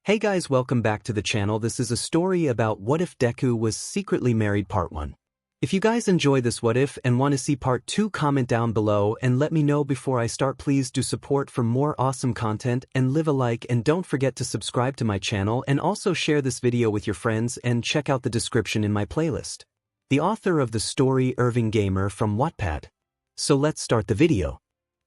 Hey guys, welcome back to the channel. This is a story about what if Deku was secretly married part 1. If you guys enjoy this what if and want to see part 2, comment down below and let me know before I start. Please do support for more awesome content and leave a like, and don't forget to subscribe to my channel and also share this video with your friends and check out the description in my playlist. The author of the story 𝗵𝗃𝗲𝗄 from Wattpad. So let's start the video.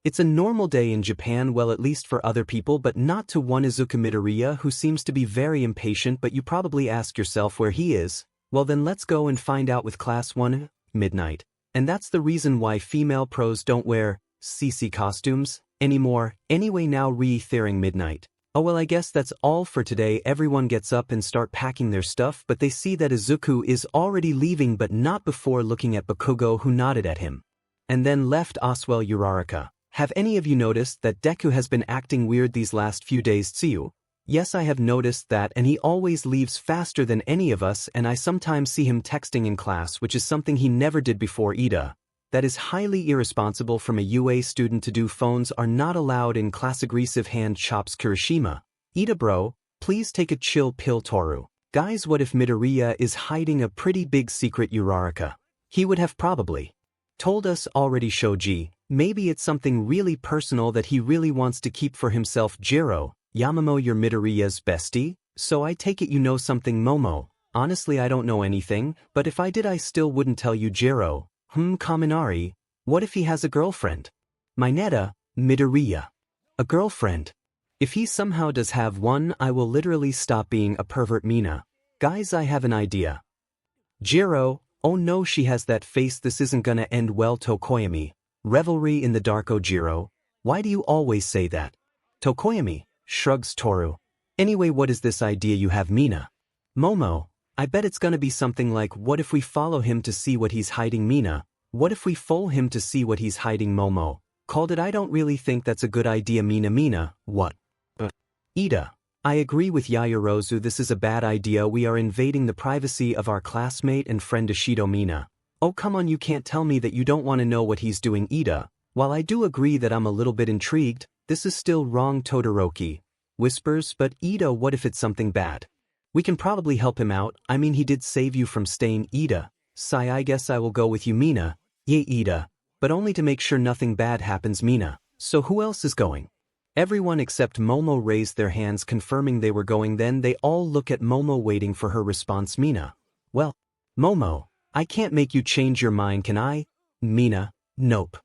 It's a normal day in Japan, well, at least for other people, but not to one Izuku Midoriya, who seems to be very impatient. But you probably ask yourself where he is. Well, then let's go and find out with class 1, midnight. And that's the reason why female pros don't wear CC costumes anymore. Anyway, now reassure midnight. Oh well, I guess that's all for today. Everyone gets up and start packing their stuff, but they see that Izuku is already leaving, but not before looking at Bakugo, who nodded at him and then left 𝗬𝗪𝙢𝙢𝗢𝗍. Have any of you noticed that Deku has been acting weird these last few days too? Yes, I have noticed that, and he always leaves faster than any of us, and I sometimes see him texting in class, which is something he never did before. 𝗧𝗪𝗢𝗢𝗍. That is highly irresponsible from a UA student to do. Phones are not allowed in class. Aggressive hand chops Kirishima. 𝗧𝗪𝗢𝗍 bro, please take a chill pill Toru. Guys, what if Midoriya is hiding a pretty big secret? 𝗎𝗪𝗧𝗎. He would have probably told us already. Shoji. Maybe it's something really personal that he really wants to keep for himself. Jiro, Yamamoto, you're Midoriya's bestie, so I take it you know something. Momo, honestly I don't know anything, but if I did I still wouldn't tell you. Jiro, Kaminari, what if he has a girlfriend? Mineta, Midoriya. A girlfriend? If he somehow does have one, I will literally stop being a pervert. Mina, guys, I have an idea. Jiro, oh no, she has that face, this isn't gonna end well. Tokoyami, revelry in the dark. Oh Jiro, why do you always say that? Tokoyami, shrugs Toru. Anyway, what is this idea you have? Mina, Momo, I bet it's gonna be something like, what if we follow him to see what he's hiding? Mina, what if we follow him to see what he's hiding? Momo, called it. I don't really think that's a good idea. Mina, what? Ida, I agree with Yaoyorozu, this is a bad idea. We are invading the privacy of our classmate and friend Ishido. Mina, oh come on, you can't tell me that you don't want to know what he's doing. Ida, while I do agree that I'm a little bit intrigued, this is still wrong. Todoroki whispers, but Ida, what if it's something bad? We can probably help him out. I mean, he did save you from staying. Ida, sigh, I guess I will go with you. Mina, yeah Ida, but only to make sure nothing bad happens. Mina, so who else is going? Everyone except Momo raised their hands, confirming they were going. Then they all look at Momo, waiting for her response. Mina, well, Momo, I can't make you change your mind, can I? Mina, nope.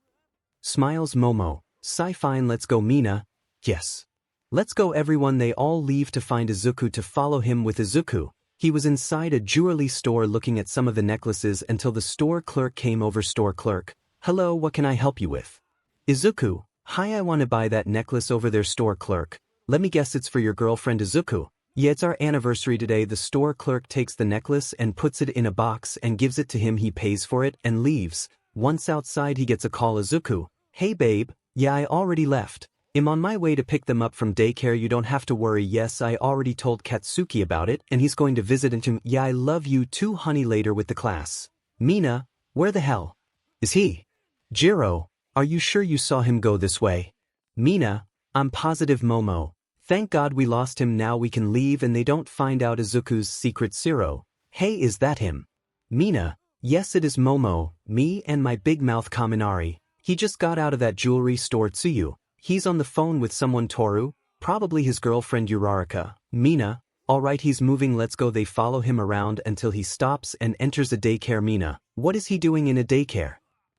Smiles Momo, sigh, fine, let's go. Mina, yes. Let's go everyone. They all leave to find Izuku to follow him. With Izuku, he was inside a jewelry store looking at some of the necklaces until the store clerk came over. Store clerk, hello, what can I help you with? Izuku, hi, I want to buy that necklace over there. Store clerk, let me guess, it's for your girlfriend. Izuku, yeah, it's our anniversary today. The store clerk takes the necklace and puts it in a box and gives it to him. He pays for it and leaves. Once outside he gets a call. Izuku, hey babe, yeah, I already left. I'm on my way to pick them up from daycare. You don't have to worry. Yes, I already told Katsuki about it and he's going to visit him. Yeah, I love you too honey. Later with the class. Mina, where the hell is he? Jiro, are you sure you saw him go this way? Mina, I'm positive. Momo, thank God we lost him. Now we can leave and they don't find out Izuku's secret. 𝗧𝗪𝗧, hey, is that him? Mina, yes it is. Momo, me and my big mouth Kaminari. He just got out of that jewelry store. Tsuyu, he's on the phone with someone. Toru, probably his girlfriend 𝗎𝗪𝗢𝗏. Mina, alright, he's moving, let's go. They follow him around until he stops and enters a daycare. Mina, what is he doing in a daycare?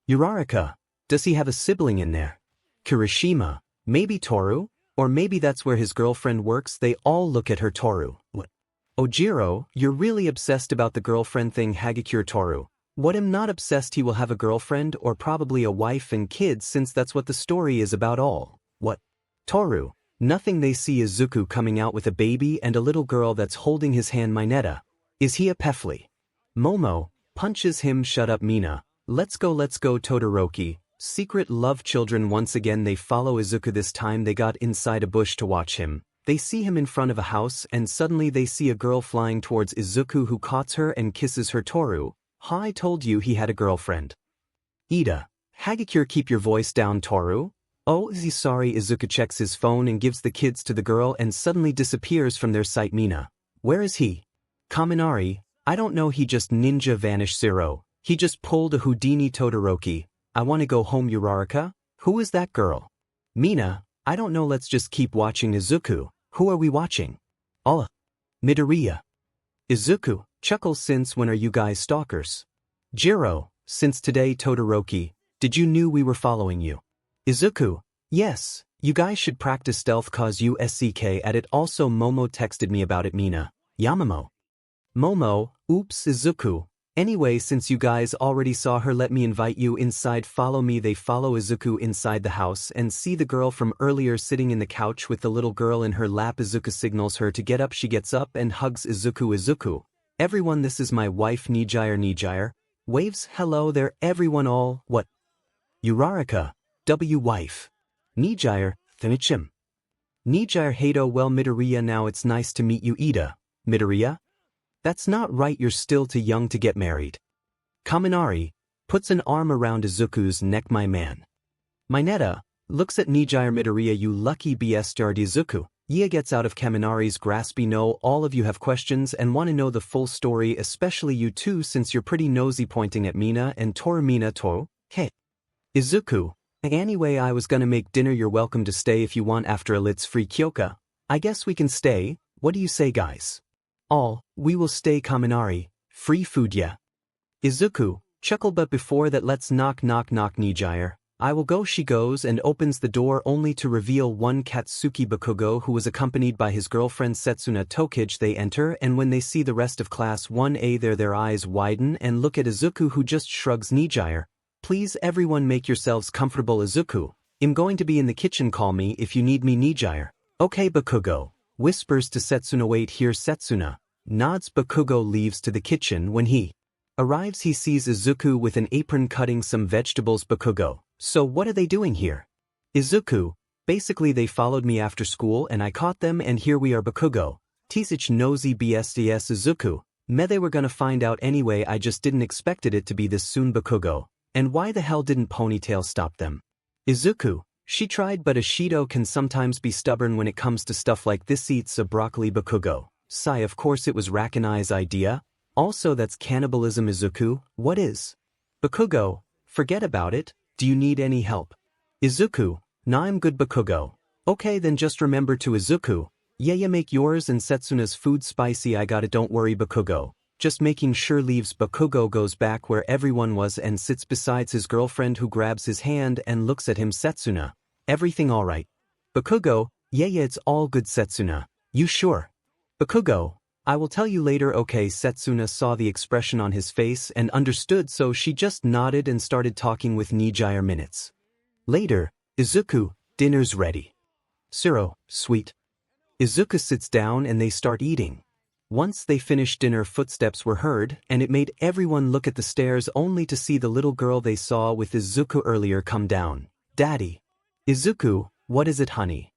𝗎𝗪𝗢𝗏, does he have a sibling in there? Kirishima, maybe Toru? Or maybe that's where his girlfriend works. They all look at her. Toru, what? Oh Jiro, you're really obsessed about the girlfriend thing. Hagakure Toru, what, am not obsessed. He will have a girlfriend or probably a wife and kids, since that's what the story is about. All what? Toru, nothing. They see Izuku coming out with a baby and a little girl that's holding his hand. Mineta, is he a 𝗵𝗃𝗲? Momo punches him. Shut up. Mina, let's go. Todoroki, secret love children. Once again they follow Izuku. This time they got inside a bush to watch him. They see him in front of a house and suddenly they see a girl flying towards Izuku, who caught her and kisses her. Toru, ha, I told you he had a girlfriend. Ida, Hagakure, keep your voice down. Toru, Oh, sorry. Izuku checks his phone and gives the kids to the girl and suddenly disappears from their sight. Mina. Where is he? 𝗵𝗃. I don't know, he just ninja vanished. 𝗧𝗵𝗲. He just pulled a 𝗬𝗧𝗵𝗲 Todoroki. I wanna go home. 𝗎𝗪𝗧𝗏. Who is that girl? Mina. I don't know, let's just keep watching. Izuku. Who are we watching? Oh. Midoriya. Izuku. Chuckles. Since when are you guys stalkers? Jiro. Since today. Todoroki. Did you knew we were following you? Izuku. Yes. You guys should practice stealth cause you suck at it. Also Momo texted me about it. Mina. Yamamo. Momo. Oops. Izuku. Anyway, since you guys already saw her, let me invite you inside. Follow me. They follow Izuku inside the house and see the girl from earlier sitting in the couch with the little girl in her lap. Izuku signals her to get up. She gets up and hugs Izuku. Izuku. Everyone, this is my wife 𝗎𝗪𝗎𝗎. Waves. Hello there everyone. All. What? 𝗎𝗪𝗎𝗏. W wife. 𝗎𝗪𝗎𝗏. 𝗎𝗪𝗎𝗏. Well, Midoriya, now it's nice to meet you. Ida. Midoriya? That's not right, you're still too young to get married. 𝗵𝗃. Puts an arm around Izuku's neck. My man. Mineta. Looks at 𝗎𝗪𝗎𝗏. Midoriya, you lucky bastard. Izuku. Ia gets out of 𝗵𝗃's grasp. Know all of you have questions and want to know the full story, especially you two since you're pretty nosy. Pointing at Mina and Toru. Mina. Toru. Hey. Izuku. Anyway, I was gonna make dinner. You're welcome to stay if you want after a lit's free Kyoka. I guess we can stay. What do you say, guys? All. We will stay. 𝗵𝗃. Free food, yeah. Izuku. Chuckle. But before that, let's knock. 𝗎𝗪𝗎𝗍. I will go. She goes and opens the door only to reveal one Katsuki Bakugo who was accompanied by his girlfriend Setsuna Tokage. They enter, and when they see the rest of class 1A there, their eyes widen and look at Izuku, who just shrugs. 𝗎𝗪𝗎𝗍. Please everyone make yourselves comfortable. Izuku. I'm going to be in the kitchen. Call me if you need me. 𝗎𝗎𝗎𝗍. Okay. Bakugo. Whispers to Setsuna. Wait here. Setsuna. Nods. Bakugo leaves to the kitchen. When he arrives, he sees Izuku with an apron cutting some vegetables. Bakugo. So what are they doing here? Izuku. Basically they followed me after school and I caught them and here we are. Bakugo. 𝗧𝗵𝗃. Nosy bsts. Izuku. They were gonna find out anyway, I just didn't expected it to be this soon. Bakugo. And why the hell didn't Ponytail stop them? Izuku. She tried, but a Shido can sometimes be stubborn when it comes to stuff like this. Eats a broccoli. Bakugo. Sigh. Of course it was Rakanai's idea. Also that's cannibalism. Izuku. What is? Bakugo. Forget about it. Do you need any help? Izuku. Nah, I'm good. Bakugo. Okay, then just remember to. Izuku. Yeah, make yours and Setsuna's food spicy. I got it, don't worry. Bakugo. Just making sure. Leaves. Bakugo goes back where everyone was and sits beside his girlfriend, who grabs his hand and looks at him. Setsuna. Everything alright? Bakugo. Yeah, it's all good. Setsuna. You sure? Bakugo. I will tell you later. Okay. Setsuna saw the expression on his face and understood, so she just nodded and started talking with 𝗎𝗎𝗎𝗎. Minutes later. Izuku. Dinner's ready. 𝗧𝗵𝗲. Sweet. Izuku sits down and they start eating. Once they finished dinner, footsteps were heard, and it made everyone look at the stairs only to see the little girl they saw with Izuku earlier come down. Daddy. Izuku. What is it, honey?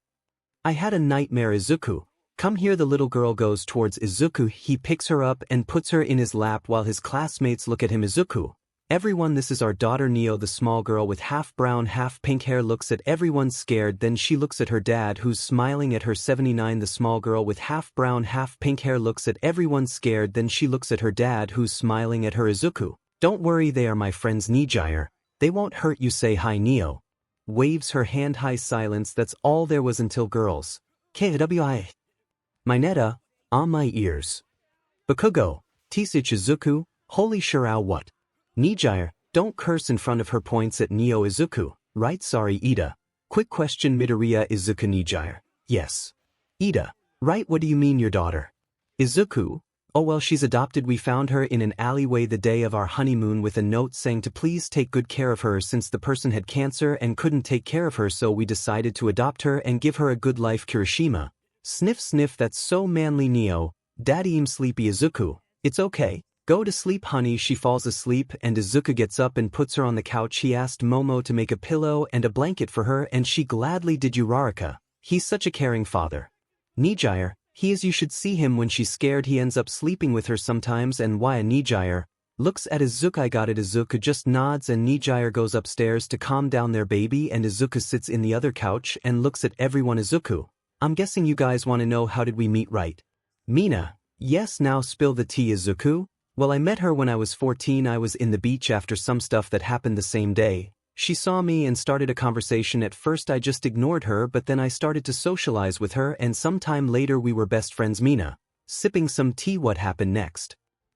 I had a nightmare. Izuku. Come here. The little girl goes towards Izuku. He picks her up and puts her in his lap while his classmates look at him. Izuku. Everyone, this is our daughter Neo. The small girl with half brown half pink hair looks at everyone scared, then she looks at her dad who's smiling at her. 79. The small girl with half brown half pink hair looks at everyone scared, then she looks at her dad who's smiling at her. Izuku. Don't worry, they are my friends. 𝗎𝗎𝗎𝗎. They won't hurt you. Say hi. Neo waves her hand. High. Silence. That's all there was until girls. 𝗬𝗪𝗎𝗎𝗎. Mineta. On my ears. Bakugo. 𝗧𝗵𝗃. Izuku. Holy shirao. What? 𝗎𝗎𝗎𝗎. Don't curse in front of her. Points at Neo. Izuku. Right, sorry. Ida. Quick question. Midoriya. Izuku. 𝗎𝗎𝗎𝗎. Yes. Ida. Right, what do you mean your daughter? Izuku. Oh well, she's adopted. We found her in an alleyway the day of our honeymoon with a note saying to please take good care of her since the person had cancer and couldn't take care of her, so we decided to adopt her and give her a good life. Kirishima. Sniff sniff. That's so manly. Neo. Daddy, I'm sleepy. Izuku. It's okay. Go to sleep, honey. She falls asleep and Izuku gets up and puts her on the couch. He asked Momo to make a pillow and a blanket for her and she gladly did. 𝗎𝗪𝗎𝗎𝗎. He's such a caring father. 𝗎𝗎𝗎𝗎𝗎. He is. You should see him when she's scared. He ends up sleeping with her sometimes. And why? 𝗎𝗎𝗎𝗎𝗎𝗎. Looks at Izuku. I got it. Izuku just nods and 𝗎𝗎𝗧𝗎 goes upstairs to calm down their baby and Izuku sits in the other couch and looks at everyone. Izuku, I'm guessing you guys want to know how did we meet, right? Mina, yes, now spill the tea. Izuku, well, I met her when I was 14. I was in the beach after some stuff that happened the same day. She saw me and started a conversation. At first I just ignored her, but then I started to socialize with her and sometime later we were best friends. Mina, sipping some tea. What happened next?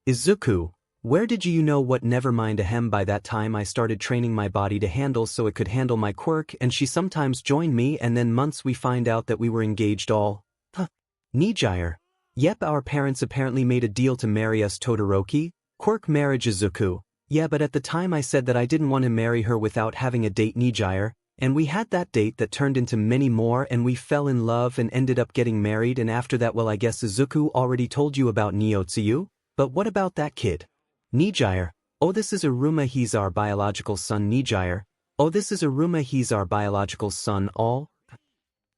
Izuku, where did you know what? Never mind. Ahem, by that time I started training my body to handle so it could handle my quirk and she sometimes joined me and then months we find out that we were engaged all. 𝗎𝗎𝗧𝗎, yep, our parents apparently made a deal to marry us. Todoroki, quirk marriage. Izuku, yeah, but at the time I said that I didn't want to marry her without having a date. 𝗎𝗎𝗧𝗎, and we had that date that turned into many more and we fell in love and ended up getting married and after that, well, I guess Izuku already told you about 𝗎𝗧𝗎𝗎, but what about that kid? 𝗎𝗎𝗧𝗎, oh, this is 𝗬𝗵𝗲, he's our biological son. 𝗎𝗎𝗧𝗎, oh, this is 𝗬𝗵𝗲, he's our biological son. All.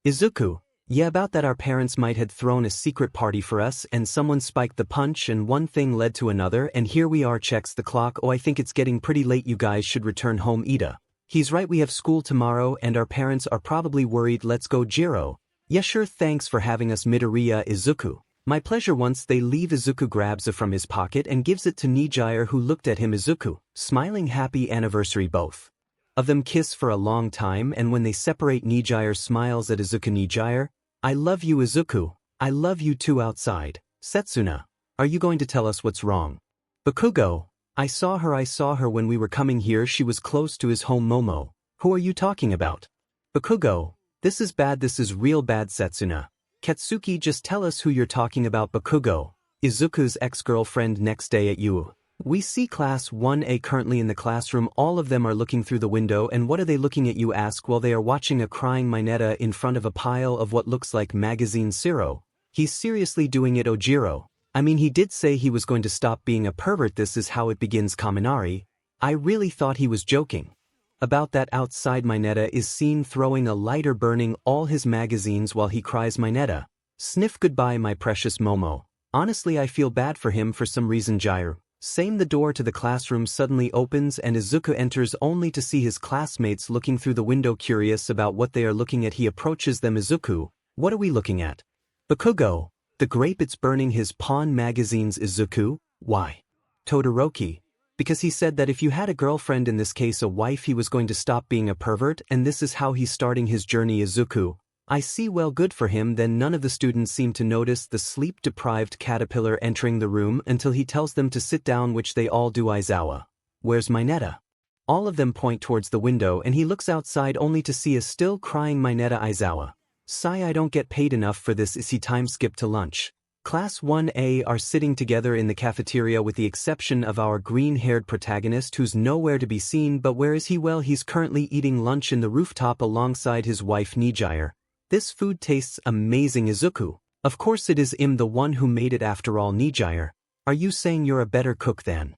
Izuku, yeah, about that. Our parents might had thrown a secret party for us and someone spiked the punch and one thing led to another and here we are. Checks the clock. Oh, I think it's getting pretty late. You guys should return home. Ida, he's right, we have school tomorrow and our parents are probably worried. Let's go. Jiro, yeah, sure, thanks for having us. Midoriya, Izuku, my pleasure. Once they leave, Izuku grabs it from his pocket and gives it to 𝗎𝗎𝗧𝗎, who looked at him. Izuku, smiling. Happy anniversary. Both of them kiss for a long time and when they separate, 𝗎𝗎𝗧𝗎 smiles at Izuku. 𝗎𝗎𝗧𝗎, I love you. Izuku, I love you too. Outside, Setsuna, are you going to tell us what's wrong? Bakugo, I saw her when we were coming here. She was close to his home. Momo, who are you talking about? Bakugo, this is bad, this is real bad. Setsuna, Katsuki, just tell us who you're talking about. Bakugo, Izuku's ex-girlfriend. Next day at U, we see class 1A currently in the classroom. All of them are looking through the window. And what are they looking at, you ask? Well, they are watching a crying Mineta in front of a pile of what looks like magazine. 𝗧𝗎, he's seriously doing it. Ojiro, I mean, he did say he was going to stop being a pervert. This is how it begins. Kaminari, I really thought he was joking. About that, outside, Mineta is seen throwing a lighter, burning all his magazines while he cries. Mineta, sniff. Goodbye, my precious Momo. Honestly, I feel bad for him for some reason. Jiro, same. The door to the classroom suddenly opens and Izuku enters only to see his classmates looking through the window, curious about what they are looking at. He approaches them. Izuku, what are we looking at? Bakugo, the grape, it's burning his pawn magazines. Izuku, why? Todoroki, because he said that if you had a girlfriend, in this case a wife, he was going to stop being a pervert and this is how he's starting his journey. Izuku, I see, well, good for him. Then none of the students seem to notice the sleep-deprived caterpillar entering the room until he tells them to sit down, which they all do. Aizawa, where's Mineta? All of them point towards the window and he looks outside only to see a still crying Mineta. Aizawa, sigh, I don't get paid enough for this. Is he time skip to lunch? Class 1A are sitting together in the cafeteria with the exception of our green-haired protagonist who's nowhere to be seen. But where is he? Well, he's currently eating lunch in the rooftop alongside his wife 𝗎𝗎𝗧𝗎. This food tastes amazing. Izuku, of course it is. The one who made it after all. 𝗎𝗎𝗧𝗎, are you saying you're a better cook than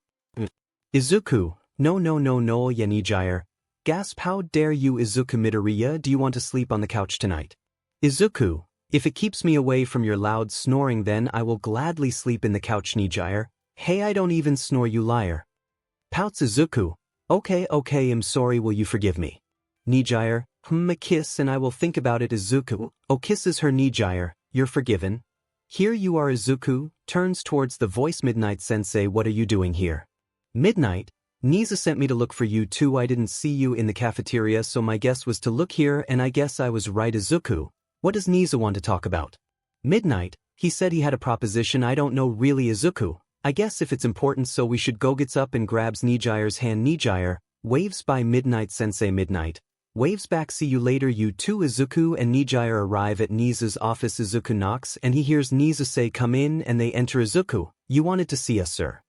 Izuku? No, yeah. 𝗎𝗎𝗧𝗎, gasp, how dare you. Izuku, Midoriya, do you want to sleep on the couch tonight? Izuku, if it keeps me away from your loud snoring, then I will gladly sleep in the couch. 𝗎𝗎𝗧𝗎, hey, I don't even snore, you liar. Pouts Izuku, okay, I'm sorry, will you forgive me? 𝗎𝗎𝗧𝗎, a kiss and I will think about it. Izuku, oh, kisses her. 𝗎𝗎𝗧𝗎, you're forgiven. Here you are. Izuku turns towards the voice. Midnight Sensei, what are you doing here? Midnight, 𝗎𝗎𝗧𝗎 sent me to look for you too. I didn't see you in the cafeteria, so my guess was to look here and I guess I was right. Izuku, what does 𝗎𝗎𝗧𝗎 want to talk about? Midnight, he said he had a proposition. I don't know really. Izuku, I guess if it's important so we should go. Gets up and grabs 𝗎𝗎𝗧𝗎's hand. 𝗎𝗎𝗧𝗎 waves by Midnight Sensei. Midnight waves back, see you later. You too. Izuku and 𝗎𝗎𝗧𝗎 arrive at 𝗎𝗎𝗧's office. Izuku knocks and he hears 𝗎𝗎𝗧𝗎 say come in and they enter. Izuku, you wanted to see us, sir?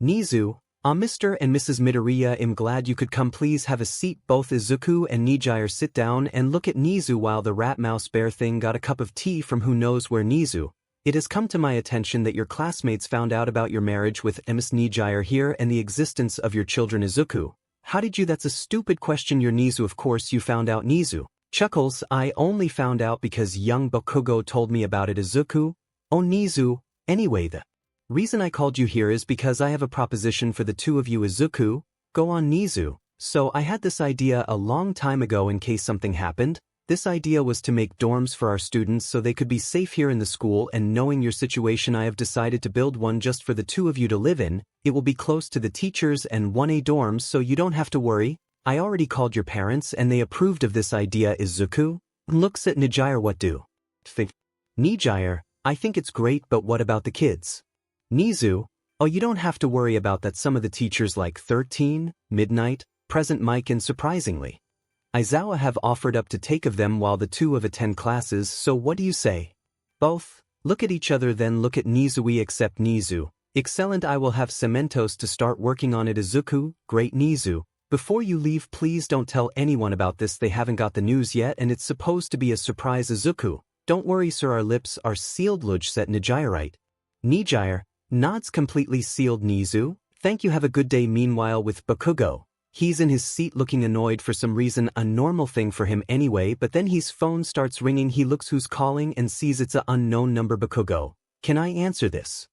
𝗎𝗎𝗧𝗎, Mr. and Mrs. Midoriya, I'm glad you could come. Please have a seat. Both Izuku and 𝗎𝗎𝗧𝗎 sit down and look at 𝗎𝗎𝗧𝗎 while the rat mouse bear thing got a cup of tea from who knows where. 𝗎𝗎𝗧𝗎, it has come to my attention that your classmates found out about your marriage with Ms. 𝗎𝗎𝗧𝗎 here and the existence of your children. Izuku, how did you? That's a stupid question. Your 𝗎𝗎𝗧𝗎, of course you found out. 𝗎𝗎𝗧𝗎 chuckles, I only found out because young Bakugo told me about it. Izuku, oh 𝗎𝗎𝗧𝗎, anyway Reason I called you here is because I have a proposition for the two of you Izuku, 𝗳𝗏𝗄𝗎. So I had this idea a long time ago in case something happened. This idea was to make dorms for our students so they could be safe here in the school, and knowing your situation I have decided to build one just for the two of you to live in. It will be close to the teachers and 1A dorms so you don't have to worry. I already called your parents and they approved of this idea. Izuku looks at 𝗵𝗃𝗧𝗏. What do? 𝗵𝗃𝗧𝗏, I think it's great, but what about the kids? 𝗵𝗃𝗬, oh, you don't have to worry about that. Some of the teachers like 13, Midnight, Present Mike, and surprisingly, Izuku have offered up to take of them while the two of attend classes. So what do you say? Both look at each other, then look at 𝗵𝗃𝗬. Accept 𝗵𝗃𝗬. Excellent, I will have 𝗵𝗃𝗧𝗏 to start working on it. Izuku, great. 𝗵𝗃𝗬, before you leave please don't tell anyone about this. They haven't got the news yet and it's supposed to be a surprise. Izuku, don't worry sir, our lips are sealed. 𝗧𝗏𝗧𝗏. 𝗵𝗃𝗧𝗏 nods, completely sealed. 𝗵𝗃𝗬, thank you, have a good day. Meanwhile with Bakugo, he's in his seat looking annoyed for some reason, a normal thing for him anyway, but then his phone starts ringing. He looks who's calling and sees it's an unknown number. Bakugo, can I answer this?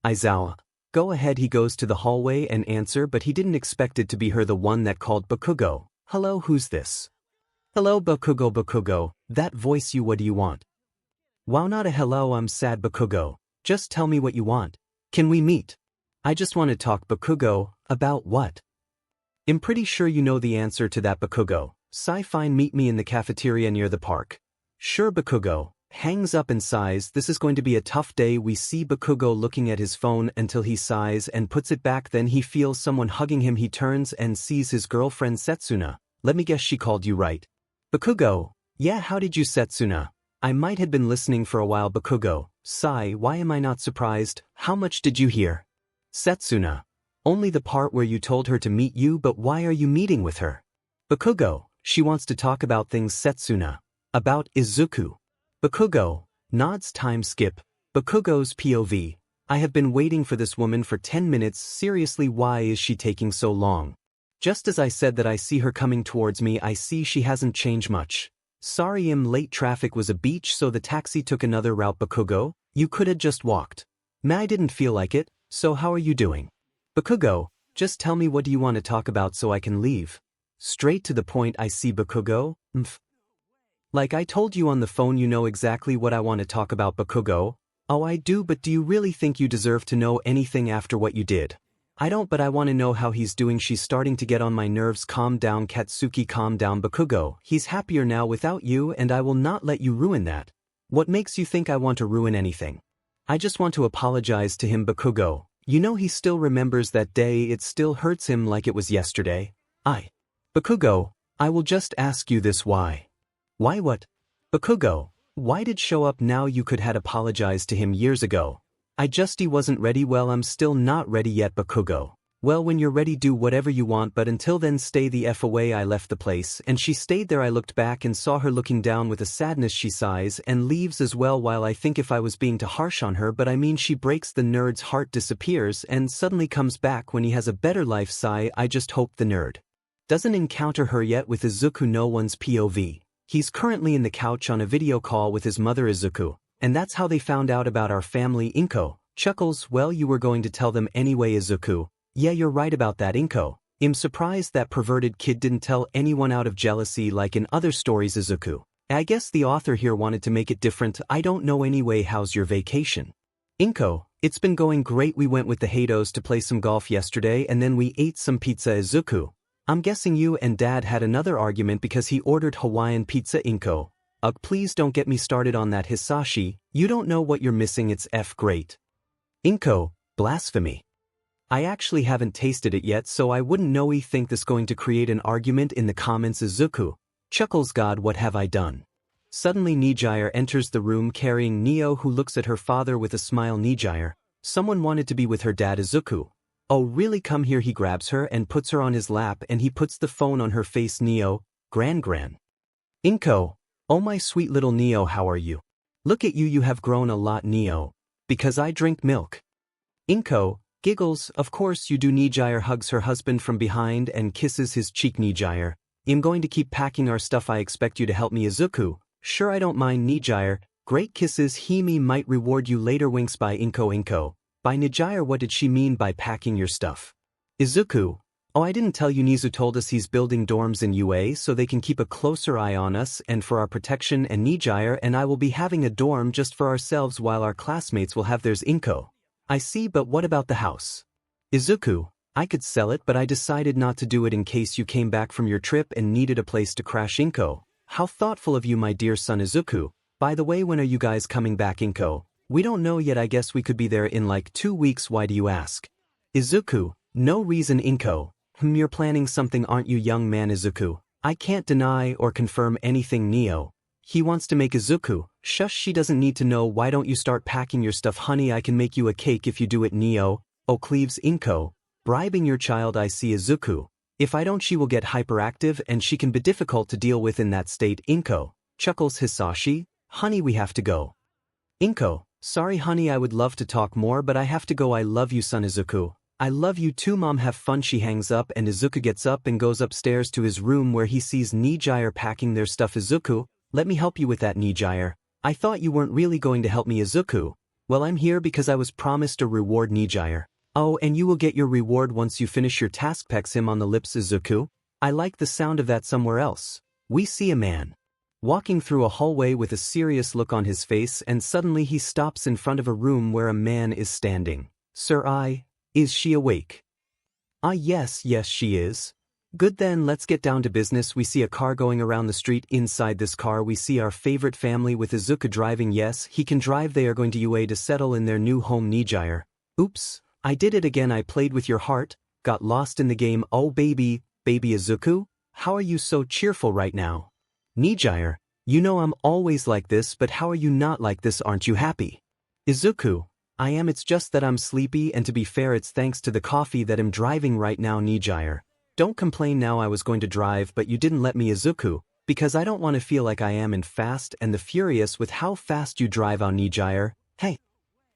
Izuku, go ahead. He goes to the hallway and answer, but he didn't expect it to be her, the one that called. Bakugo, hello, who's this? Hello Bakugo. Bakugo, that voice you, what do you want? Wow, not a hello, I'm sad. Bakugo, just tell me what you want. Can we meet? I just want to talk. Bakugo, about what? I'm pretty sure you know the answer to that. Bakugo, sigh, fine, meet me in the cafeteria near the park. Sure. Bakugo hangs up and sighs. This is going to be a tough day. We see Bakugo looking at his phone until he sighs and puts it back. Then he feels someone hugging him. He turns and sees his girlfriend Setsuna. Let me guess, she called you, right? Bakugo, yeah, how did you? Setsuna, I might have been listening for a while. Bakugo, sigh, why am I not surprised? How much did you hear? Setsuna, only the part where you told her to meet you, but why are you meeting with her? Bakugo, she wants to talk about things. Setsuna, about Izuku. Bakugo nods. Time skip. Bakugo's POV, I have been waiting for this woman for 10 minutes. Seriously, why is she taking so long? Just as I said that I see her coming towards me, I see she hasn't changed much. Sorry, I'm late. Traffic was a beach, so the taxi took another route. Bakugo, you could have just walked. I didn't feel like it, so how are you doing? Bakugo, just tell me, what do you want to talk about so I can leave? Straight to the point. I see. Bakugo, like I told you on the phone, you know exactly what I want to talk about. Bakugo, oh I do, but do you really think you deserve to know anything after what you did? I don't, but I want to know how he's doing. She's starting to get on my nerves. Calm down Katsuki, calm down. Bakugo, he's happier now without you and I will not let you ruin that. What makes you think I want to ruin anything? I just want to apologize to him. Bakugo, you know he still remembers that day. It still hurts him like it was yesterday. Bakugo, I will just ask you this, why? Why what? Bakugo, why did show up now? You could had apologized to him years ago. He wasn't ready. Well, I'm still not ready yet. Bakugo, well, when you're ready do whatever you want, but until then stay the F away. I left the place and she stayed there. I looked back and saw her looking down with a sadness. She sighs and leaves as well. While I think if I was being too harsh on her, but I mean she breaks. The nerd's heart disappears and suddenly comes back when he has a better life. Sigh, I just hope the nerd doesn't encounter her yet. With Izuku, no one's POV. He's currently in the couch on a video call with his mother Izuku. And that's how they found out about our family. Inko chuckles, well, you were going to tell them anyway. Izuku, yeah, you're right about that. Inko, I'm surprised that perverted kid didn't tell anyone out of jealousy like in other stories. Izuku, I guess the author here wanted to make it different. I don't know anyway. How's your vacation? Inko, it's been going great. We went with the Hados to play some golf yesterday and then we ate some pizza. Izuku, I'm guessing you and dad had another argument because he ordered Hawaiian pizza. Inko, ugh, please don't get me started on that. Hisashi, you don't know what you're missing. It's great. Inko, blasphemy. I actually haven't tasted it yet, so I wouldn't know. We think this going to create an argument in the comments. Izuku chuckles, God, what have I done? Suddenly 𝗵𝗃𝗧𝗏 enters the room carrying Neo, who looks at her father with a smile. 𝗵𝗃𝗧𝗏, someone wanted to be with her dad. Izuku, oh really, come here. He grabs her and puts her on his lap and he puts the phone on her face. Neo, gran. Inko, oh my sweet little Neo, how are you? Look at you, you have grown a lot. Neo, because I drink milk. Inko giggles, of course you do. 𝗵𝗃𝗧𝗏 hugs her husband from behind and kisses his cheek. 𝗵𝗃𝗧𝗏, I'm going to keep packing our stuff. I expect you to help me. Izuku, sure, I don't mind. 𝗵𝗃𝗧𝗏, great kisses. He might reward you later. Winks by Inko. By 𝗎𝗧𝗧, what did she mean by packing your stuff? Izuku. Oh, I didn't tell you 𝗎𝗧𝗧 told us he's building dorms in UA so they can keep a closer eye on us and for our protection, and 𝗎𝗧𝗧 and I will be having a dorm just for ourselves while our classmates will have theirs. 𝗵𝗃𝗃. I see, but what about the house? Izuku. I could sell it, but I decided not to do it in case you came back from your trip and needed a place to crash. 𝗵𝗃𝗃. How thoughtful of you, my dear son Izuku. By the way, when are you guys coming back? 𝗵𝗃𝗃. We don't know yet, I guess we could be there in like 2 weeks. Why do you ask? Izuku. No reason. 𝗵𝗃𝗃. You're planning something, aren't you, young man? Izuku. I can't deny or confirm anything. Neo. He wants to make Izuku. Shush, she doesn't need to know. Why don't you start packing your stuff? Honey, I can make you a cake if you do it. Neo. Oh, Cleaves. 𝗵𝗃𝗃. Bribing your child, I see. Izuku. If I don't, she will get hyperactive and she can be difficult to deal with in that state. 𝗵𝗃𝗃. Chuckles Hisashi. Honey, we have to go. 𝗵𝗃𝗃. Sorry honey, I would love to talk more but I have to go. I love you, son. Izuku. I love you too, mom. Have fun. She hangs up and Izuku gets up and goes upstairs to his room where he sees 𝗎𝗧𝗧 packing their stuff. Izuku, let me help you with that. 𝗎𝗧𝗧. I thought you weren't really going to help me. Izuku. Well, I'm here because I was promised a reward. 𝗎𝗧𝗧. Oh, and you will get your reward once you finish your task. Pecks him on the lips. Izuku. I like the sound of that. Somewhere else. We see a man walking through a hallway with a serious look on his face, and suddenly he stops in front of a room where a man is standing. Sir, is she awake? Yes, she is. Good, then let's get down to business. We see a car going around the street. Inside this car we see our favorite family with Izuku driving. Yes, he can drive. They are going to UA to settle in their new home. 𝗎𝗧𝗧. Oops, I did it again. I played with your heart, got lost in the game. Oh baby Izuku, how are you so cheerful right now? 𝗎𝗧𝗧. You know I'm always like this, but how are you not like this? Aren't you happy? Izuku. I am. It's just that I'm sleepy, and to be fair it's thanks to the coffee that I'm driving right now. 𝗎𝗧𝗧. Don't complain now. I was going to drive but you didn't let me. Izuku. Because I don't want to feel like I am in Fast and the Furious with how fast you drive. On 𝗎𝗧𝗧. Hey.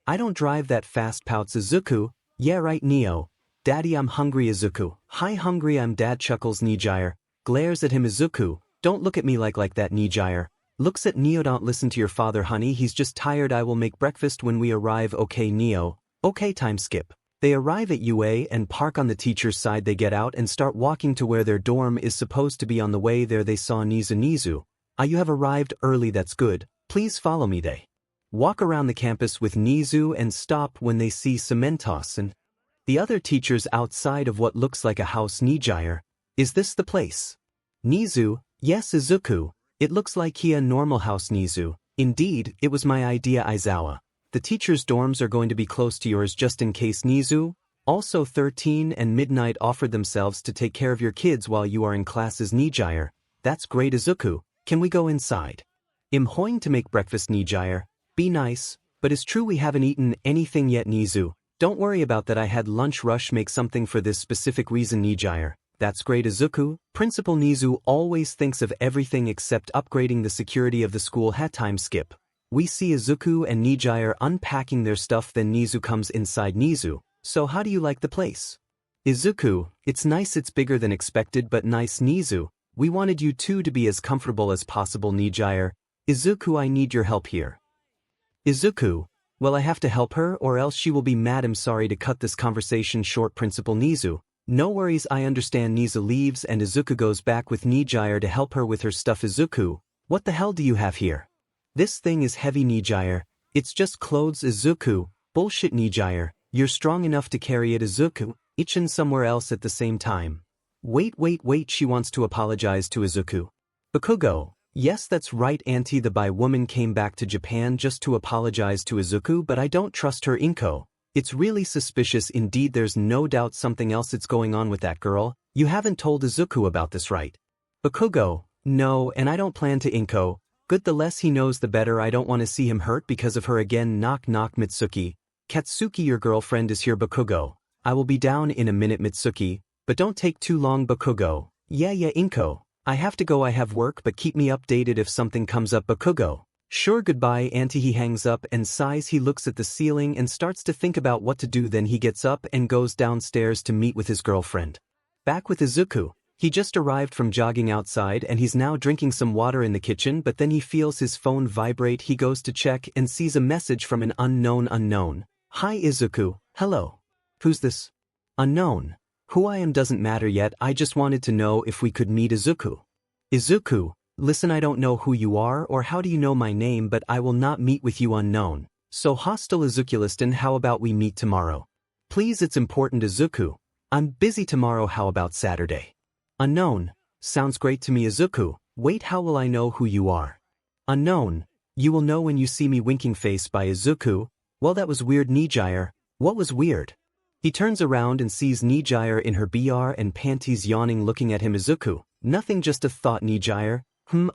I don't drive that fast. Pouts Izuku. Yeah right Neo. Daddy, I'm hungry. Izuku. Hi, hungry. I'm dad. Chuckles 𝗎𝗧𝗧. Glares at him. Izuku. Don't look at me like that. 𝗎𝗧𝗧. Looks at Neo. Don't listen to your father, honey. He's just tired. I will make breakfast when we arrive. Okay Neo. Okay, time skip. They arrive at UA and park on the teacher's side. They get out and start walking to where their dorm is supposed to be. On the way there they saw 𝗎𝗧𝗎. You have arrived early. That's good. Please follow me. They walk around the campus with 𝗎𝗧𝗎 and stop when they see 𝗵𝗃𝗃 and the other teachers outside of what looks like a house. 𝗎𝗧𝗧. Is this the place? 𝗎𝗧𝗎. Yes Izuku. It looks like a normal house. 𝗎𝗧𝗎. Indeed, it was my idea. Aizawa. The teachers' dorms are going to be close to yours just in case. 𝗎𝗧𝗎. Also 13 and Midnight offered themselves to take care of your kids while you are in classes. 𝗎𝗧𝗧. That's great Izuku. Can we go inside? I'm going to make breakfast. 𝗎𝗧𝗧. Be nice, but it's true we haven't eaten anything yet. 𝗎𝗧𝗎. Don't worry about that. I had lunch rush. Make something for this specific reason. 𝗎𝗧𝗧. That's great Izuku. Principal 𝗎𝗧𝗎 always thinks of everything except upgrading the security of the school. Time skip. We see Izuku and 𝗎𝗧𝗧 unpacking their stuff. Then 𝗎𝗧𝗎 comes inside. 𝗎𝗧𝗎. So how do you like the place? Izuku. It's nice. It's bigger than expected but nice. 𝗎𝗧𝗎. We wanted you two to be as comfortable as possible. 𝗎𝗧𝗧. Izuku, I need your help here. Izuku. Well, I have to help her or else she will be mad. I'm sorry to cut this conversation short. Principal 𝗎𝗧𝗎. No worries, I understand. 𝗎𝗧𝗎 leaves and Izuku goes back with 𝗎𝗧𝗧 to help her with her stuff. Izuku. What the hell do you have here? This thing is heavy. 𝗎𝗧𝗧. It's just clothes. Izuku. Bullshit. 𝗎𝗧𝗧. You're strong enough to carry it. Izuku. Ichin somewhere else at the same time. Wait. She wants to apologize to Izuku. Bakugo. Yes, that's right, Auntie. The bi woman came back to Japan just to apologize to Izuku, but I don't trust her. 𝗵𝗃𝗃. It's really suspicious indeed. There's no doubt something else is going on with that girl. You haven't told Izuku about this, right? Bakugo. No, and I don't plan to. 𝗵𝗃𝗃. Good, the less he knows the better. I don't want to see him hurt because of her again. Knock knock. Mitsuki. Katsuki, your girlfriend is here. Bakugo. I will be down in a minute. Mitsuki. But don't take too long. Bakugo. Yeah, 𝗵𝗃𝗃. I have to go. I have work, but keep me updated if something comes up. Bakugo. Sure, goodbye, Auntie. He hangs up and sighs. He looks at the ceiling and starts to think about what to do. Then he gets up and goes downstairs to meet with his girlfriend. Back with Izuku. He just arrived from jogging outside and he's now drinking some water in the kitchen, but then he feels his phone vibrate. He goes to check and sees a message from an unknown. Hi Izuku, hello. Who's this? Unknown. Who I am doesn't matter yet, I just wanted to know if we could meet Izuku. Izuku, listen, I don't know who you are or how do you know my name, but I will not meet with you unknown. So hostile Izuku, how about we meet tomorrow? Please, it's important Izuku. I'm busy tomorrow, how about Saturday? Unknown. Sounds great to me Izuku. Wait, how will I know who you are? Unknown. You will know when you see me. Winking face by Izuku. Well, that was weird 𝗍𝗧𝗎. What was weird? He turns around and sees 𝗍𝗧𝗎 in her BR and panties yawning looking at him. Izuku. Nothing, just a thought 𝗍𝗧𝗎.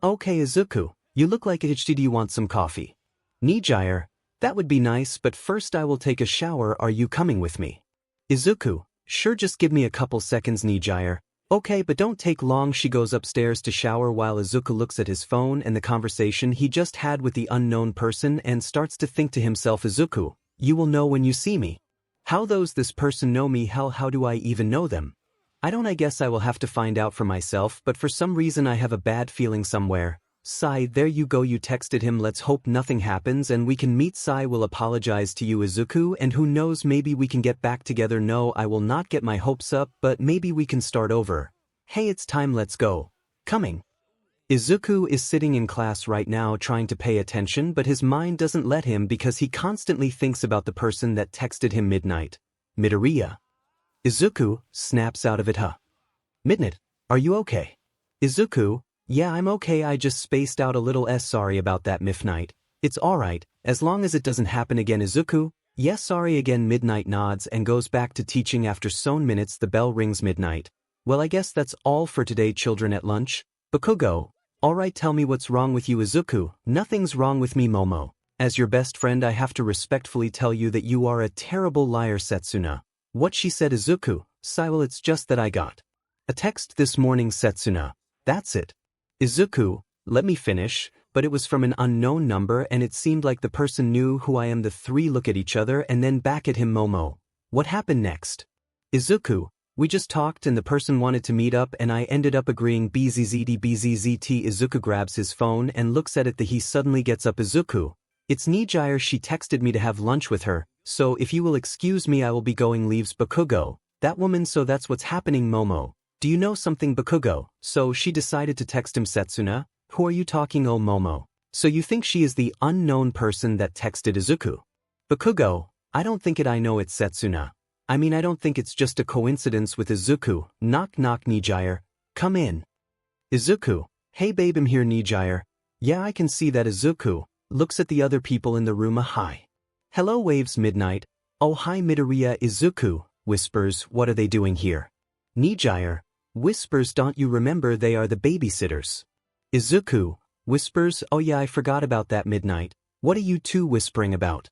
Okay Izuku. You look like 𝗧𝗧𝗎. Do you want some coffee? 𝗍𝗧𝗎. That would be nice, but first I will take a shower. Are you coming with me? Izuku. Sure, just give me a couple seconds 𝗍𝗧𝗎. Okay, but don't take long. She goes upstairs to shower while Izuku looks at his phone and the conversation he just had with the unknown person and starts to think to himself, Izuku, you will know when you see me. How does this person know me? Hell, how do I even know them? I guess I will have to find out for myself, but for some reason I have a bad feeling somewhere. Sai, there you go, you texted him. Let's hope nothing happens and we can meet. Sai will apologize to you Izuku, and who knows, maybe we can get back together. No, I will not get my hopes up, but maybe we can start over. Hey, it's time, let's go. Coming. Izuku is sitting in class right now trying to pay attention, but his mind doesn't let him because he constantly thinks about the person that texted him midnight. Midoriya. Izuku snaps out of it. Midnight, are you okay? Izuku. Yeah, I'm okay, I just spaced out a little. Sorry about that midnight. It's alright, as long as it doesn't happen again. Izuku. Yes, sorry again. Midnight nods and goes back to teaching. After some minutes the bell rings. Midnight. Well, I guess that's all for today, children. At lunch. Bakugo. Alright, tell me what's wrong with you. Izuku. Nothing's wrong with me, Momo. As your best friend I have to respectfully tell you that you are a terrible liar. Setsuna. What she said. Izuku. Well, it's just that I got a text this morning. Setsuna. That's it. Izuku, let me finish, but it was from an unknown number and it seemed like the person knew who I am. The three look at each other and then back at him. Momo. What happened next? Izuku, we just talked and the person wanted to meet up and I ended up agreeing. 𝗵𝗃𝗍𝗍. Izuku grabs his phone and looks at it. He suddenly gets up. Izuku. It's 𝗍𝗧𝗎. She texted me to have lunch with her, so if you will excuse me I will be going. Leaves Bakugo. That woman, so that's what's happening. Momo. Do you know something? Bakugo. So she decided to text him. Setsuna. Who are you talking? Oh Momo. So you think she is the unknown person that texted Izuku? Bakugo. I don't think it. I know it's Setsuna. I mean, I don't think it's just a coincidence with Izuku. Knock knock. 𝗍𝗧𝗎. Come in. Izuku. Hey babe, I'm here. 𝗍𝗧𝗎. Yeah, I can see that. Izuku looks at the other people in the room. Hi. Hello waves. Midnight. Oh hi Midoriya. Izuku whispers, what are they doing here? 𝗍𝗧𝗎 whispers, don't you remember they are the babysitters? Izuku whispers, oh yeah, I forgot about that. Midnight. What are you two whispering about?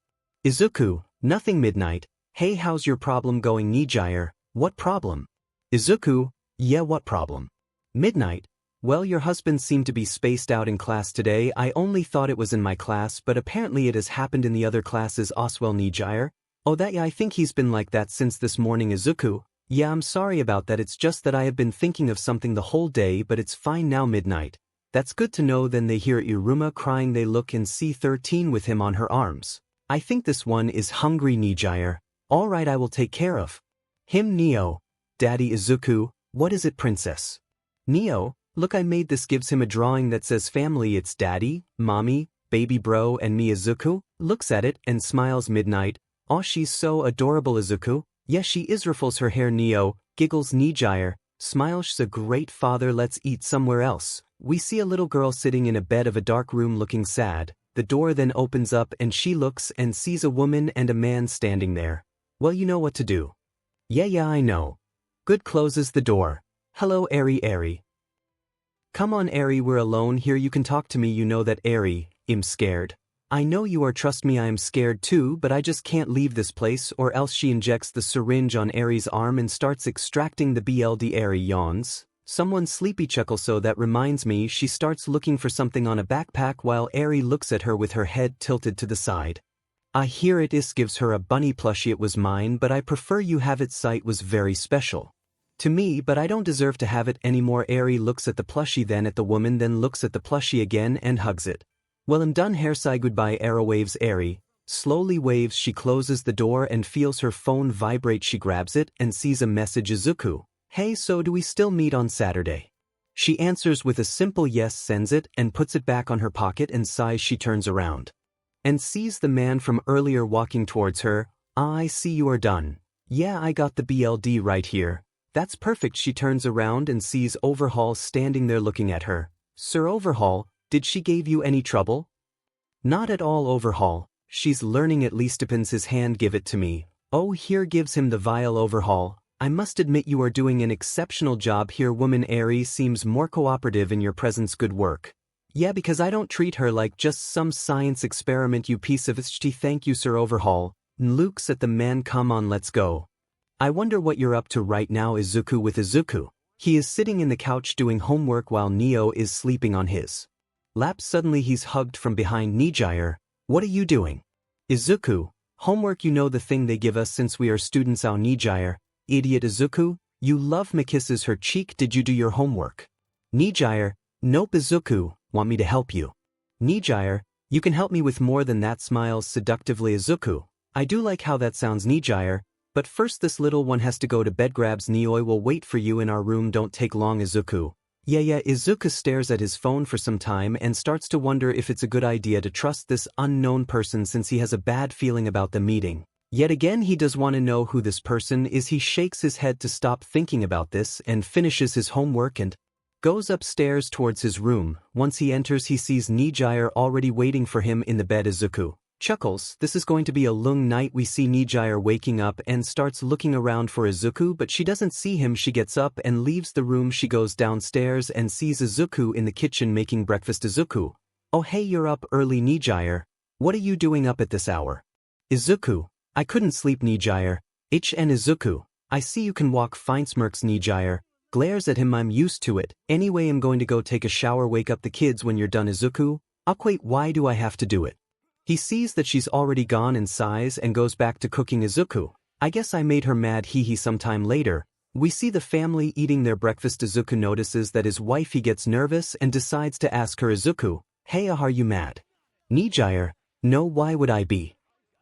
Izuku. Nothing. Midnight. Hey, how's your problem going? 𝗍𝗧𝗎. What problem? Izuku. Yeah, what problem? Midnight. Well, your husband seemed to be spaced out in class today. I only thought it was in my class, but apparently it has happened in the other classes. Oswell. 𝗍𝗧𝗎. Oh that, yeah, I think he's been like that since this morning. Izuku. Yeah, I'm sorry about that. It's just that I have been thinking of something the whole day, but it's fine now. Midnight. That's good to know. Then they hear Iruma crying. They look and see 13 with him on her arms. I think this one is hungry. 𝗍𝗧𝗎. Alright, I will take care of him. Neo. Daddy. Izuku. What is it, princess? Neo. Look, I made this. Gives him a drawing that says family. It's daddy, mommy, baby bro and me. Izuku looks at it and smiles. Midnight. Oh, she's so adorable. Izuku. Yes, she is. Ruffles her hair. Neo giggles. 𝗍𝗧𝗎. Smiles. She's a great father. Let's eat somewhere else. We see a little girl sitting in a bed of a dark room looking sad. The door then opens up and she looks and sees a woman and a man standing there. Well, you know what to do. Yeah, I know. Good. Closes the door. Hello, Eri. Come on, Eri, we're alone here. You can talk to me. You know that, Eri. I'm scared. I know you are. Trust me, I am scared too, but I just can't leave this place or else. She injects the syringe on Eri's arm and starts extracting the blood. Eri yawns. Someone sleepy chuckles. So that reminds me. She starts looking for something on a backpack while Eri looks at her with her head tilted to the side. I hear it is. Gives her a bunny plushie. It was mine, but I prefer you have it. Sight was very special to me, but I don't deserve to have it anymore. Eri looks at the plushie, then at the woman, then looks at the plushie again and hugs it. Well, I'm done here. Say goodbye. Aerowaves. Eri. slowly waves. She closes the door and feels her phone vibrate. She grabs it and sees a message. Izuku. Hey, so do we still meet on Saturday? She answers with a simple yes, sends it, and puts it back on her pocket and sighs. She turns around and sees the man from earlier walking towards her. I see you are done. Yeah, I got the BLD right here. That's perfect. She turns around and sees 𝗲𝗏𝗏 standing there looking at her. Sir 𝗲𝗏𝗏, did she give you any trouble? Not at all, 𝗲𝗏𝗏. She's learning at least. Opens his hand. Give it to me. Oh, here, gives him the vial. 𝗲𝗏𝗏, I must admit you are doing an exceptional job here. Woman Eri seems more cooperative in your presence. Good work. Yeah, because I don't treat her like just some science experiment, you piece of shit. Thank you, Sir 𝗲𝗏𝗏. Looks at the man. Come on, let's go. I wonder what you're up to right now. Izuku. With Izuku. He is sitting in the couch doing homework while Neo is sleeping on his lap. Suddenly he's hugged from behind. 𝗎𝗎𝗓, what are you doing? Izuku. Homework, you know, the thing they give us since we are students. 𝗎𝗎𝗓. Idiot. Izuku. You love me. Kisses her cheek. Did you do your homework? 𝗎𝗎𝗓. Nope. Izuku. Want me to help you? 𝗎𝗎𝗓. You can help me with more than that. Smiles seductively. Izuku. I do like how that sounds. 𝗎𝗎𝗓. But first this little one has to go to bed. Grabs Neo. Will wait for you in our room. Don't take long. Izuku. Yeah. Izuku stares at his phone for some time and starts to wonder if it's a good idea to trust this unknown person since he has a bad feeling about the meeting. Yet again he does want to know who this person is. He shakes his head to stop thinking about this and finishes his homework and goes upstairs towards his room. Once he enters he sees 𝗎𝗎𝗓 already waiting for him in the bed. Izuku chuckles. This is going to be a long night. We see 𝗎𝗎𝗓 waking up and starts looking around for Izuku, but she doesn't see him. She gets up and leaves the room. She goes downstairs and sees Izuku in the kitchen making breakfast. Izuku. Oh hey, you're up early. 𝗎𝗎𝗓. What are you doing up at this hour? Izuku. I couldn't sleep. 𝗎𝗎𝗓. HN. Izuku. I see you can walk fine. Smirks. 𝗎𝗎𝗓 glares at him. I'm used to it. Anyway, I'm going to go take a shower. Wake up the kids when you're done. Izuku. Wait, why do I have to do it? He sees that she's already gone and sighs and goes back to cooking. Izuku. I guess I made her mad. He. Sometime later, we see the family eating their breakfast. Izuku notices that his wife. He gets nervous and decides to ask her. Izuku. Hey, are you mad? 𝗎𝗎𝗓. No, why would I be?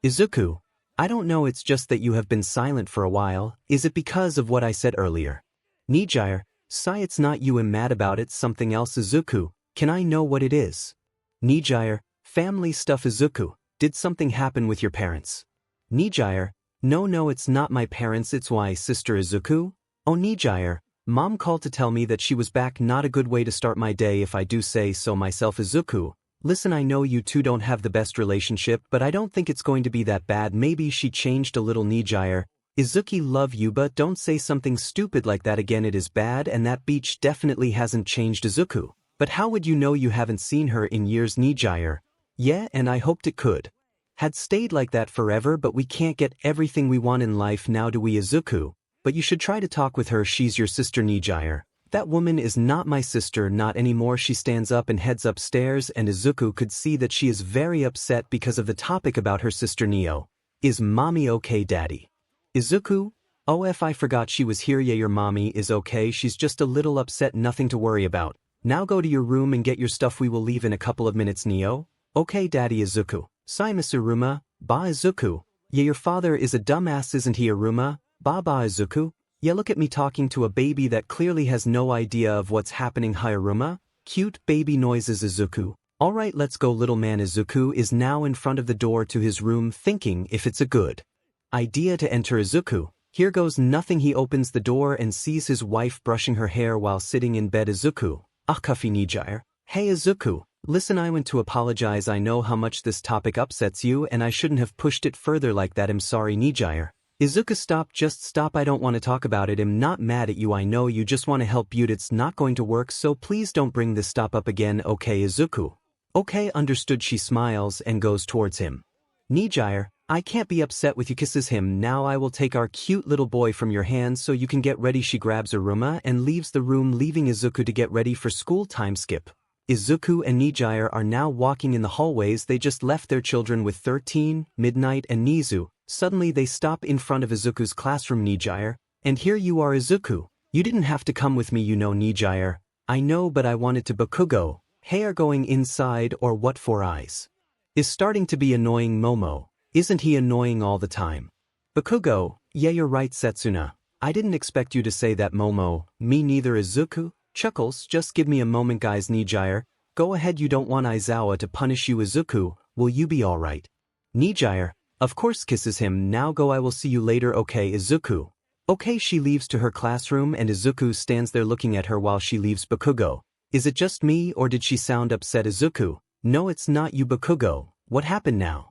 Izuku. I don't know, it's just that you have been silent for a while. Is it because of what I said earlier? 𝗎𝗎𝗓. Sigh, it's not you. I'm mad about it. Something else. Izuku. Can I know what it is? 𝗎𝗎𝗓. Family stuff. Izuku. Did something happen with your parents? 𝗎𝗎𝗓. No, it's not my parents, it's my sister. Izuku. Oh, 𝗎𝗎𝗓. Mom called to tell me that she was back. Not a good way to start my day if I do say so myself. Izuku. Listen, I know you two don't have the best relationship, but I don't think it's going to be that bad. Maybe she changed a little. 𝗎𝗎𝗓. Izuku, love you, but don't say something stupid like that again. It is bad, and that beach definitely hasn't changed. Izuku. But how would you know? You haven't seen her in years. 𝗎𝗎𝗓. Yeah, and I hoped it could had stayed like that forever, but we can't get everything we want in life now, do we? Izuku. But you should try to talk with her. She's your sister. 𝗎𝗎𝗓. That woman is not my sister, not anymore. She stands up and heads upstairs, and Izuku could see that she is very upset because of the topic about her sister. Neo. Is mommy okay, daddy? Izuku. Oh, if I forgot she was here. Yeah, your mommy is okay. She's just a little upset. Nothing to worry about. Now go to your room and get your stuff. We will leave in a couple of minutes. Neo. Okay, daddy. Izuku. Sigh, Miss Iruma. Ba. Izuku. Yeah, your father is a dumbass, isn't he? Iruma. Ba. Izuku. Yeah, look at me talking to a baby that clearly has no idea of what's happening. Hi, Iruma. Cute baby noises. Izuku. Alright, let's go. Little man. Izuku is now in front of the door to his room, thinking if it's a good idea to enter. Izuku. Here goes nothing. He opens the door and sees his wife brushing her hair while sitting in bed. Izuku. Kuffy 𝗎𝗎𝗓. Hey, Izuku. Listen, I want to apologize. I know how much this topic upsets you, and I shouldn't have pushed it further like that. I'm sorry. 𝗎𝗎𝗓. Izuku, stop. Just stop. I don't want to talk about it. I'm not mad at you. I know you just want to help, but it's not going to work, so please don't bring this stop up again, okay? Izuku. Okay, understood. She smiles and goes towards him. 𝗎𝗎𝗓. I can't be upset with you. Kisses him. Now I will take our cute little boy from your hands so you can get ready. She grabs Iruma and leaves the room, leaving Izuku to get ready for school. Time skip. Izuku and 𝗎𝗎𝗓 are now walking in the hallways. They just left their children with 13, Midnight, and Nizu. Suddenly they stop in front of Izuku's classroom. 𝗎𝗎𝗓. And here you are, Izuku. You didn't have to come with me, you know. 𝗎𝗎𝗓. I know, but I wanted to. Bakugo. Hey, are going inside or what? 4 eyes is starting to be annoying. Momo. Isn't he annoying all the time? Bakugo, yeah you're right Setsuna. I didn't expect you to say that Momo. Me neither Izuku. Chuckles, just give me a moment guys 𝗎𝗎𝗓. Go ahead you don't want 𝗧𝗏 to punish you Izuku, will you be alright? 𝗎𝗎𝗓, of course kisses him now go I will see you later okay Izuku. Okay she leaves to her classroom and Izuku stands there looking at her while she leaves Bakugo. Is it just me or did she sound upset Izuku? No it's not you Bakugo, what happened now?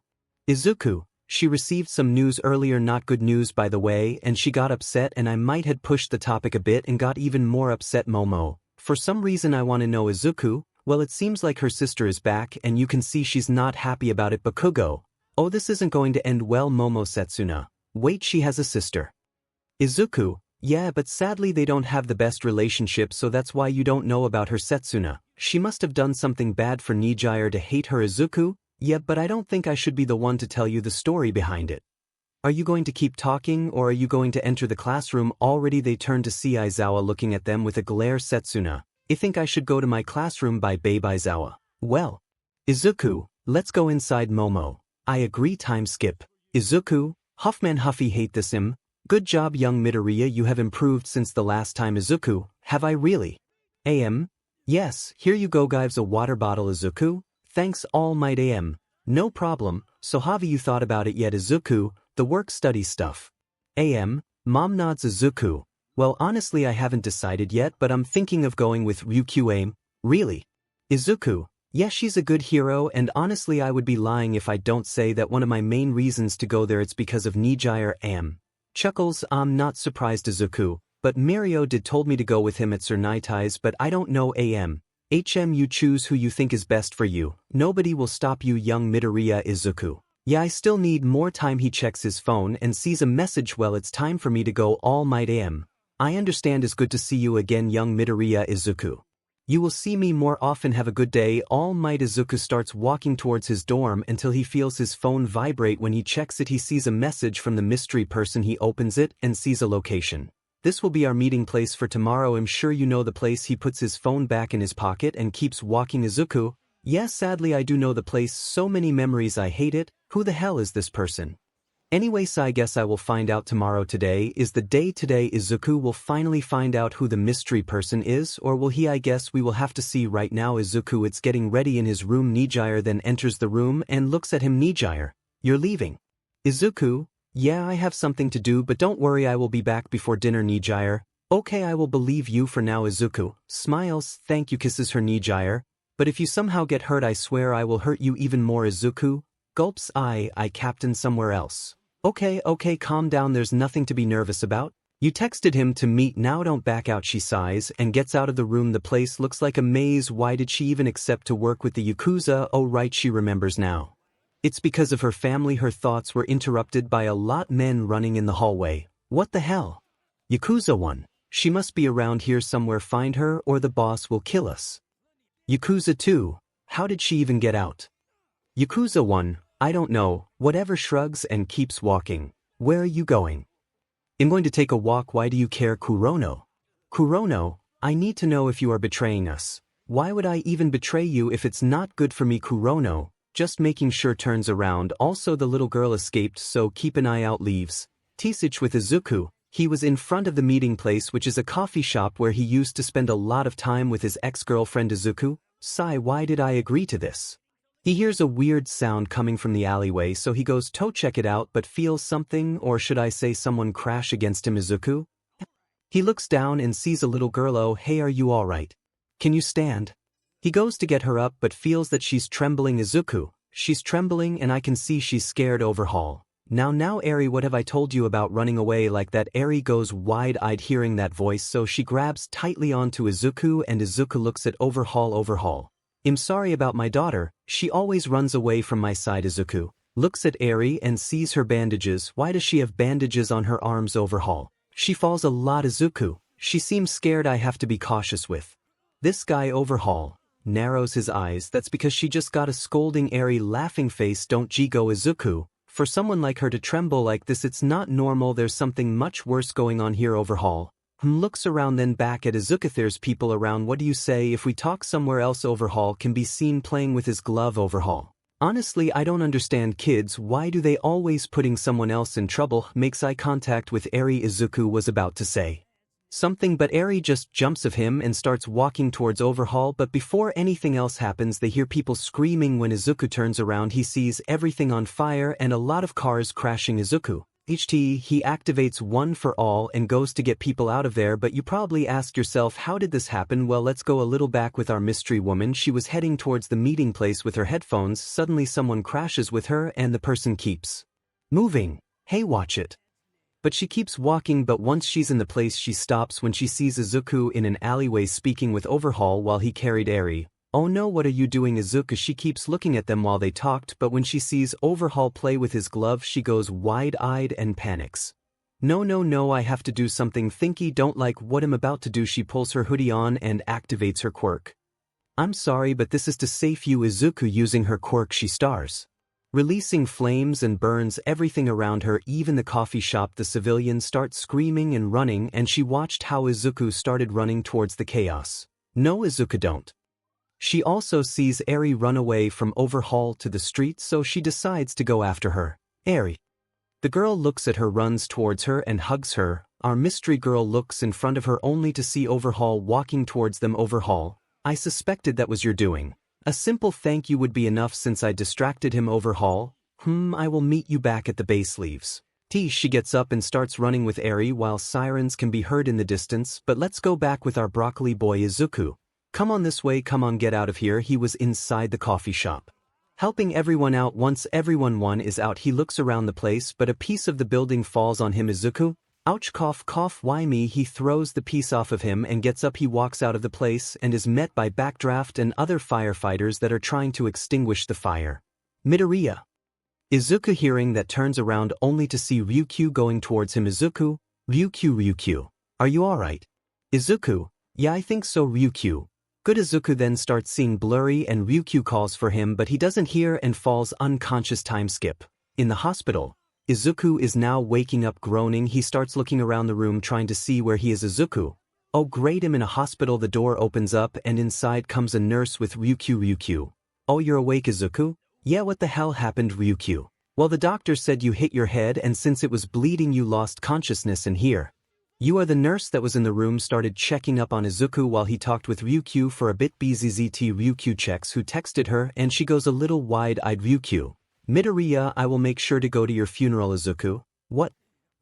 Izuku, she received some news earlier not good news by the way and she got upset and I might had pushed the topic a bit and got even more upset Momo. For some reason I want to know Izuku, well it seems like her sister is back and you can see she's not happy about it Bakugo. Oh this isn't going to end well Momo Setsuna. Wait she has a sister. Izuku, yeah but sadly they don't have the best relationship so that's why you don't know about her Setsuna. She must have done something bad for 𝗎𝗎𝗓 to hate her Izuku. Yeah but I don't think I should be the one to tell you the story behind it. Are you going to keep talking or are you going to enter the classroom already they turn to see 𝗧𝗏 looking at them with a glare Setsuna. I think I should go to my classroom by babe 𝗧𝗏. Well. Izuku, let's go inside Momo. I agree time skip. Izuku, 𝗵𝗃𝗲 good job young Midoriya you have improved since the last time Izuku, have I really? Yes, here you go gives a water bottle Izuku. Thanks all might no problem, so have you thought about it yet Izuku, the work study stuff? Mom nods Izuku. Well honestly I haven't decided yet but I'm thinking of going with Ryukyuaim. Really? Izuku, yeah she's a good hero and honestly I would be lying if I don't say that one of my main reasons to go there it's because of 𝗎𝗎𝗓. Chuckles I'm not surprised Izuku, but Mirio did told me to go with him at 𝗧𝗏𝗍 but I don't know you choose who you think is best for you, nobody will stop you young Midoriya Izuku. Yeah I still need more time he checks his phone and sees a message well it's time for me to go all might I understand it's good to see you again young Midoriya Izuku. You will see me more often have a good day all might Izuku starts walking towards his dorm until he feels his phone vibrate when he checks it he sees a message from the mystery person he opens it and sees a location. This will be our meeting place for tomorrow I'm sure you know the place he puts his phone back in his pocket and keeps walking Izuku. Yes sadly I do know the place so many memories I hate it, who the hell is this person? Anyway so I guess I will find out tomorrow today is the day today Izuku will finally find out who the mystery person is or will he I guess we will have to see right now Izuku it's getting ready in his room 𝗎𝗎𝗓 then enters the room and looks at him 𝗎𝗎𝗓, you're leaving? Izuku, yeah I have something to do but don't worry I will be back before dinner 𝗎𝗎𝗓. Okay I will believe you for now Izuku, smiles thank you kisses her 𝗎𝗎𝗓. But if you somehow get hurt I swear I will hurt you even more Izuku, gulps I captain somewhere else. Okay calm down there's nothing to be nervous about. You texted him to meet now don't back out she sighs and gets out of the room the place looks like a maze why did she even accept to work with the Yakuza oh right she remembers now. It's because of her family her thoughts were interrupted by a lot men running in the hallway. What the hell? Yakuza-1. She must be around here somewhere find her or the boss will kill us. Yakuza-2. How did she even get out? Yakuza-1. I don't know, whatever shrugs and keeps walking. Where are you going? I'm going to take a walk why do you care Kurono? Kurono, I need to know if you are betraying us. Why would I even betray you if it's not good for me Kurono? Just making sure turns around also the little girl escaped so keep an eye out leaves. 𝗬𝗧𝗏 with Izuku, he was in front of the meeting place which is a coffee shop where he used to spend a lot of time with his ex-girlfriend Izuku. Sigh why did I agree to this? He hears a weird sound coming from the alleyway so he goes to check it out but feels something or should I say someone crash against him Izuku? He looks down and sees a little girl oh hey are you alright? Can you stand? He goes to get her up but feels that she's trembling Izuku. She's trembling and I can see she's scared overhaul. Now Eri what have I told you about running away like that Eri goes wide-eyed hearing that voice so she grabs tightly onto Izuku and Izuku looks at overhaul. I'm sorry about my daughter, she always runs away from my side Izuku. Looks at Eri and sees her bandages why does she have bandages on her arms overhaul? She falls a lot Izuku, she seems scared I have to be cautious with. This guy overhaul. Narrows his eyes that's because she just got a scolding Eri laughing face don't go Izuku. For someone like her to tremble like this it's not normal there's something much worse going on here overhaul. Looks around then back at Izuku there's people around what do you say if we talk somewhere else overhaul can be seen playing with his glove overhaul. Honestly, I don't understand kids, why do they always putting someone else in trouble? Makes eye contact with Eri. Izuku was about to say something, but Eri just jumps of him and starts walking towards Overhaul, but before anything else happens they hear people screaming. When Izuku turns around he sees everything on fire and a lot of cars crashing. Izuku, he activates One for All and goes to get people out of there, but you probably ask yourself how did this happen? Well, let's go a little back with our mystery woman. She was heading towards the meeting place with her headphones. Suddenly someone crashes with her and the person keeps moving. Hey, watch it. But she keeps walking, but once she's in the place she stops when she sees Izuku in an alleyway speaking with Overhaul while he carried Eri. Oh no, what are you doing, Izuku? She keeps looking at them while they talked, but when she sees Overhaul play with his glove she goes wide-eyed and panics. No, I have to do something. Thinky, don't like what I'm about to do. She pulls her hoodie on and activates her quirk. I'm sorry, but this is to save you. Izuku, using her quirk, she stars, releasing flames and burns everything around her, even the coffee shop. The civilians start screaming and running, and she watched how Izuku started running towards the chaos. No, Izuku, don't. She also sees Eri run away from Overhaul to the street, so she decides to go after her. Eri. The girl looks at her, runs towards her and hugs her. Our mystery girl looks in front of her only to see Overhaul walking towards them. Overhaul, I suspected that was your doing. A simple thank you would be enough since I distracted him. Overhaul, I will meet you back at the base. Leaves. She gets up and starts running with Eri while sirens can be heard in the distance, but let's go back with our broccoli boy Izuku. Come on this way, come on, get out of here. He was inside the coffee shop, helping everyone out. Once everyone is out he looks around the place, but a piece of the building falls on him. Izuku, ouch, cough, why me? He throws the piece off of him and gets up. He walks out of the place and is met by Backdraft and other firefighters that are trying to extinguish the fire. Midoriya. Izuku, hearing that, turns around only to see Ryukyu going towards him. Izuku, Ryukyu, are you alright? Izuku, yeah, I think so. Ryukyu, good. Izuku then starts seeing blurry and Ryukyu calls for him, but he doesn't hear and falls unconscious. Time skip. In the hospital, Izuku is now waking up groaning. He starts looking around the room trying to see where he is. Izuku, oh great, I'm in a hospital. The door opens up and inside comes a nurse with Ryukyu. Oh, you're awake, Izuku? Yeah, what the hell happened, Ryukyu? Well, the doctor said you hit your head and since it was bleeding you lost consciousness, and here you are. The nurse that was in the room started checking up on Izuku while he talked with Ryukyu for a bit. Bzzzt. Ryukyu checks who texted her and she goes a little wide-eyed. Ryukyu, Midoriya, I will make sure to go to your funeral. Izuku, what?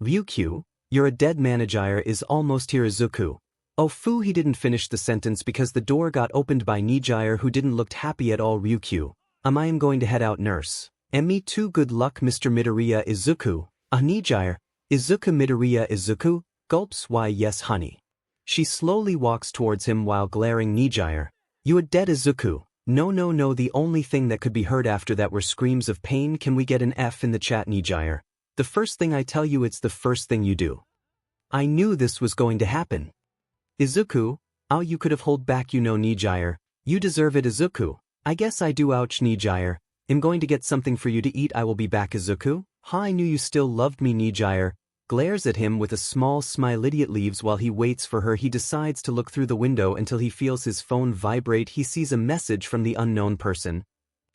Ryukyu, you're a dead man. Nijire is almost here. Izuku, oh foo, he didn't finish the sentence because the door got opened by Nijire, who didn't look happy at all. Ryukyu, I am going to head out, nurse. And me too, good luck, Mr. Midoriya. Izuku, Nijire. Izuku, Midoriya. Izuku, gulps, why yes honey. She slowly walks towards him while glaring. Nijire, you are dead. Izuku, no, the only thing that could be heard after that were screams of pain. Can we get an F in the chat? Nijire, the first thing I tell you, it's the first thing you do. I knew this was going to happen. Izuku, oh, you could have held back, Nijire, you deserve it. Izuku, I guess I do. Ouch. Nijire, I'm going to get something for you to eat. I will be back. Izuku, I knew you still loved me. Nijire glares at him with a small smile. Idiot leaves while he waits for her. He decides to look through the window until he feels his phone vibrate. He sees a message from the unknown person.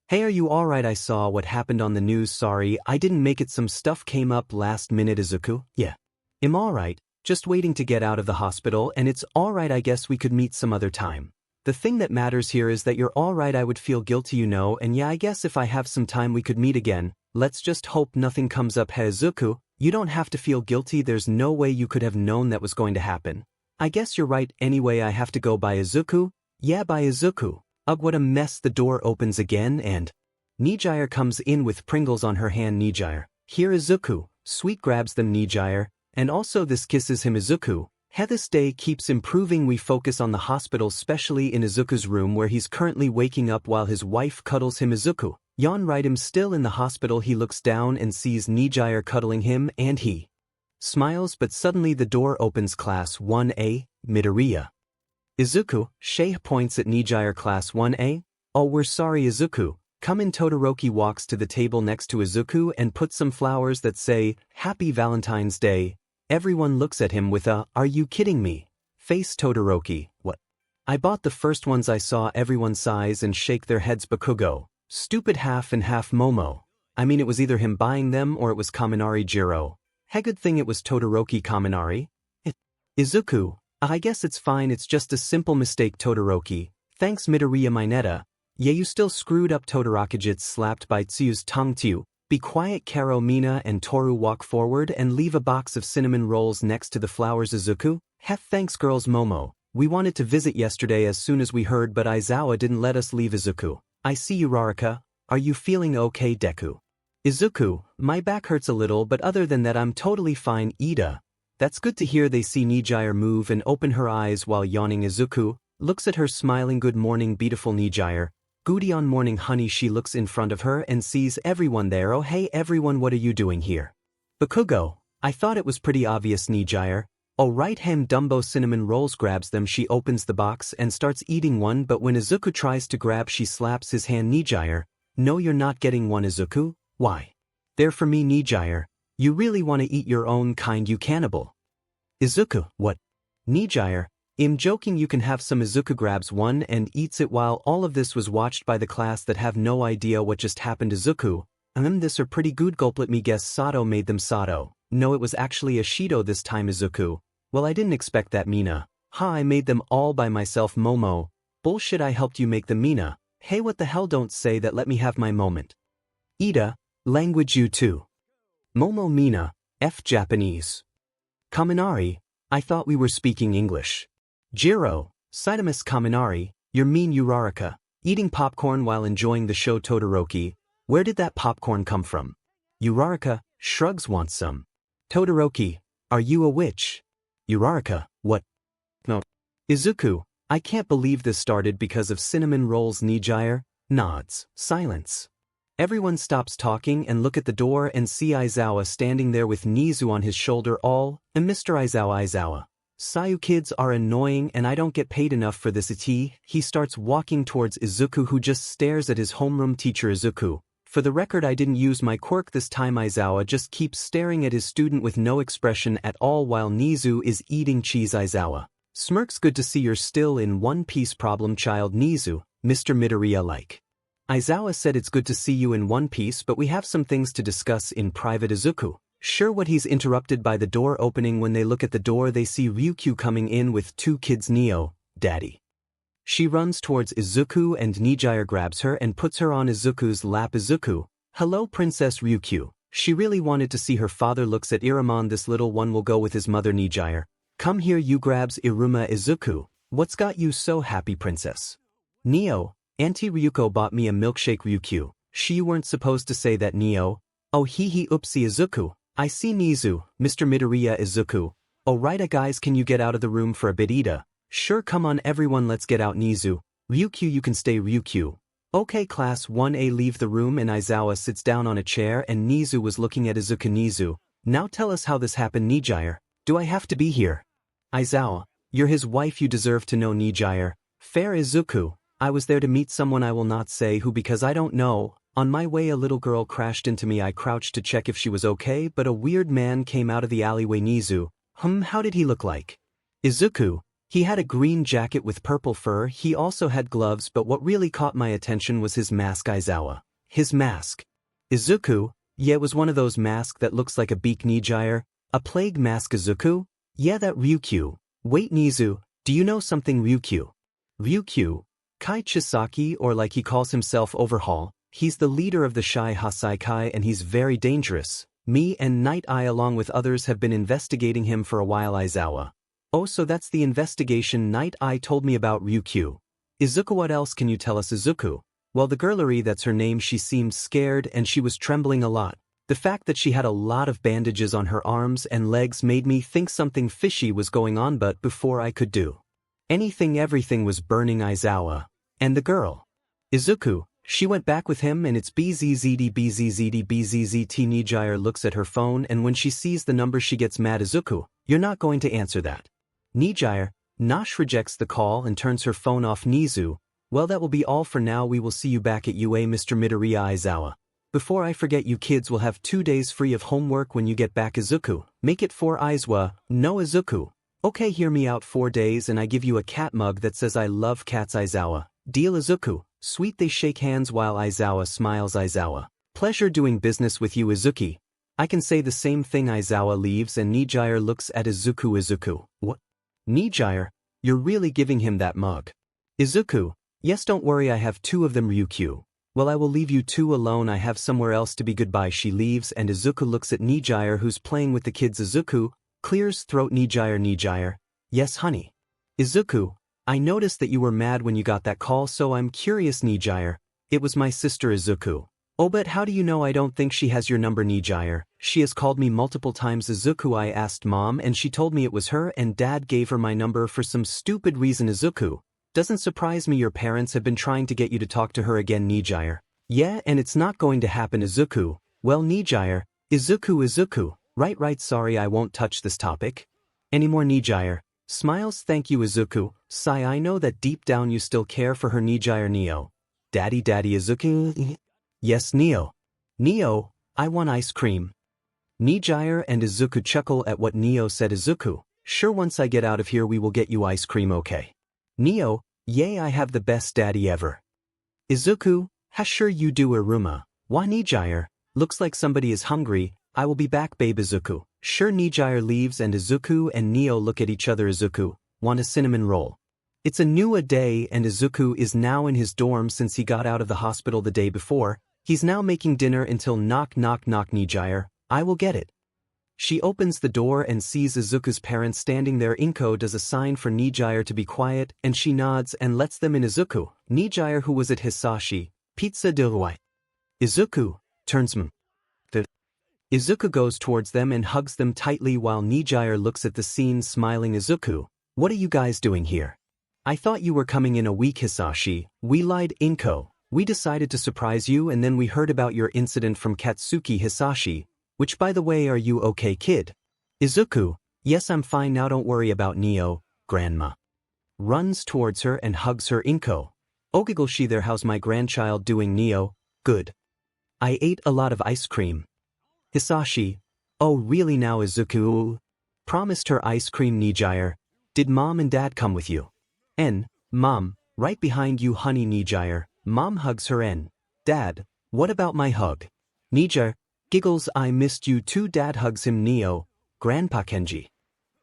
Hey, are you alright? I saw what happened on the news. Sorry, I didn't make it. Some stuff came up last minute. Izuku, yeah, I'm alright, just waiting to get out of the hospital, and it's alright. I guess we could meet some other time. The thing that matters here is that you're alright. I would feel guilty, and yeah, I guess if I have some time we could meet again. Let's just hope nothing comes up. Hey, Izuku, you don't have to feel guilty. There's no way you could have known that was going to happen. I guess you're right. Anyway, I have to go. Bye, Izuku. Yeah, bye, Izuku. Ugh, what a mess. The door opens again and Nijire comes in with Pringles on her hand. Nijire, here. Izuku, sweet, grabs them. Nijire, and also this kisses him. Izuku, hey, this day keeps improving. We focus on the hospital, especially in Izuku's room where he's currently waking up while his wife cuddles him. Izuku, yawn, right, him still in the hospital. He looks down and sees Nijire cuddling him and he smiles, but suddenly the door opens. Class 1A, Midoriya. Izuku, Shay points at Nijire. Class 1A, oh, we're sorry. Izuku, come in. Todoroki walks to the table next to Izuku and puts some flowers that say, Happy Valentine's Day. Everyone looks at him with a, are you kidding me? Face. Todoroki, what? I bought the first ones I saw. Everyone sighs and shake their heads. Bakugo, Stupid half and half Momo. I mean, it was either him buying them or it was Kaminari Jiro. Hey, good thing it was Todoroki Kaminari. Izuku, I guess it's fine, it's just a simple mistake Todoroki. Thanks Midoriya Mineta. Yeah, you still screwed up Todoroki gets slapped by Tsuyu's tongue too. Be quiet Karo, Mina and Toru walk forward and leave a box of cinnamon rolls next to the flowers Izuku. Thanks girls Momo. We wanted to visit yesterday as soon as we heard but Aizawa didn't let us leave Izuku. I see you Rarika. Are you feeling okay Deku? Izuku, my back hurts a little but other than that I'm totally fine Ida. That's good to hear. They see Nijire move and open her eyes while yawning. Izuku looks at her smiling. Good morning beautiful Nijire. Goody on morning honey. She looks in front of her and sees everyone there. Oh hey everyone, what are you doing here? Bakugo, I thought it was pretty obvious Nijire. Oh right Dumbo cinnamon rolls grabs them. She opens the box and starts eating one but when Izuku tries to grab she slaps his hand. Nijire, no you're not getting one Izuku. Why? They're for me Nijire. You really want to eat your own kind you cannibal. Izuku, what? Nijire, I'm joking you can have some. Izuku grabs one and eats it while all of this was watched by the class that have no idea what just happened. Izuku, this are pretty good. Gulp, let me guess Sato made them. Sato, no it was actually Ashido this time. Izuku, well I didn't expect that. Mina, I made them all by myself. Momo, bullshit I helped you make them. Mina, hey what the hell don't say that, let me have my moment. Ida, language you too. Momo Mina, F Japanese. Kaminari, I thought we were speaking English. Jiro, 𝗬𝗵𝗃𝗧𝗵𝗲 Kaminari, you're mean you Rarika, eating popcorn while enjoying the show. Todoroki, where did that popcorn come from? Urarika, shrugs, want some. Todoroki, are you a witch? Urarika, what? No. Izuku, I can't believe this started because of cinnamon rolls. Nijire, nods, silence. Everyone stops talking and look at the door and see Aizawa standing there with Nizu on his shoulder. And Mr. Aizawa. Sayu kids are annoying and I don't get paid enough for this. He starts walking towards Izuku who just stares at his homeroom teacher. Izuku, for the record I didn't use my quirk this time. Aizawa just keeps staring at his student with no expression at all while Nizu is eating cheese. Aizawa smirks. Good to see you're still in one piece. Problem child. Nizu, Mr. Midoriya like. Aizawa said it's good to see you in one piece but we have some things to discuss in private. Izuku, sure what? He's interrupted by the door opening. When they look at the door they see Ryukyu coming in with two kids. Neo, daddy. She runs towards Izuku and Nijire grabs her and puts her on Izuku's lap. Izuku, hello Princess Ryukyu. She really wanted to see her father. Looks at Iruman, this little one will go with his mother. Nijire, come here. You grabs Iruma. Izuku, what's got you so happy princess? Neo, Auntie Ryuko bought me a milkshake. Ryukyu, she weren't supposed to say that. Neo, oh hee oopsie. Izuku, I see Nizu, Mr. Midoriya. Izuku, oh right guys can you get out of the room for a bit? Ida, sure come on everyone let's get out. Nizu, Ryukyu you can stay. Ryukyu, okay class 1A leave the room. And Aizawa sits down on a chair and Nizu was looking at Izuku. Nizu, now tell us how this happened. Nijire, do I have to be here? Aizawa, you're his wife you deserve to know. Nijire, fair. Izuku, I was there to meet someone I will not say who because I don't know. On my way a little girl crashed into me. I crouched to check if she was okay but a weird man came out of the alleyway. Nizu, how did he look like? Izuku, he had a green jacket with purple fur. He also had gloves but what really caught my attention was his mask. Aizawa, his mask. Izuku, yeah it was one of those masks that looks like a beak. Nijire, a plague mask. Izuku, yeah that. Ryukyu, wait Nizu, do you know something? Ryukyu, Kai Chisaki or like he calls himself Overhaul, he's the leader of the Shy Hasaikai and he's very dangerous. Me and Night Eye along with others have been investigating him for a while. Aizawa, oh so that's the investigation Night Eye told me about. Ryukyu, Izuku, what else can you tell us? Izuku, well the girlery, that's her name. She seemed scared and she was trembling a lot. The fact that she had a lot of bandages on her arms and legs made me think something fishy was going on but before I could do anything everything was burning. Aizawa, and the girl? Izuku, she went back with him and it's BZZD. Nijire looks at her phone and when she sees the number she gets mad. Izuku, you're not going to answer that. Nijire, Nosh rejects the call and turns her phone off. Nizu, well that will be all for now, we will see you back at UA. Mr. Midoriya. Aizawa, before I forget you kids will have 2 days free of homework when you get back. Izuku, make it 4 Aizawa. No Izuku, okay hear me out, 4 days and I give you a cat mug that says I love cats. Aizawa, deal. Izuku, Sweet. They shake hands while 𝗬𝗧𝗏 smiles. 𝗬𝗧𝗏. Pleasure doing business with you, Izuku. I can say the same thing. 𝗬𝗧𝗏 leaves and 𝗎𝗧𝗏 looks at Izuku. Izuku. What? 𝗎𝗧𝗏, you're really giving him that mug. Izuku. Yes, don't worry, I have 2 of them. Ryukyu. Well, I will leave you 2 alone, I have somewhere else to be. Goodbye. She leaves and Izuku looks at 𝗎𝗧𝗏 who's playing with the kids. Izuku clears throat. 𝗎𝗧𝗏. Yes, honey. Izuku. I noticed that you were mad when you got that call, so I'm curious. 𝗎𝗧𝗏. It was my sister. Izuku. Oh, but how do you know? I don't think she has your number. 𝗎𝗧𝗏. She has called me multiple times. Izuku. I asked mom and she told me it was her and dad gave her my number for some stupid reason. Izuku. Doesn't surprise me, your parents have been trying to get you to talk to her again. 𝗎𝗧𝗏. Yeah, and it's not going to happen. Izuku. Well, 𝗎𝗧𝗏. Izuku. Right, sorry, I won't touch this topic anymore. 𝗎𝗧𝗏. Smiles. Thank you, Izuku. Sigh. I know that deep down you still care for her. 𝗎𝗧𝗏. Neo. Daddy. Izuku. Yes, Neo. Neo, I want ice cream. 𝗎𝗧𝗏 and Izuku chuckle at what Neo said. Izuku. Sure, once I get out of here we will get you ice cream, okay? Neo. Yay, I have the best daddy ever. Izuku. Ha, sure you do. 𝗬𝗏𝗏. Why? 𝗎𝗧𝗏. Looks like somebody is hungry. I will be back, babe. Izuku. Sure. 𝗎𝗧𝗏 leaves and Izuku and Neo look at each other. Izuku. Want a cinnamon roll? It's a new day and Izuku is now in his dorm since he got out of the hospital the day before. He's now making dinner until knock. 𝗎𝗏𝗏. I will get it. She opens the door and sees Izuku's parents standing there. Inko does a sign for 𝗎𝗧𝗏 to be quiet and she nods and lets them in. Izuku. 𝗎𝗧𝗏, who was at 𝗧𝗏𝗄 𝗵𝗃𝗃. Izuku turns 𝗵𝗃𝗃. Izuku goes towards them and hugs them tightly while 𝗎𝗧𝗏 looks at the scene smiling. Izuku. What are you guys doing here? I thought you were coming in a week. 𝗧𝗏𝗄. We lied, Inko. We decided to surprise you and then we heard about your incident from Katsuki. 𝗧𝗏𝗄. Which, by the way, are you okay, kid? Izuku. Yes, I'm fine now, don't worry about Neo. Grandma runs towards her and hugs her. Inko. 𝗬𝗧𝗏𝗁 there, how's my grandchild doing? Neo. Good. I ate a lot of ice cream. 𝗧𝗏𝗄. Oh really now? Izuku promised her ice cream. 𝗎𝗧𝗏. Did mom and dad come with you? Mom. Right behind you, honey. 𝗎𝗧𝗏. Mom hugs her. Dad. What about my hug? 𝗎𝗧𝗏. Giggles. I missed you too. Dad hugs him. Neo. Grandpa Kenji.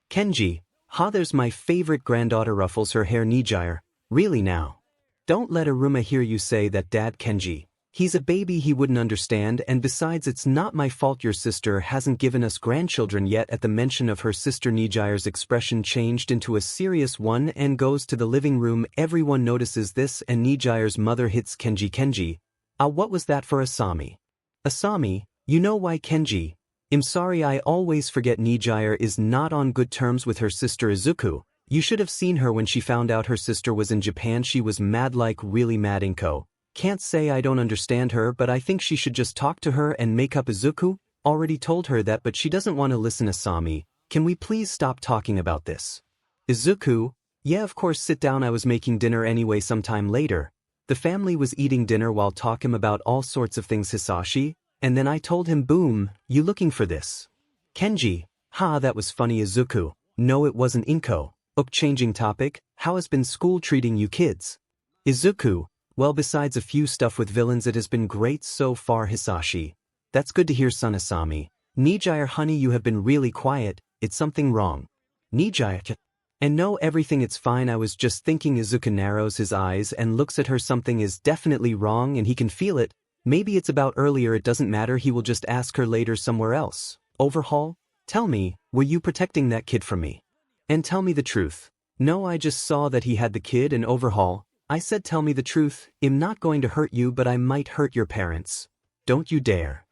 Kenji. Ha, there's my favorite granddaughter. Ruffles her hair. 𝗎𝗧𝗏. Really now? Don't let 𝗬𝗏𝗏 hear you say that, Dad. Kenji. He's a baby, he wouldn't understand, and besides it's not my fault your sister hasn't given us grandchildren yet. At the mention of her sister, 𝗎𝗧𝗏's expression changed into a serious one and goes to the living room. Everyone notices this and 𝗎𝗧𝗏's mother hits Kenji. Kenji. What was that for? 𝗬𝗏𝗏. 𝗬𝗏𝗏? You know why, Kenji? I'm sorry, I always forget. 𝗎𝗧𝗏 is not on good terms with her sister. Izuku. You should have seen her when she found out her sister was in Japan. She was mad, like really mad. Inko. Can't say I don't understand her, but I think she should just talk to her and make up. Izuku. Already told her that, but she doesn't want to listen. 𝗬𝗏𝗏. Can we please stop talking about this? Izuku. Yeah, of course, sit down. I was making dinner anyway. Sometime later, the family was eating dinner while talking about all sorts of things. 𝗧𝗏𝗏. And then I told him, boom, you looking for this? Kenji. Ha, that was funny. Izuku. No, it wasn't. Inko. Changing topic, how has been school treating you kids? Izuku. Well, besides a few stuff with villains, it has been great so far. 𝗧𝗏𝗏. That's good to hear, son. 𝗬𝗏𝗏. 𝗎𝗧𝗏. Honey, you have been really quiet. It's something wrong? 𝗎𝗧𝗏. And no, everything, it's fine. I was just thinking. Izuku narrows his eyes and looks at her. Something is definitely wrong and he can feel it. Maybe it's about earlier. It doesn't matter. He will just ask her later somewhere else. Overhaul? Tell me, were you protecting that kid from me? And tell me the truth. No, I just saw that he had the kid. And Overhaul. I said tell me the truth. I'm not going to hurt you, but I might hurt your parents. Don't you dare.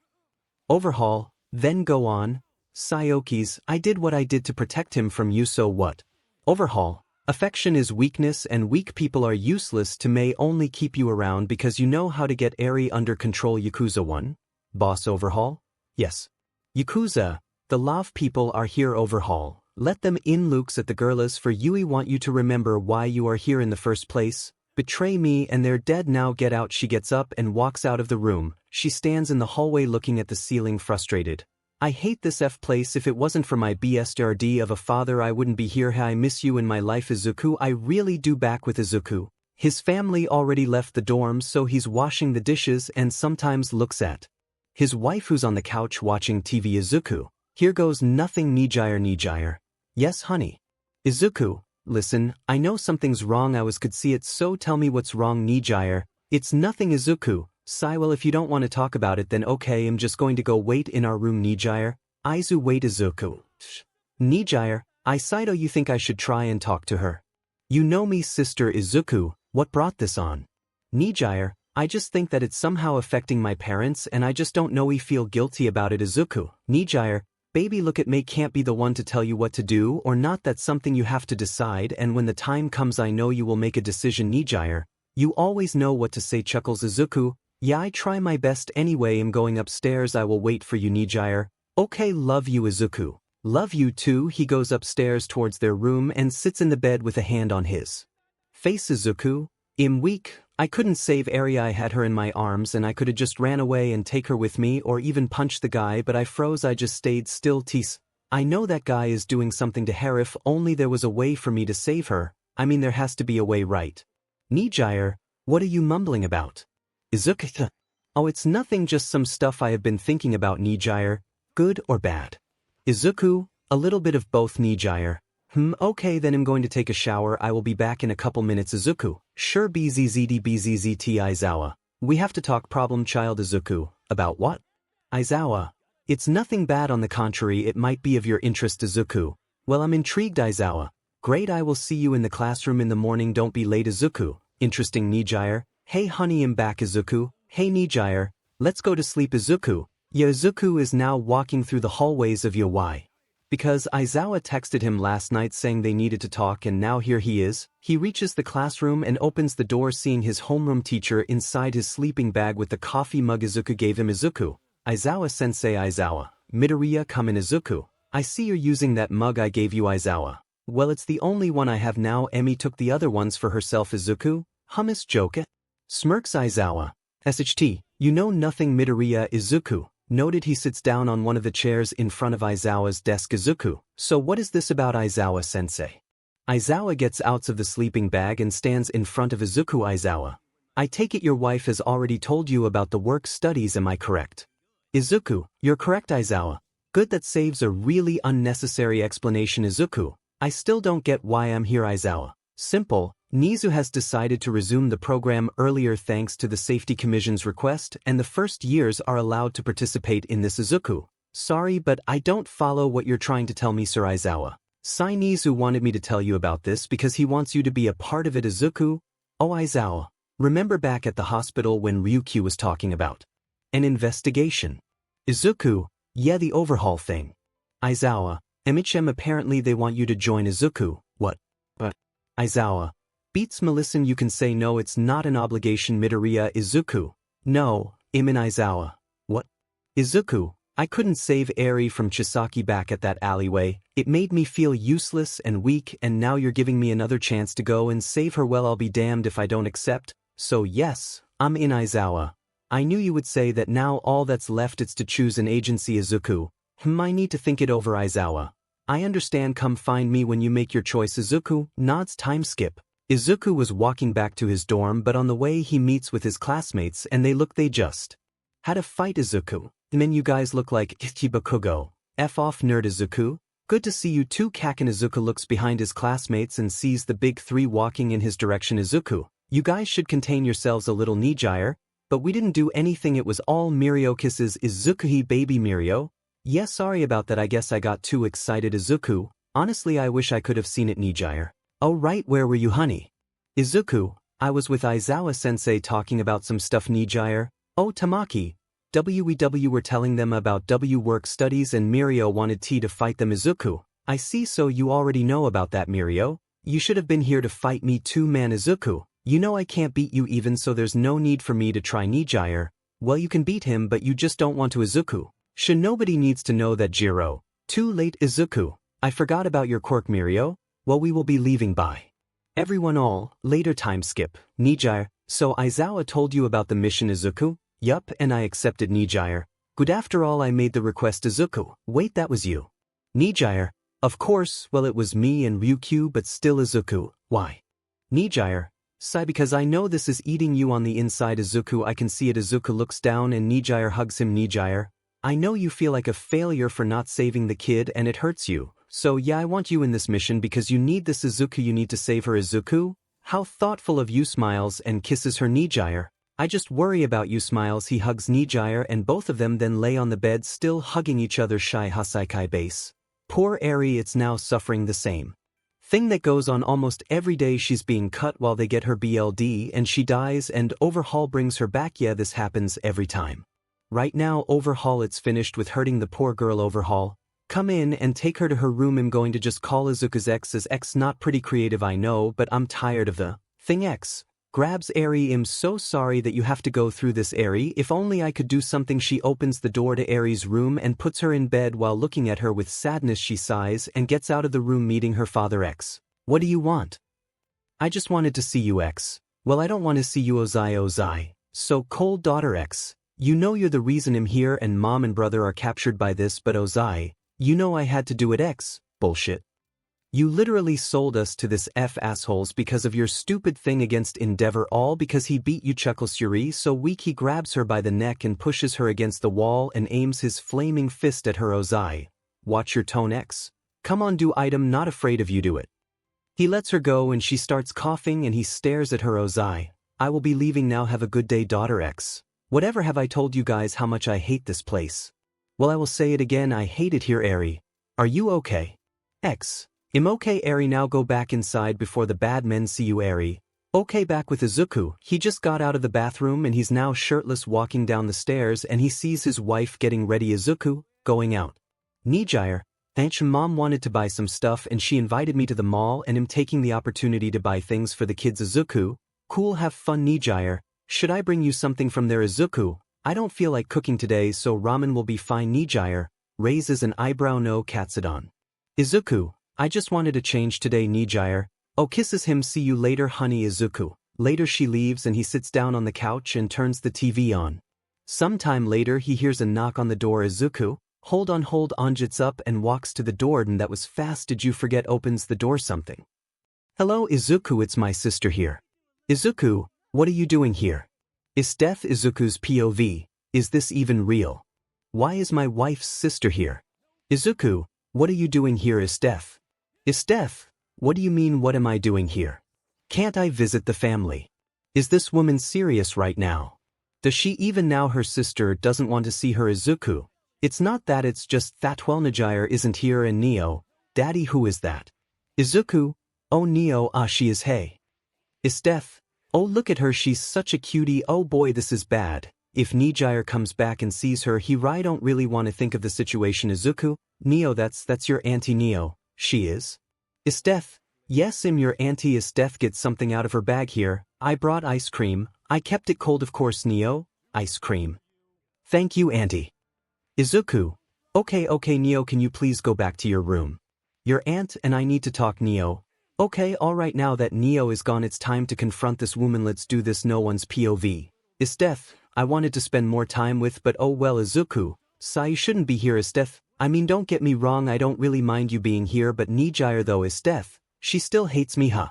Overhaul. Then go on. 𝗬𝗏𝗄𝗏. I did what I did to protect him from you, so what? Overhaul. Affection is weakness and weak people are useless to may only keep you around because you know how to get Eri under control. Yakuza 1? Boss. Overhaul? Yes. Yakuza. The love people are here. Overhaul. Let them in. Looks at the girls. For Yui want you to remember why you are here in the first place. Betray me and they're dead now. Get out. She gets up and walks out of the room. She stands in the hallway looking at the ceiling, frustrated. I hate this place. If it wasn't for my bastard of a father, I wouldn't be here. I miss you in my life. Izuku. I really do. Back with Izuku. His family already left the dorm, so he's washing the dishes and sometimes looks at his wife who's on the couch watching TV. Izuku, here goes nothing. 𝗎𝗲𝗎𝗎. Yes, honey. Izuku, listen, I know something's wrong. I could see it, so tell me what's wrong. 𝗎𝗎. It's nothing. Izuku, sigh. Well, if you don't want to talk about it, then okay, I'm just going to go wait in our room. 𝗎𝗎. Izu, wait. Izuku. 𝗎𝗎. I sighed. Oh, you think I should try and talk to her? You know me, sister. Izuku, what brought this on? 𝗎𝗎. I just think that it's somehow affecting my parents and I just don't know. We feel guilty about it. Izuku, 𝗎𝗎. Baby, look, at me can't be the one to tell you what to do or not. That's something you have to decide, and when the time comes I know you will make a decision. 𝗎𝗎. You always know what to say. Chuckles. Izuku, yeah, I try my best anyway. I'm going upstairs. I will wait for you. 𝗎𝗎. Okay, love you. Izuku, love you too. He goes upstairs towards their room and sits in the bed with a hand on his face. Izuku, I'm weak. I couldn't save Eri. I had her in my arms and I could have just ran away and take her with me or even punch the guy, but I froze. I just stayed still. Tease, I know that guy is doing something to her. If only there was a way for me to save her. I mean, there has to be a way, right? 𝗎𝗎. What are you mumbling about? Izuku, oh, it's nothing, just some stuff I have been thinking about. 𝗎𝗎. Good or bad? Izuku, a little bit of both. 𝗎𝗎. Okay, then I'm going to take a shower. I will be back in a couple minutes. Izuku, sure. 𝗵𝗃𝗍𝗵𝗃 𝗧𝗪. We have to talk. Problem child. Izuku, about what? 𝗧𝗪, it's nothing bad, on the contrary, it might be of your interest. Izuku, well, I'm intrigued. 𝗧𝗪, great, I will see you in the classroom in the morning. Don't be late. Izuku, interesting. 𝗎𝗎. Hey honey, I'm back. Izuku, hey 𝗎𝗎, let's go to sleep. Izuku, yeah. Izuku is now walking through the hallways of Yakuza, because 𝗧𝗪 texted him last night saying they needed to talk, and now here he is. He reaches the classroom and opens the door, seeing his homeroom teacher inside his sleeping bag with the coffee mug Izuku gave him. Izuku, 𝗧𝗪-sensei. 𝗧𝗪, Midoriya, come in. Izuku, I see you're using that mug I gave you. 𝗧𝗪, well, it's the only one I have now. Emi took the other ones for herself. Izuku, hummus joke. Smirks. 𝗧𝗪, sht, you know nothing. Midoriya. Izuku, noted. He sits down on one of the chairs in front of 𝗧𝗪's desk. Izuku, so what is this about? 𝗧𝗪-sensei. 𝗧𝗪 gets out of the sleeping bag and stands in front of Izuku. 𝗧𝗪, I take it your wife has already told you about the work studies, am I correct? Izuku, you're correct. 𝗧𝗪, good, that saves a really unnecessary explanation. Izuku, I still don't get why I'm here. 𝗧𝗪, simple. Nizu has decided to resume the program earlier thanks to the Safety Commission's request, and the first years are allowed to participate in this. Izuku, sorry, but I don't follow what you're trying to tell me, sir. 𝗧𝗪, Nizu wanted me to tell you about this because he wants you to be a part of it. Izuku, oh. 𝗧𝗪, remember back at the hospital when Ryukyu was talking about an investigation? Izuku, yeah, the overhaul thing. 𝗧𝗪, 𝗵𝗃, apparently they want you to join. Izuku, what? But 𝗧𝗪, 𝗵𝗃, you can say no, it's not an obligation. Midoriya. Izuku, no, 𝗵𝗃. 𝗧𝗪, what? Izuku, I couldn't save Eri from Chisaki back at that alleyway. It made me feel useless and weak, and now you're giving me another chance to go and save her. Well, I'll be damned if I don't accept. So yes, I'm in. 𝗧𝗪, I knew you would say that. Now all that's left is to choose an agency. Izuku, I need to think it over. 𝗧𝗪, I understand. Come find me when you make your choice. Izuku nods. Time skip. Izuku was walking back to his dorm, but on the way he meets with his classmates and they just had a fight. Izuku, men, you guys look like Bakugo. F off, nerd. Izuku, good to see you too. Kaken. Izuku looks behind his classmates and sees the big three walking in his direction. Izuku, you guys should contain yourselves a little. 𝗎𝗎, but we didn't do anything, it was all Mirio kisses. Izuku, baby Mirio, yeah, sorry about that, I guess I got too excited. Izuku, honestly I wish I could have seen it. 𝗎𝗎, oh right, where were you, honey? Izuku, I was with 𝗧𝗪-sensei talking about some stuff. 𝗎𝗎, oh Tamaki, we were telling them about work studies and Mirio wanted T to fight them. Izuku, I see, so you already know about that. Mirio, you should have been here to fight me too, man. Izuku, you know I can't beat you even, so there's no need for me to try. 𝗎𝗎, well, you can beat him but you just don't want to. Izuku, nobody needs to know that. Jiro, too late. Izuku, I forgot about your quirk. Mirio, well, we will be leaving. Bye. Everyone, all later. Time skip. 𝗎𝗎, so 𝗧𝗪 told you about the mission. Izuku, yup, and I accepted. 𝗎𝗎, good, after all I made the request. Izuku, wait, that was you? 𝗎𝗎, of course, well, it was me and Ryukyu, but still. Izuku, why? 𝗎𝗎, Because I know this is eating you on the inside Izuku. I can see it. Izuku looks down and 𝗎𝗧𝗏 hugs him. 𝗎𝗧𝗏, I know you feel like a failure for not saving the kid and it hurts you. So yeah, I want you in this mission because you need this Izuku. You need to save her. Izuku, how thoughtful of you. Smiles and kisses her. 𝗎𝗧𝗏, I just worry about you. Smiles. He hugs 𝗎𝗧𝗏 and both of them then lay on the bed still hugging each other. 𝗧𝗏𝗏𝗧𝗏𝗏 base. Poor Eri, it's now suffering the same thing that goes on almost every day. She's being cut while they get her BLD and she dies and Overhaul brings her back. Yeah, this happens every time. Right now Overhaul, it's finished with hurting the poor girl. Overhaul, come in and take her to her room. I'm going to just call Izuku's ex as X. Not pretty creative, I know, but I'm tired of the thing. X grabs Eri. I'm so sorry that you have to go through this, Eri. If only I could do something. She opens the door to Eri's room and puts her in bed while looking at her with sadness. She sighs and gets out of the room meeting her father. X, what do you want? I just wanted to see you. X, well, I don't want to see you. 𝗧𝗏𝗧𝗏, so cold. Daughter. X, you know you're the reason I'm here and mom and brother are captured by this, but 𝗧𝗏, you know I had to do it. X, bullshit. You literally sold us to this assholes because of your stupid thing against Endeavor, all because he beat you. 𝗧𝗏𝗁𝗎 so weak. He grabs her by the neck and pushes her against the wall and aims his flaming fist at her. 𝗧𝗏, watch your tone. X, come on, do item, not afraid of you, do it. He lets her go and she starts coughing and he stares at her. 𝗧𝗏, I will be leaving now, have a good day. Daughter. X, whatever, have I told you guys how much I hate this place? Well, I will say it again, I hate it here. Eri, are you okay? X, I'm okay. Eri, now go back inside before the bad men see you. Eri, okay. Back with Izuku, he just got out of the bathroom and he's now shirtless walking down the stairs and he sees his wife getting ready. Izuku, going out. 𝗎𝗧𝗏, thanks, mom wanted to buy some stuff and she invited me to the mall and I'm taking the opportunity to buy things for the kids. Izuku, cool, have fun. 𝗎𝗧𝗏, should I bring you something from there? Izuku, I don't feel like cooking today, so ramen will be fine. 𝗎𝗧𝗏 raises an eyebrow. No 𝗬𝗏𝗏. Izuku, I just wanted to change today. 𝗎𝗧𝗏, oh, kisses him. See you later, honey. Izuku, later. She leaves and he sits down on the couch and turns the TV on. Sometime later he hears a knock on the door. Izuku, hold on, gets up and walks to the door. And that was fast. Did you forget? Opens the door. Something. Hello Izuku, it's my sister here. Izuku, what are you doing here? Is death Izuku's POV, is this even real? Why is my wife's sister here? Izuku, what are you doing here? Is death? Is death? What do you mean, what am I doing here? Can't I visit the family? Is this woman serious right now? Does she even now her sister doesn't want to see her? Izuku, it's not that, it's just that 𝗬𝗏𝗧𝗏 isn't here and Neo, daddy, who is that? Izuku, oh Neo, she is. Hey. Is death? Oh, look at her, she's such a cutie. Oh boy, this is bad. If 𝗎𝗧𝗏 comes back and sees her, I don't really want to think of the situation. Izuku, Neo, that's your auntie. Neo, she is? Is death? Yes, I'm your auntie. Is death? Gets something out of her bag. Here, I brought ice cream. I kept it cold, of course. Neo, ice cream. Thank you, auntie. Izuku, okay Neo, can you please go back to your room? Your aunt and I need to talk. Neo, okay, alright. Now that Neo is gone, it's time to confront this woman. Let's do this. No one's POV. Is death, I wanted to spend more time with, but oh well. Izuku, you shouldn't be here. Is death, I mean, don't get me wrong, I don't really mind you being here, but 𝗎𝗧𝗏 though. Is death, she still hates me, huh?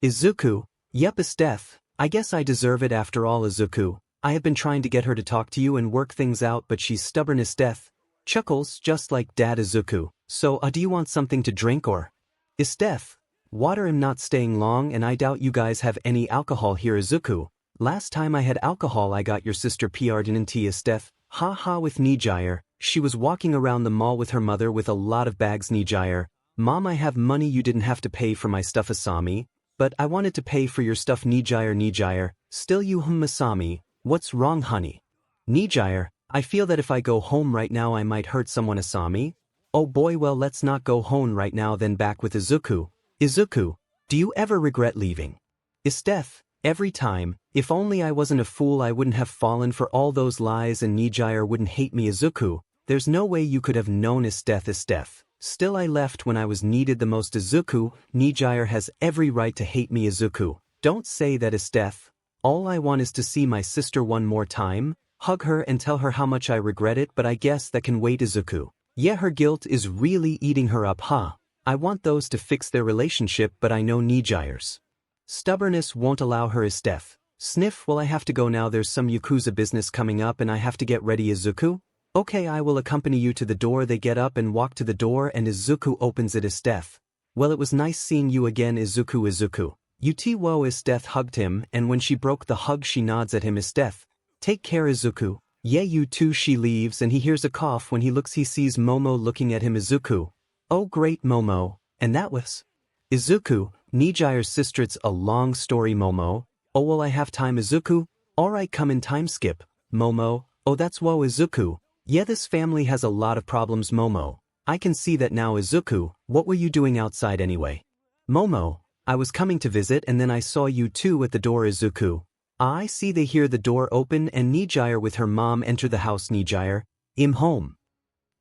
Izuku, yep. Is death, I guess I deserve it after all. Izuku, I have been trying to get her to talk to you and work things out, but she's stubborn. Is death, chuckles, just like dad. Izuku, so do you want something to drink or? Is death, water. I'm not staying long and I doubt you guys have any alcohol here. Izuku, last time I had alcohol I got your sister PR'd in tea. Is death, haha. With 𝗎𝗧𝗏, she was walking around the mall with her mother with a lot of bags. 𝗎𝗧𝗏, mom, I have money, you didn't have to pay for my stuff. Asami, but I wanted to pay for your stuff. 𝗎𝗧𝗏, still you. Asami, what's wrong, honey? 𝗎𝗧𝗏, I feel that if I go home right now I might hurt someone. Asami, oh boy, well let's not go home right now then. Back with Izuku. Izuku, do you ever regret leaving? Is death, every time. If only I wasn't a fool, I wouldn't have fallen for all those lies and 𝗎𝗧𝗏 wouldn't hate me. Izuku, there's no way you could have known. Is death, still I left when I was needed the most. Izuku, 𝗎𝗧𝗏 has every right to hate me. Izuku, don't say that. Is death, all I want is to see my sister one more time, hug her and tell her how much I regret it, but I guess that can wait. Izuku, yeah, her guilt is really eating her up, huh? I want those to fix their relationship, but I know 𝗎𝗧𝗏's Stubbornness won't allow her 𝗧𝗵𝗃. Sniff, well I have to go now, there's some Yakuza business coming up and I have to get ready. Izuku? Okay, I will accompany you to the door. They get up and walk to the door and Izuku opens it. 𝗧𝗵𝗃. Well, it was nice seeing you again, Izuku. Izuku. 𝗬𝗧𝗏 hugged him, and when she broke the hug she nods at him. 𝗧𝗵𝗃. Take care, Izuku. Yeah, you too. She leaves and he hears a cough. When he looks he sees Momo looking at him. Izuku. Oh great, Momo. And that was Izuku, 𝗵𝗃𝗏's sister. It's a long story, Momo. Oh well, I have time. Izuku. Alright, come in. Time skip. Momo. Oh that's whoa, Izuku. Yeah, this family has a lot of problems, Momo. I can see that now. Izuku, what were you doing outside anyway? Momo. I was coming to visit and then I saw you two at the door. Izuku. I see. They hear the door open and 𝗵𝗃𝗏 with her mom enter the house. 𝗵𝗃𝗏. I'm home.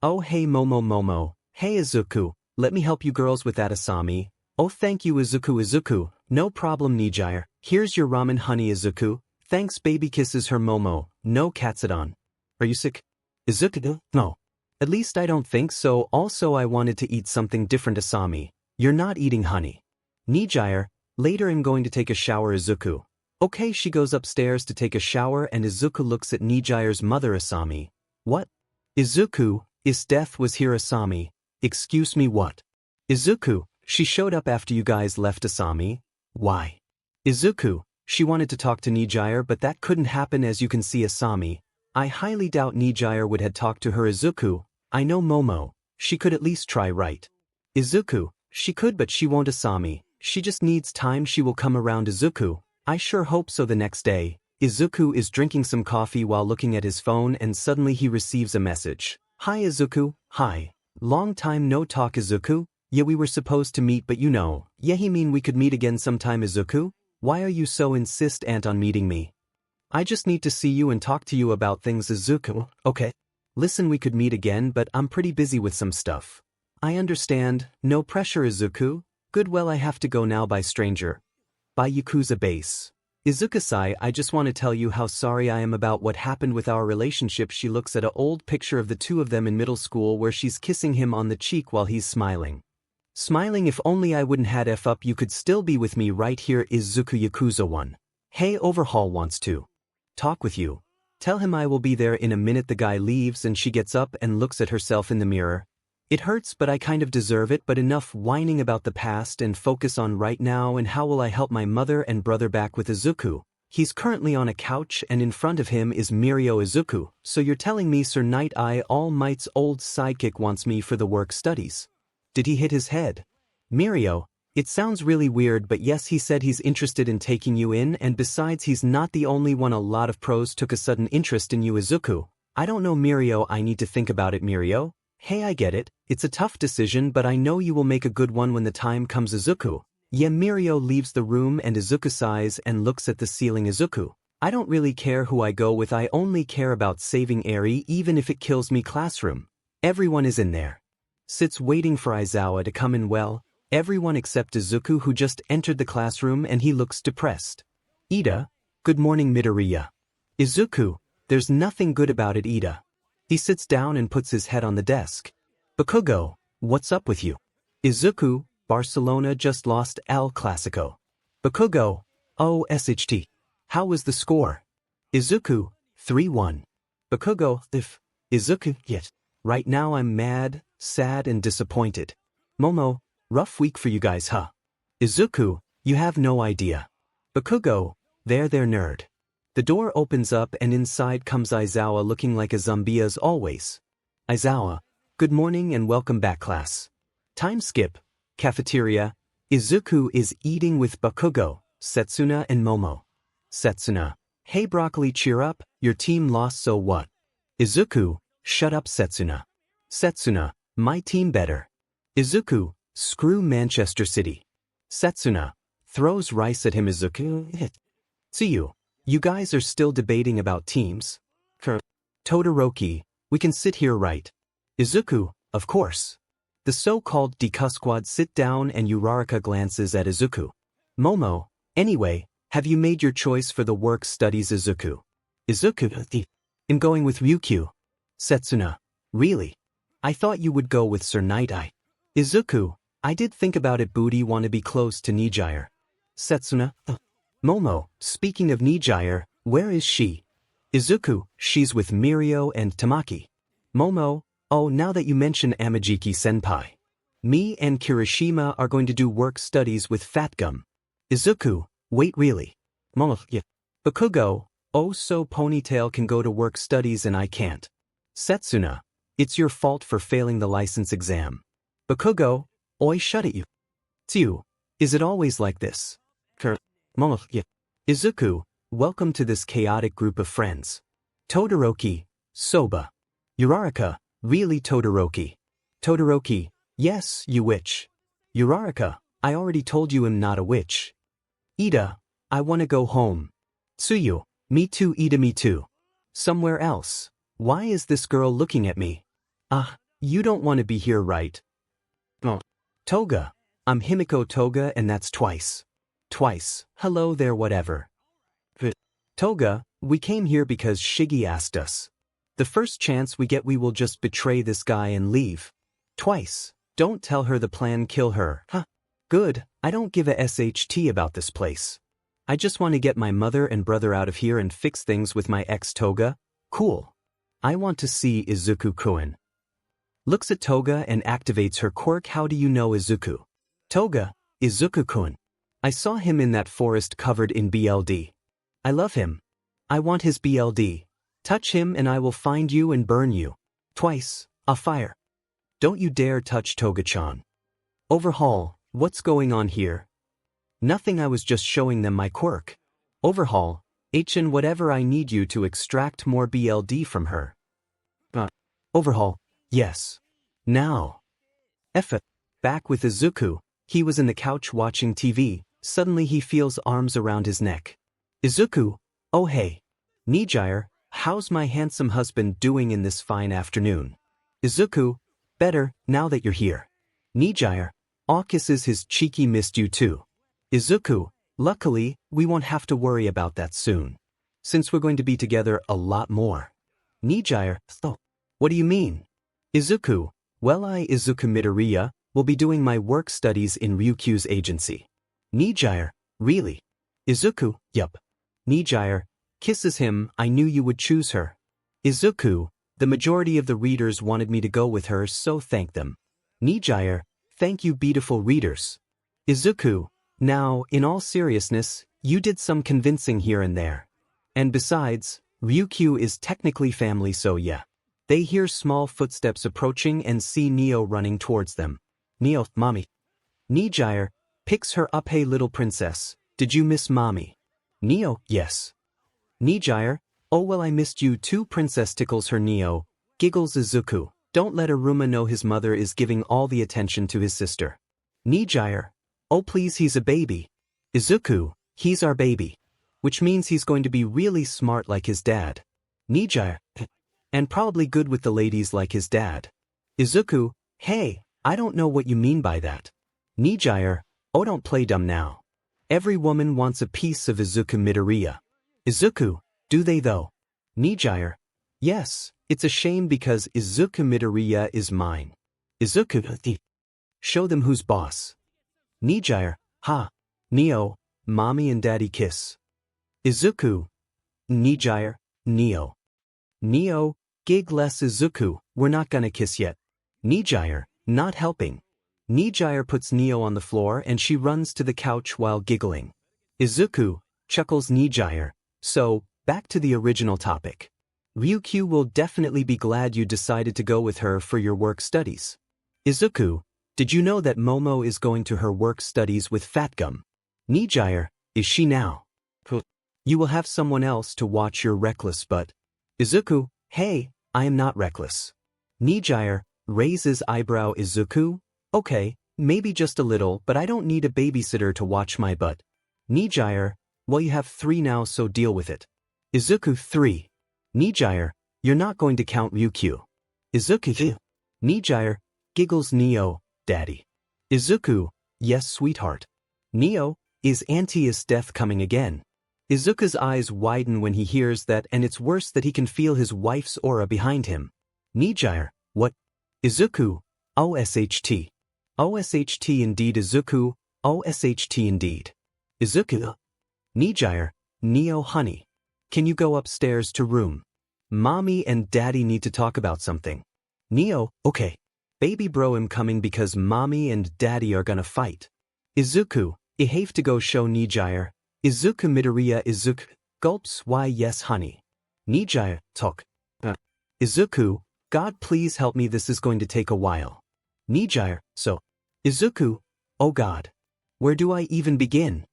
Oh hey Momo. Momo. Hey Izuku, let me help you girls with that. 𝗬𝗵𝗲. Oh thank you Izuku. Izuku. No problem 𝗵𝗃𝗏. Here's your ramen, honey. Izuku. Thanks, baby. Kisses her. Momo. No 𝗬𝗃𝗏. Are you sick? Izuku. No. At least I don't think so. Also I wanted to eat something different. 𝗬𝗵𝗲. You're not eating, honey. 𝗵𝗃𝗏. Later I'm going to take a shower. Izuku. Okay, she goes upstairs to take a shower and Izuku looks at 𝗵𝗃𝗏's mother. 𝗬𝗵𝗲. What? Izuku, 𝗧𝗵𝗃 was here. 𝗬𝗵𝗲. Excuse me, what? Izuku, she showed up after you guys left. 𝗬𝗵𝗲. Why? Izuku, she wanted to talk to 𝗵𝗃𝗏 but that couldn't happen as you can see. 𝗬𝗵𝗲. I highly doubt 𝗵𝗃𝗏 would have talked to her. Izuku. I know Momo. She could at least try, right? Izuku, she could but she won't. 𝗬𝗵𝗲. She just needs time. She will come around. Izuku. I sure hope so. The next day, Izuku is drinking some coffee while looking at his phone and suddenly he receives a message. Hi Izuku. Hi. Long time no talk. Izuku. Yeah, we were supposed to meet but you know. Yeah, he mean we could meet again sometime. Izuku. Why are you so insistent on meeting me? I just need to see you and talk to you about things. Izuku. Okay. Listen, we could meet again but I'm pretty busy with some stuff. I understand. No pressure. Izuku. Good, well I have to go now. Bye stranger. By Yakuza base. Izuku-sai, I just want to tell you how sorry I am about what happened with our relationship. She looks at an old picture of the two of them in middle school where she's kissing him on the cheek while he's smiling. Smiling, if only I wouldn't had F up, you could still be with me right here. Izuku. Yakuza-1. Hey, Overhaul wants to talk with you. Tell him I will be there in a minute. The guy leaves and she gets up and looks at herself in the mirror. It hurts but I kind of deserve it, but enough whining about the past and focus on right now and how will I help my mother and brother back with Izuku. He's currently on a couch and in front of him is Mirio. Izuku, so you're telling me Sir 𝗵𝗃𝗏's old sidekick wants me for the work studies? Did he hit his head? Mirio, it sounds really weird but yes, he said he's interested in taking you in and besides he's not the only one. A lot of pros took a sudden interest in you. Izuku. I don't know Mirio, I need to think about it. Mirio. Hey, I get it. It's a tough decision but I know you will make a good one when the time comes. Izuku. Yeah. Mirio leaves the room and Izuku sighs and looks at the ceiling. Izuku. I don't really care who I go with, I only care about saving Eri even if it kills me. Classroom. Everyone is in there. Sits waiting for Aizawa to come in. Well, everyone except Izuku who just entered the classroom and he looks depressed. Ida. Good morning Midoriya. Izuku. There's nothing good about it. Ida. He sits down and puts his head on the desk. Bakugo, what's up with you? Izuku, Barcelona just lost El Clásico. Bakugo, oh SHT. How was the score? Izuku, 3-1. Bakugo, if. Izuku, yet. Right now I'm mad, sad and disappointed. Momo, rough week for you guys, huh? Izuku, you have no idea. Bakugo, there nerd. The door opens up and inside comes Aizawa looking like a zombie as always. Aizawa, good morning and welcome back class. Time skip. Cafeteria. Izuku is eating with Bakugo, Setsuna and Momo. Setsuna, hey broccoli, cheer up, your team lost so what? Izuku, shut up Setsuna. Setsuna, my team better. Izuku, screw Manchester City. Setsuna, throws rice at him. Izuku, hit. See you. You guys are still debating about teams? Todoroki, we can sit here, right? Izuku, of course. The so-called Deku squad sit down and Uraraka glances at Izuku. Momo, anyway, have you made your choice for the work studies? Izuku. Izuku, I'm going with Ryukyu. Setsuna, really? I thought you would go with Sir 𝗵𝗃𝗏. Izuku, I did think about it. Booty want to be close to 𝗵𝗃𝗏. Setsuna. Momo, speaking of 𝗎𝗎𝗓, where is she? Izuku, she's with Mirio and Tamaki. Momo, oh now that you mention 𝗵𝗃𝗃-senpai. Me and Kirishima are going to do work studies with 𝗵𝗃𝗄. Izuku, wait really? Momo, yeah. Bakugo, oh so Ponytail can go to work studies and I can't. Setsuna, it's your fault for failing the license exam. Bakugo, oi shut it you. Tsu, is it always like this? Momo, yeah. Izuku, welcome to this chaotic group of friends. Todoroki, Soba. Uraraka, really Todoroki? Todoroki, yes, you witch. Uraraka, I already told you I'm not a witch. Ida, I wanna go home. Tsuyu, me too Ida me too. Somewhere else. Why is this girl looking at me? You don't want to be here right? Oh. Toga, I'm Himiko Toga and that's twice. Twice, hello there whatever. Toga, we came here because Shiggy asked us. The first chance we get we will just betray this guy and leave. Twice, don't tell her the plan kill her. Good, I don't give a SHT about this place. I just want to get my mother and brother out of here and fix things with my ex Toga. Cool. I want to see Izuku-kun. Looks at Toga and activates her quirk. How do you know Izuku? Toga, Izuku-kun. I saw him in that forest covered in BLD. I love him. I want his BLD. Touch him and I will find you and burn you. Twice, a fire. Don't you dare touch Toga-chan. Overhaul, what's going on here? Nothing, I was just showing them my quirk. Overhaul, HN whatever, I need you to extract more BLD from her. Overhaul, yes. Now. Back with Izuku, he was in the couch watching TV, suddenly he feels arms around his neck. Izuku, oh hey. 𝗎𝗎𝗓, how's my handsome husband doing in this fine afternoon? Izuku, better, now that you're here. 𝗎𝗎𝗓, aw kisses his cheeky, missed you too. Izuku, luckily, we won't have to worry about that soon. Since we're going to be together a lot more. 𝗎𝗎𝗓, oh, what do you mean? Izuku, well I Izuku Midoriya, will be doing my work studies in Ryukyu's agency. 𝗎𝗎𝗓, really? Izuku, yup. 𝗎𝗎𝗓, kisses him, I knew you would choose her. Izuku, the majority of the readers wanted me to go with her so thank them. 𝗎𝗎𝗓, thank you beautiful readers. Izuku, now, in all seriousness, you did some convincing here and there. And besides, Ryukyu is technically family so yeah. They hear small footsteps approaching and see Neo running towards them. Neo, mommy. 𝗎𝗎𝗓, picks her up, hey little princess, did you miss mommy? Neo, yes. 𝗎𝗎𝗓, oh well I missed you too, princess tickles her. Neo, giggles. Izuku, don't let Aruma know his mother is giving all the attention to his sister. 𝗎𝗎𝗓, oh please he's a baby. Izuku, he's our baby. Which means he's going to be really smart like his dad. 𝗎𝗎𝗓, and probably good with the ladies like his dad. Izuku, hey, I don't know what you mean by that. 𝗎𝗎𝗓, oh don't play dumb now. Every woman wants a piece of Izuku Midoriya. Izuku, do they though? 𝗎𝗎𝗓, yes, it's a shame because Izuku Midoriya is mine. Izuku, show them who's boss. 𝗎𝗎𝗓, ha. Neo, mommy and daddy kiss. Izuku, 𝗎𝗎𝗓, Neo. Neo, gig less. Izuku, we're not gonna kiss yet. 𝗎𝗎𝗓, not helping. 𝗎𝗎𝗓 puts Neo on the floor and she runs to the couch while giggling. Izuku, chuckles. 𝗎𝗎𝗓, so, back to the original topic. Ryukyu will definitely be glad you decided to go with her for your work studies. Izuku, did you know that Momo is going to her work studies with 𝗵𝗃𝗄? 𝗎𝗎𝗓, is she now? You will have someone else to watch your reckless butt. Izuku, hey, I am not reckless. 𝗎𝗎𝗓, raises eyebrow. Izuku, okay, maybe just a little, but I don't need a babysitter to watch my butt. 𝗎𝗎𝗓, well you have 3 now so deal with it. Izuku, 3. 𝗎𝗎𝗓, you're not going to count Ryukyu. Izuku, 𝗎𝗎𝗓, giggles. Neo, daddy. Izuku, yes sweetheart. Neo, is Auntie's death coming again? Izuku's eyes widen when he hears that, and it's worse that he can feel his wife's aura behind him. 𝗎𝗎𝗓, what? Izuku, OSHT. OSHT indeed. Izuku, OSHT indeed. Izuku. 𝗵𝗃𝗧𝗏, Neo honey. Can you go upstairs to room? Mommy and daddy need to talk about something. Neo, okay. Baby bro, I'm coming because mommy and daddy are gonna fight. Izuku, I have to go show 𝗵𝗃𝗧𝗏. Izuku midoriya Izuku, gulps why yes honey. 𝗵𝗃𝗧𝗏, talk. Izuku, God please help me, this is going to take a while. 𝗵𝗃𝗧𝗏, so. Izuku, oh God. Where do I even begin?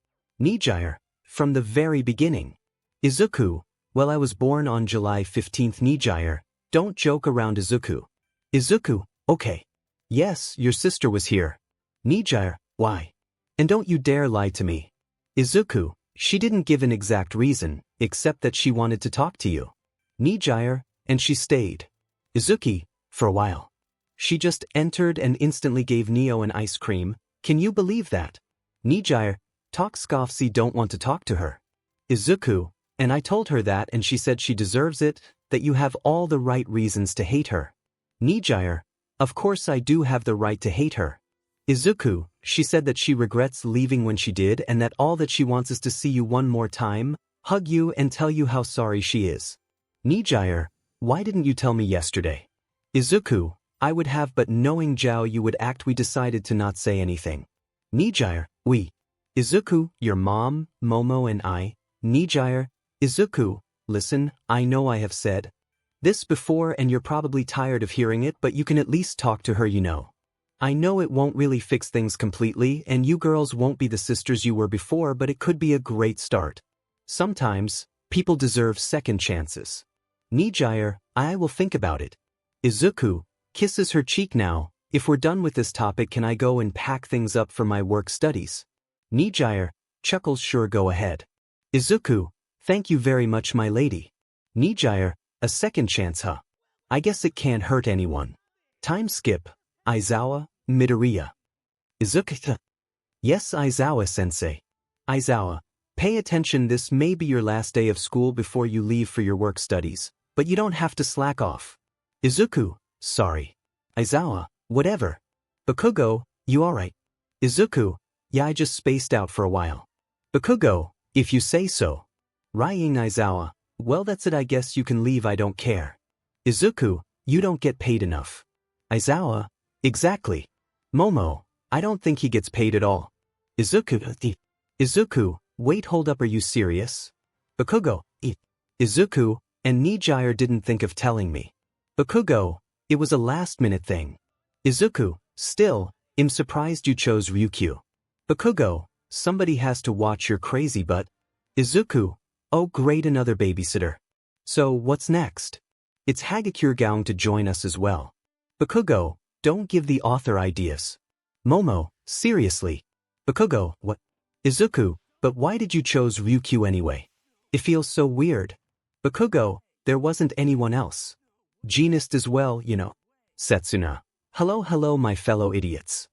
𝗵𝗃𝗧𝗏, from the very beginning. Izuku, well I was born on July 15th. 𝗵𝗃𝗧𝗏, don't joke around Izuku. Izuku, okay. Yes, your sister was here. 𝗵𝗃𝗧𝗏, why? And don't you dare lie to me. Izuku, she didn't give an exact reason, except that she wanted to talk to you. 𝗵𝗃𝗧𝗏, and she stayed. Izuki, for a while. She just entered and instantly gave Neo an ice cream, can you believe that? 𝗵𝗃𝗧𝗏, 𝗳𝗏𝗃𝗃 don't want to talk to her. Izuku, and I told her that and she said she deserves it, that you have all the right reasons to hate her. 𝗵𝗃𝗧𝗏, of course I do have the right to hate her. Izuku, she said that she regrets leaving when she did and that all that she wants is to see you one more time, hug you and tell you how sorry she is. 𝗵𝗃𝗧𝗏, why didn't you tell me yesterday? Izuku, I would have, but knowing Zhao you would act, we decided to not say anything. 𝗵𝗃𝗧𝗏, we. Izuku, your mom, Momo and I. 𝗵𝗃𝗧𝗏, Izuku, listen, I know I have said this before and you're probably tired of hearing it, but you can at least talk to her, you know. I know it won't really fix things completely and you girls won't be the sisters you were before, but it could be a great start. Sometimes, people deserve second chances. 𝗵𝗃𝗧𝗏, I will think about it. Izuku, kisses her cheek now, if we're done with this topic can I go and pack things up for my work studies? 𝗵𝗃𝗧𝗏, chuckles sure go ahead. Izuku, thank you very much my lady. 𝗵𝗃𝗧𝗏, a second chance huh? I guess it can't hurt anyone. Time skip, Aizawa, Midoriya. Izuku, yes Aizawa-sensei. Aizawa, pay attention, this may be your last day of school before you leave for your work studies, but you don't have to slack off. Izuku, sorry. Aizawa, whatever. Bakugo, you alright? Izuku, yeah I just spaced out for a while. Bakugo, if you say so. Rying Aizawa, well that's it I guess you can leave I don't care. Izuku, you don't get paid enough. Aizawa, exactly. Momo, I don't think he gets paid at all. Izuku, wait hold up are you serious? Bakugo, Izuku, and 𝗵𝗃𝗧𝗏 didn't think of telling me. Bakugo, it was a last-minute thing. Izuku, still, I'm surprised you chose Ryukyu. Bakugo, somebody has to watch your crazy butt. Izuku, oh great another babysitter. So what's next? It's 𝗎𝗪𝗎𝗀𝗀𝗃 to join us as well. Bakugo, don't give the author ideas. Momo, seriously. Bakugo, what? Izuku, but why did you chose Ryukyu anyway? It feels so weird. Bakugo, there wasn't anyone else. Genist as well, you know. Setsuna, hello my fellow idiots.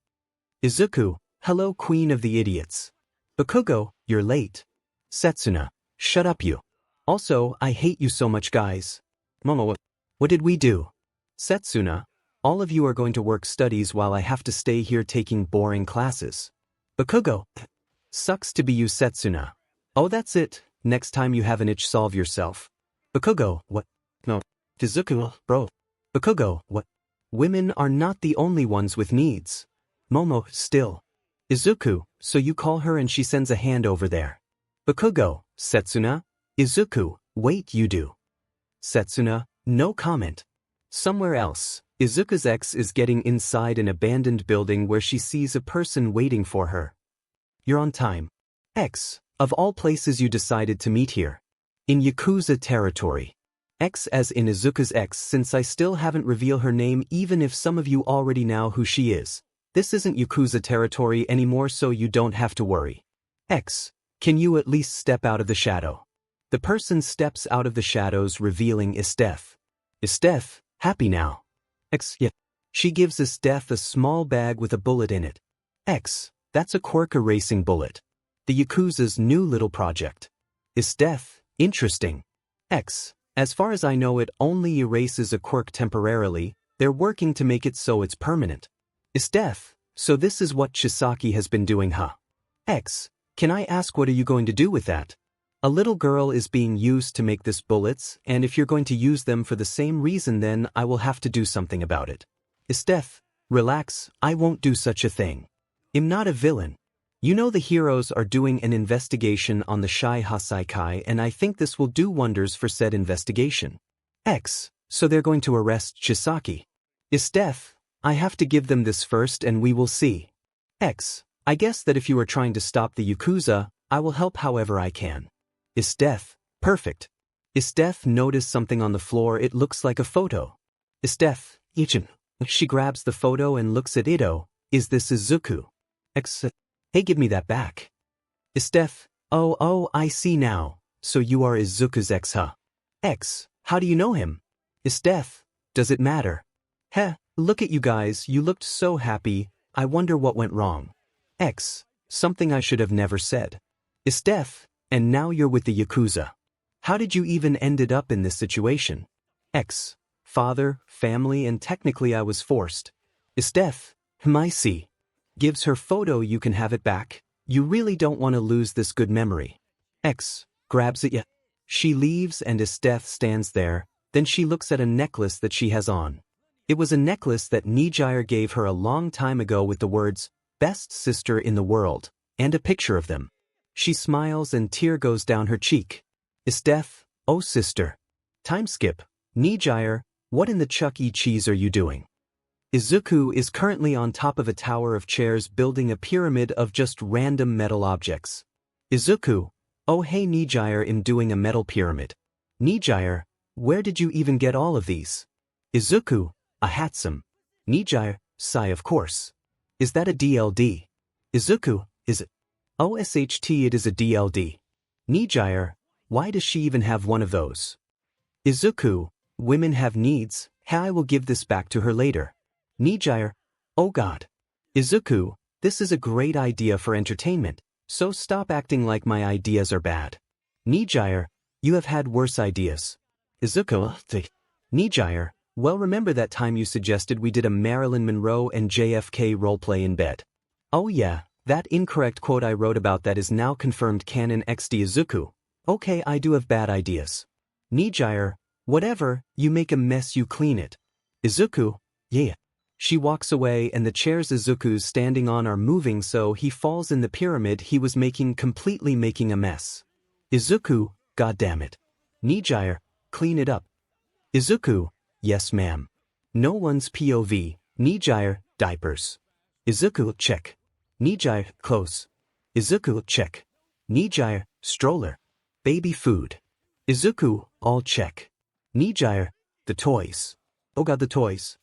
Izuku, hello queen of the idiots. Bakugo, you're late. Setsuna, shut up you. Also, I hate you so much guys. Momo, what did we do? Setsuna, all of you are going to work studies while I have to stay here taking boring classes. Bakugo, sucks to be you Setsuna. Oh that's it, next time you have an itch solve yourself. Bakugo, what? No. Izuku, bro. Bakugo, what? Women are not the only ones with needs. Momo, still. Izuku, so you call her and she sends a hand over there. Bakugo, Setsuna. Izuku, wait you do. Setsuna, no comment. Somewhere else, Izuku's ex is getting inside an abandoned building where she sees a person waiting for her. You're on time. X, of all places you decided to meet here. In Yakuza territory. X as in Izuku's ex since I still haven't revealed her name even if some of you already know who she is. This isn't Yakuza territory anymore so you don't have to worry. X, can you at least step out of the shadow? The person steps out of the shadows revealing 𝗬𝗏𝗏. 𝗬𝗏𝗏, happy now. X, yeah. She gives 𝗬𝗏𝗏 a small bag with a bullet in it. X, that's a quirk erasing bullet. The Yakuza's new little project. 𝗬𝗏𝗏, interesting. X, as far as I know it only erases a quirk temporarily, they're working to make it so it's permanent. 𝗬𝗏𝗏, so this is what Chisaki has been doing huh? X, Can I ask what are you going to do with that? A little girl is being used to make this bullets, and if you're going to use them for the same reason then I will have to do something about it. 𝗧𝗵𝗃, relax, I won't do such a thing. I'm not a villain. You know the heroes are doing an investigation on the 𝗧𝗵𝗃𝗁 and I think this will do wonders for said investigation. So they're going to arrest Chisaki. 𝗧𝗵𝗃, I have to give them this first and we will see. I guess that if you are trying to stop the Yakuza, I will help however I can. 𝗧𝗵𝗃, perfect. 𝗧𝗵𝗃 noticed something on the floor, it looks like a photo. 𝗧𝗵𝗃, she grabs the photo and looks at Ito, is this Izuku? Hey, give me that back. 𝗧𝗵𝗃, oh, I see now, so you are Izuku's 𝗳𝗃𝗁. How do you know him? 𝗧𝗵𝗃, does it matter? Look at you guys, you looked so happy, I wonder what went wrong. Something I should have never said. 𝗧𝗵𝗃, and now you're with the Yakuza. How did you even ended up in this situation? Father, family, and technically I was forced. 𝗬𝗵𝗃𝗁 gives her photo, you can have it back. You really don't want to lose this good memory. Grabs it. She leaves and 𝗧𝗵𝗃 stands there, then she looks at a necklace that she has on. It was a necklace that 𝗵𝗃𝗓 gave her a long time ago with the words, best sister in the world, and a picture of them. She smiles and tear goes down her cheek. 𝗧𝗵𝗃, oh sister. Time skip. 𝗵𝗃𝗓, what in the Chuck E. Cheese are you doing? Izuku is currently on top of a tower of chairs building a pyramid of just random metal objects. Izuku, oh hey 𝗵𝗃𝗓, I'm doing a metal pyramid. 𝗵𝗃𝗓, where did you even get all of these? Izuku, a handsome. 𝗵𝗃𝗓, sigh of course. Is that a DLD? Izuku, is it? Oh SHT, it is a DLD. 𝗵𝗃𝗓, why does she even have one of those? Izuku, women have needs, I will give this back to her later. 𝗵𝗃𝗓, oh god. Izuku, this is a great idea for entertainment, so stop acting like my ideas are bad. 𝗵𝗃𝗓, you have had worse ideas. Izuku, 𝗵𝗃𝗓, well remember that time you suggested we did a Marilyn Monroe and JFK roleplay in bed. Oh yeah, that incorrect quote I wrote about that is now confirmed canon XD Izuku. Okay, I do have bad ideas. 𝗵𝗃𝗓, whatever, you make a mess you clean it. Izuku, yeah. She walks away and the chairs Izuku's standing on are moving, so he falls in the pyramid he was completely making a mess. Izuku, goddammit. 𝗵𝗃𝗓, clean it up. Izuku, yes ma'am. No one's POV. 𝗵𝗃𝗓, diapers. Izuku, check. 𝗵𝗃𝗓, clothes. Izuku, check. 𝗵𝗃𝗓, stroller. Baby food. Izuku, all check. 𝗵𝗃𝗓, the toys. Oh god, the toys.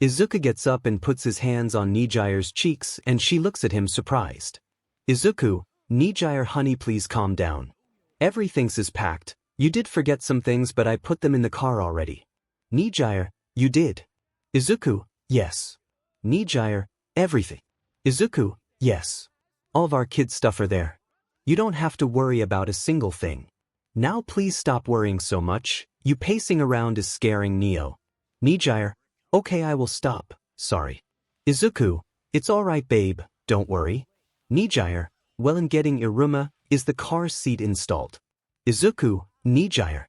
Izuku gets up and puts his hands on 𝗵𝗃𝗓's cheeks and she looks at him surprised. Izuku, 𝗵𝗃𝗓 honey please calm down. Everything's is packed. You did forget some things but I put them in the car already. 𝗵𝗃𝗓, you did. Izuku, yes. 𝗵𝗃𝗓, everything. Izuku, yes. All of our kids' stuff are there. You don't have to worry about a single thing. Now please stop worrying so much, you pacing around is scaring Neo. 𝗵𝗃𝗓, okay I will stop, sorry. Izuku, it's alright babe, don't worry. 𝗵𝗃𝗓, well in getting Iruma, is the car seat installed? Izuku, 𝗵𝗃𝗓.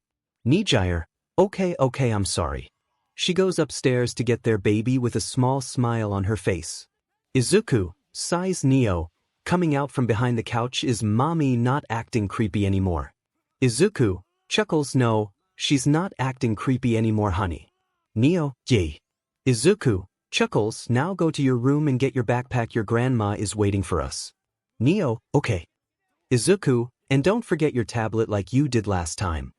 𝗵𝗃𝗓, okay I'm sorry. She goes upstairs to get their baby with a small smile on her face. Izuku, sighs Neo, coming out from behind the couch, is mommy not acting creepy anymore? Izuku, chuckles no, she's not acting creepy anymore honey. Neo, yay. Izuku, chuckles now go to your room and get your backpack, your grandma is waiting for us. Neo, okay. Izuku, and don't forget your tablet like you did last time.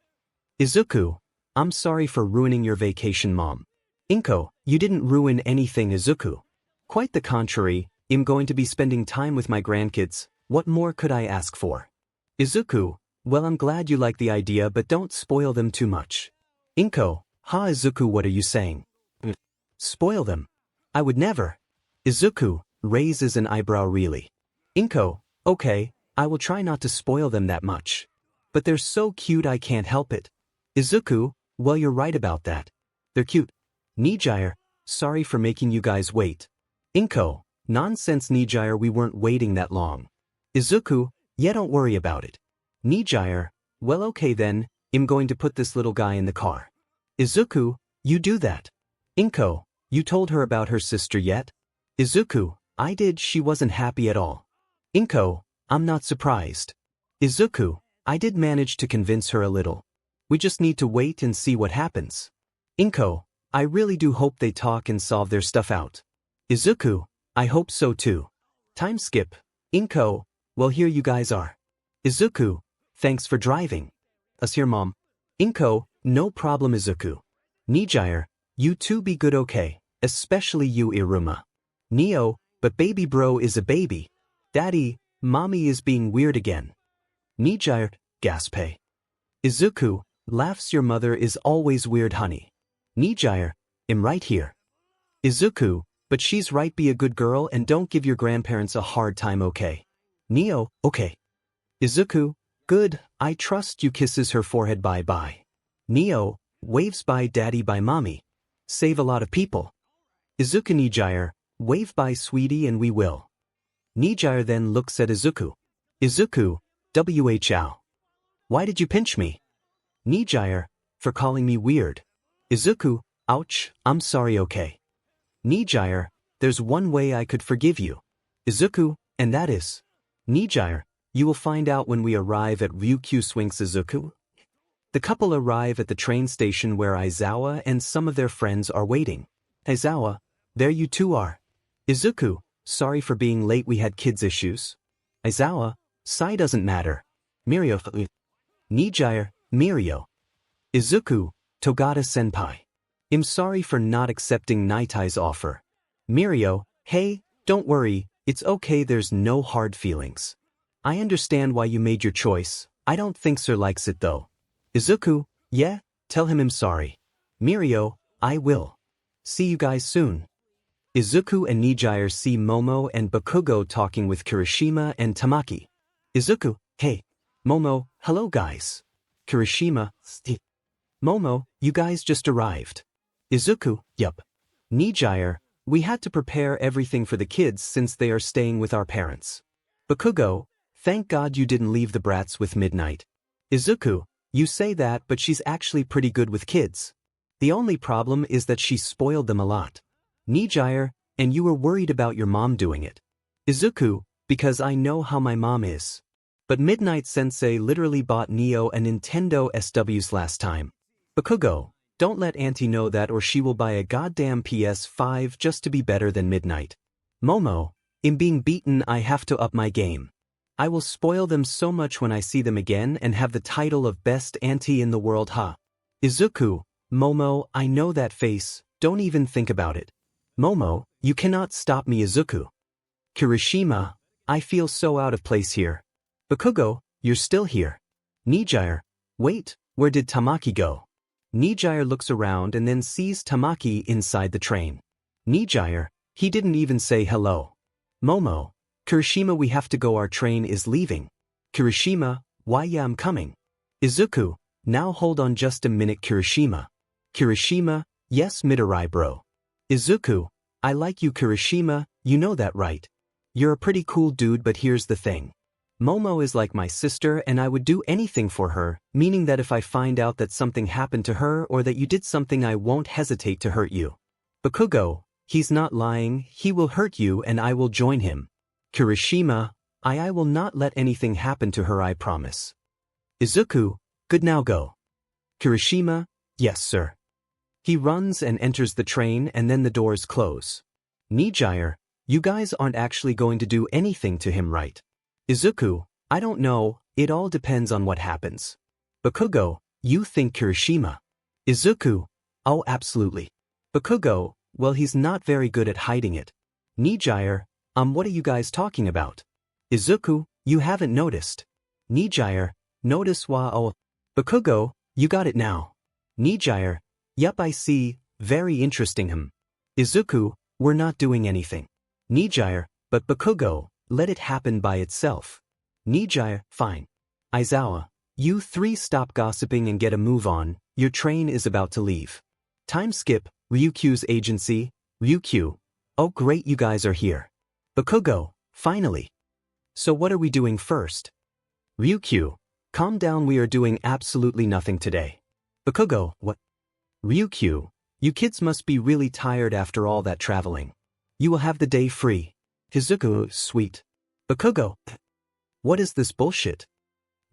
Izuku, I'm sorry for ruining your vacation mom. Inko, you didn't ruin anything Izuku. Quite the contrary, I'm going to be spending time with my grandkids, what more could I ask for? Izuku, well I'm glad you like the idea but don't spoil them too much. Inko, ha Izuku what are you saying? Spoil them? I would never. Izuku, raises an eyebrow really. Inko, okay, I will try not to spoil them that much. But they're so cute I can't help it. Izuku, well you're right about that. They're cute. 𝗵𝗃𝗓, sorry for making you guys wait. Inko, nonsense 𝗵𝗃𝗓, we weren't waiting that long. Izuku, Yeah, don't worry about it. 𝗵𝗧𝗧𝗏, well okay then, I'm going to put this little guy in the car. Izuku, you do that. Inko, you told her about her sister yet? Izuku, I did. She wasn't happy at all. Inko, I'm not surprised. Izuku, I did manage to convince her a little. We just need to wait and see what happens. Inko, I really do hope they talk and solve their stuff out. Izuku, I hope so too. Time skip. Inko, well here you guys are. Izuku, thanks for driving us here, Mom. Inko, no problem Izuku. 𝗵𝗧𝗧𝗏, you two be good okay, especially you Iruma. Neo, but baby bro is a baby. Daddy, mommy is being weird again. 𝗵𝗧𝗏, gasp. Izuku, laughs your mother is always weird honey. 𝗵𝗧𝗏, I'm right here. Izuku, but she's right, be a good girl and don't give your grandparents a hard time, okay? Neo, okay. Izuku, good, I trust you, kisses her forehead, bye bye. Neo, waves bye daddy, bye mommy. Save a lot of people. Izuku, 𝗵𝗧𝗏, wave bye sweetie and we will. 𝗵𝗧𝗏 then looks at Izuku. Izuku, 𝗬𝗏𝗧𝗏. Why did you pinch me? 𝗵𝗧𝗏, for calling me weird. Izuku, ouch, I'm sorry, okay. 𝗵𝗧𝗏, there's one way I could forgive you. Izuku, and that is. 𝗵𝗧𝗏, you will find out when we arrive at Ryukyu Swinks. Izuku. The couple arrive at the train station where Aizawa and some of their friends are waiting. Aizawa, there you two are. Izuku, sorry for being late, we had kids issues. Aizawa, sigh doesn't matter. Mirio, 𝗵𝗧𝗏, Mirio. Izuku, Togata senpai. I'm sorry for not accepting Nitai's offer. Mirio, hey, don't worry, it's okay, there's no hard feelings. I understand why you made your choice, I don't think Sir likes it though. Izuku, yeah, tell him I'm sorry. Mirio, I will. See you guys soon. Izuku and 𝗵𝗧𝗏 see Momo and Bakugo talking with Kirishima and Tamaki. Izuku, hey. Momo, hello guys. Kirishima, Steve. Momo, you guys just arrived. Izuku, yup. 𝗵𝗧𝗏, we had to prepare everything for the kids since they are staying with our parents. Bakugo, thank God you didn't leave the brats with Midnight. Izuku, you say that but she's actually pretty good with kids. The only problem is that she spoiled them a lot. 𝗵𝗧𝗏, and you were worried about your mom doing it. Izuku, because I know how my mom is. But Midnight Sensei literally bought Neo a Nintendo SWs last time. Bakugo, don't let Auntie know that or she will buy a goddamn PS5 just to be better than Midnight. Momo, in being beaten I have to up my game. I will spoil them so much when I see them again and have the title of best auntie in the world, ha. Izuku, Momo, I know that face, don't even think about it. Momo, you cannot stop me. Izuku. Kirishima, I feel so out of place here. Bakugo, you're still here. 𝗵𝗧𝗏, wait, where did Tamaki go? 𝗵𝗧𝗏 looks around and then sees Tamaki inside the train. 𝗵𝗧𝗏, he didn't even say hello. Momo, Kirishima, we have to go, our train is leaving. Kirishima, why, yeah, I'm coming. Izuku, now hold on just a minute. Kirishima. Kirishima, yes Midori bro. Izuku, I like you. Kirishima, you know that right? You're a pretty cool dude, but here's the thing. Momo is like my sister and I would do anything for her, meaning that if I find out that something happened to her or that you did something I won't hesitate to hurt you. Bakugo, he's not lying, he will hurt you and I will join him. Kirishima, I will not let anything happen to her, I promise. Izuku, good, now go. Kirishima, yes sir. He runs and enters the train and then the doors close. 𝗵𝗧𝗏, you guys aren't actually going to do anything to him, right? Izuku, I don't know, it all depends on what happens. Bakugo, you think Kirishima? Izuku, oh absolutely. Bakugo, well he's not very good at hiding it. 𝗵𝗧𝗏, what are you guys talking about? Izuku, you haven't noticed. 𝗵𝗧𝗏, notice wa oh. Bakugo, you got it now. 𝗵𝗧𝗏, yup I see, very interesting. Izuku, we're not doing anything. 𝗵𝗧𝗏, but Bakugo, let it happen by itself. 𝗵𝗧𝗏, fine. Aizawa, you three stop gossiping and get a move on, your train is about to leave. Time skip, Ryukyu's agency, Ryukyu. Oh great, you guys are here. Bakugo, finally. So what are we doing first? 𝗵𝘃𝗃, calm down, we are doing absolutely nothing today. Bakugo, what? 𝗵𝘃𝗃, you kids must be really tired after all that traveling. You will have the day free. Izuku, sweet. Bakugo, what is this bullshit?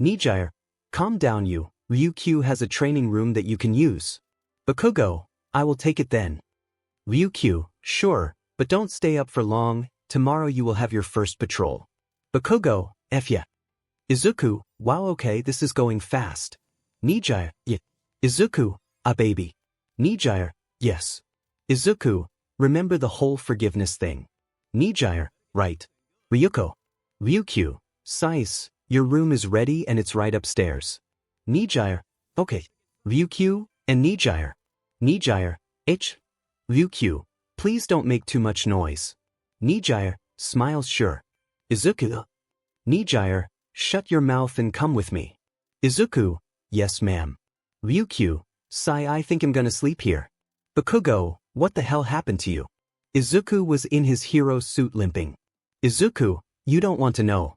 𝗵𝗧𝗧𝗏, calm down you, 𝗵𝘃𝗃 has a training room that you can use. Bakugo, I will take it then. 𝗵𝘃𝗃, sure, but don't stay up for long, tomorrow you will have your first patrol. Bakugo, yeah. Izuku, wow, okay, this is going fast. 𝗵𝗧𝗧𝗏, yeah. Izuku, baby. 𝗵𝗧𝗧𝗏, yes. Izuku, remember the whole forgiveness thing. 𝗵𝗧𝗧𝗏, right. Ryuko. 𝗵𝘃𝗃, Sais, your room is ready and it's right upstairs. 𝗵𝗧𝗏, okay. 𝗵𝘃𝗃 and 𝗵𝗧𝗏. 𝗵𝗧𝗏, 𝗵𝘃𝗃, please don't make too much noise. 𝗵𝗧𝗏, smiles sure. Izuku. 𝗵𝗧𝗏, shut your mouth and come with me. Izuku, yes ma'am. 𝗵𝘃𝗃, Sai, I think I'm gonna sleep here. Bakugo, what the hell happened to you? Izuku was in his hero suit limping. Izuku, you don't want to know.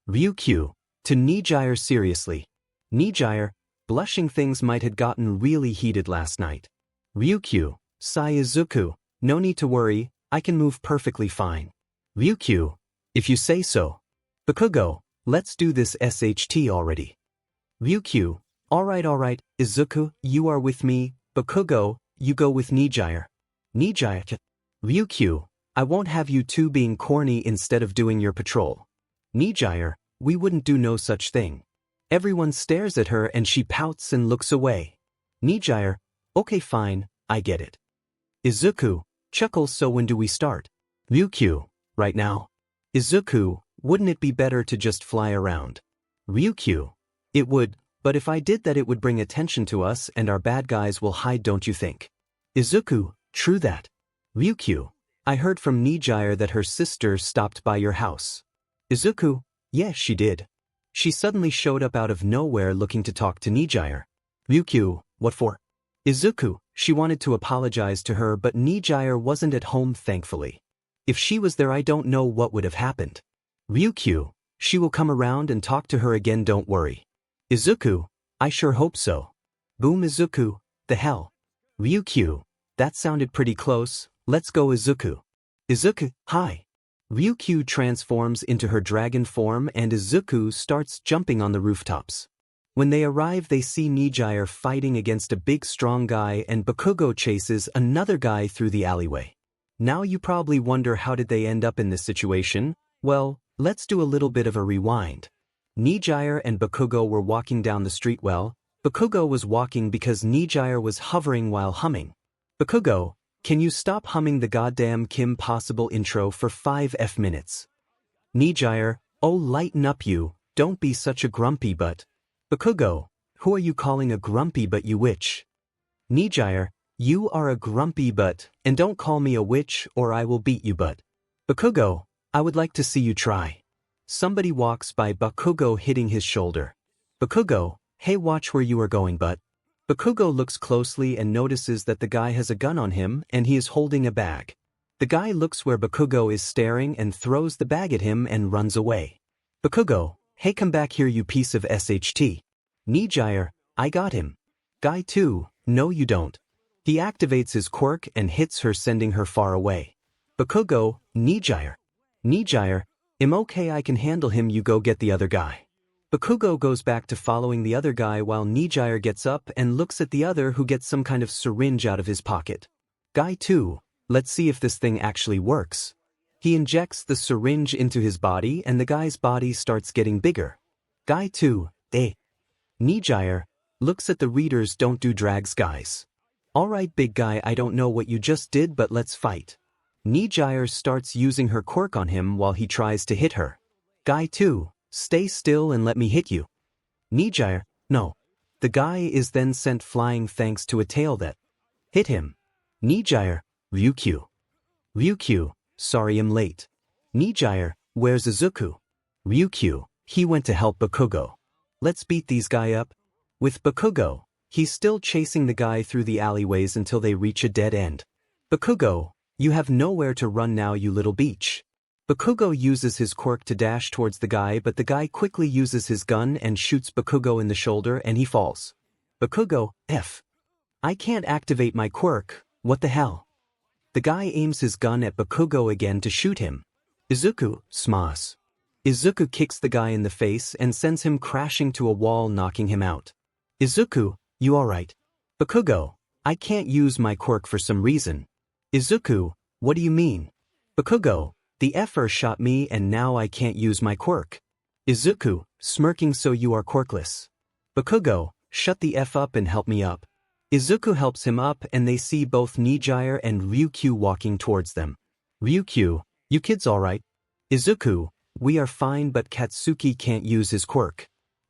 𝗵𝘃𝗃, to 𝗵𝗧𝗏, seriously. 𝗵𝗧𝗏, blushing, things might had gotten really heated last night. 𝗵𝘃𝗃, Sai. Izuku, no need to worry, I can move perfectly fine. 𝗵𝘃𝗃, if you say so. Bakugo, let's do this SHT already. 𝗵𝘃𝗃, alright, Izuku, you are with me, Bakugo, you go with 𝗵𝗧𝗏. 𝗵𝗧𝗏, 𝗵𝘃𝗃, I won't have you two being corny instead of doing your patrol. 𝗵𝗧𝗏, we wouldn't do no such thing. Everyone stares at her and she pouts and looks away. 𝗵𝗧𝗏, okay fine, I get it. Izuku, chuckles, so when do we start? 𝗵𝘃𝗃, right now. Izuku, wouldn't it be better to just fly around? 𝗵𝘃𝗃, it would, but if I did that it would bring attention to us and our bad guys will hide, don't you think? Izuku, true that. 𝗵𝘃𝗃, I heard from 𝗵𝗧𝗏 that her sister stopped by your house. Izuku, yes, she did. She suddenly showed up out of nowhere looking to talk to 𝗵𝗧𝗏. 𝗵𝘃𝗃, what for? Izuku, she wanted to apologize to her but 𝗵𝗧𝗏 wasn't at home thankfully. If she was there I don't know what would have happened. 𝗵𝘃𝗃, she will come around and talk to her again, don't worry. Izuku, I sure hope so. Boom. Izuku, the hell? 𝗵𝘃𝗃, that sounded pretty close, let's go Izuku. Izuku, hi. 𝗵𝘃𝗃 transforms into her dragon form and Izuku starts jumping on the rooftops. When they arrive they see 𝗵𝗧𝗏 fighting against a big strong guy and Bakugo chases another guy through the alleyway. Now you probably wonder how did they end up in this situation? Well, let's do a little bit of a rewind. 𝗵𝗧𝗏 and Bakugo were walking down the street. Well, Bakugo was walking because 𝗵𝗧𝗏 was hovering while humming. Bakugo, can you stop humming the goddamn 𝗵𝘃𝗃 intro for 5 minutes? 𝗵𝗧𝗏, oh lighten up you, don't be such a grumpy butt. Bakugo, who are you calling a grumpy butt, you witch? 𝗵𝗧𝗏, you are a grumpy butt, and don't call me a witch or I will beat you butt. Bakugo, I would like to see you try. Somebody walks by Bakugo hitting his shoulder. Bakugo, hey, watch where you are going butt. Bakugo looks closely and notices that the guy has a gun on him and he is holding a bag. The guy looks where Bakugo is staring and throws the bag at him and runs away. Bakugo, hey, come back here you piece of SHT. 𝗵𝗧𝗏, I got him. Guy 2, no you don't. He activates his quirk and hits her, sending her far away. Bakugo, 𝗵𝗧𝗏. 𝗵𝗧𝗏, I'm okay, I can handle him, you go get the other guy. Bakugo goes back to following the other guy while 𝗵𝗧𝗏 gets up and looks at the other who gets some kind of syringe out of his pocket. Guy 2, let's see if this thing actually works. He injects the syringe into his body and the guy's body starts getting bigger. Guy 2, 𝗵𝗧𝗏, looks at the readers, don't do drags guys. Alright big guy, I don't know what you just did but let's fight. 𝗵𝗧𝗏 starts using her quirk on him while he tries to hit her. Guy 2, stay still and let me hit you. 𝗵𝗧𝗏, no. The guy is then sent flying thanks to a tail that hit him. 𝗵𝗧𝗏, 𝗵𝘃𝗃. 𝗵𝘃𝗃, sorry I'm late. 𝗵𝗧𝗏, where's Izuku? 𝗵𝘃𝗃, he went to help Bakugo. Let's beat these guy up. With Bakugo, he's still chasing the guy through the alleyways until they reach a dead end. Bakugo, you have nowhere to run now you little beach. Bakugo uses his quirk to dash towards the guy, but the guy quickly uses his gun and shoots Bakugo in the shoulder and he falls. Bakugo, I can't activate my quirk, what the hell? The guy aims his gun at Bakugo again to shoot him. 𝗧𝗵𝗲. Izuku kicks the guy in the face and sends him crashing to a wall, knocking him out. Izuku, you alright? Bakugo, I can't use my quirk for some reason. Izuku, what do you mean? Bakugo, the 𝗵𝗃 shot me and now I can't use my quirk. Izuku, smirking, so you are quirkless. Bakugo, shut the F up and help me up. Izuku helps him up and they see both 𝗵𝗃𝗁 and Ryukyu walking towards them. Ryukyu, you kids alright? Izuku, we are fine, but Katsuki can't use his quirk.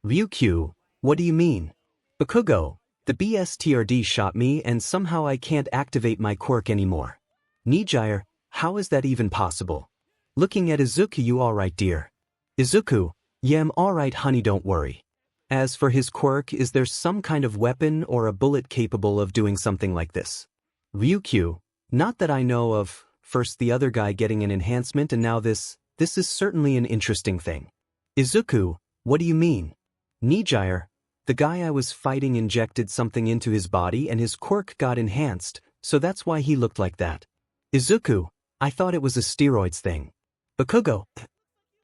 Ryukyu, what do you mean? Bakugo, the 𝗵𝗃𝗃 shot me and somehow I can't activate my quirk anymore. 𝗵𝗃𝗁, how is that even possible? Looking at Izuku, you alright, dear? Izuku, yeah, I'm alright, honey, don't worry. As for his quirk, is there some kind of weapon or a bullet capable of doing something like this? Ryukyu, not that I know of. First the other guy getting an enhancement and now this is certainly an interesting thing. Izuku, what do you mean? 𝗵𝗃𝗁, the guy I was fighting injected something into his body and his quirk got enhanced, so that's why he looked like that. Izuku, I thought it was a steroids thing. Bakugo,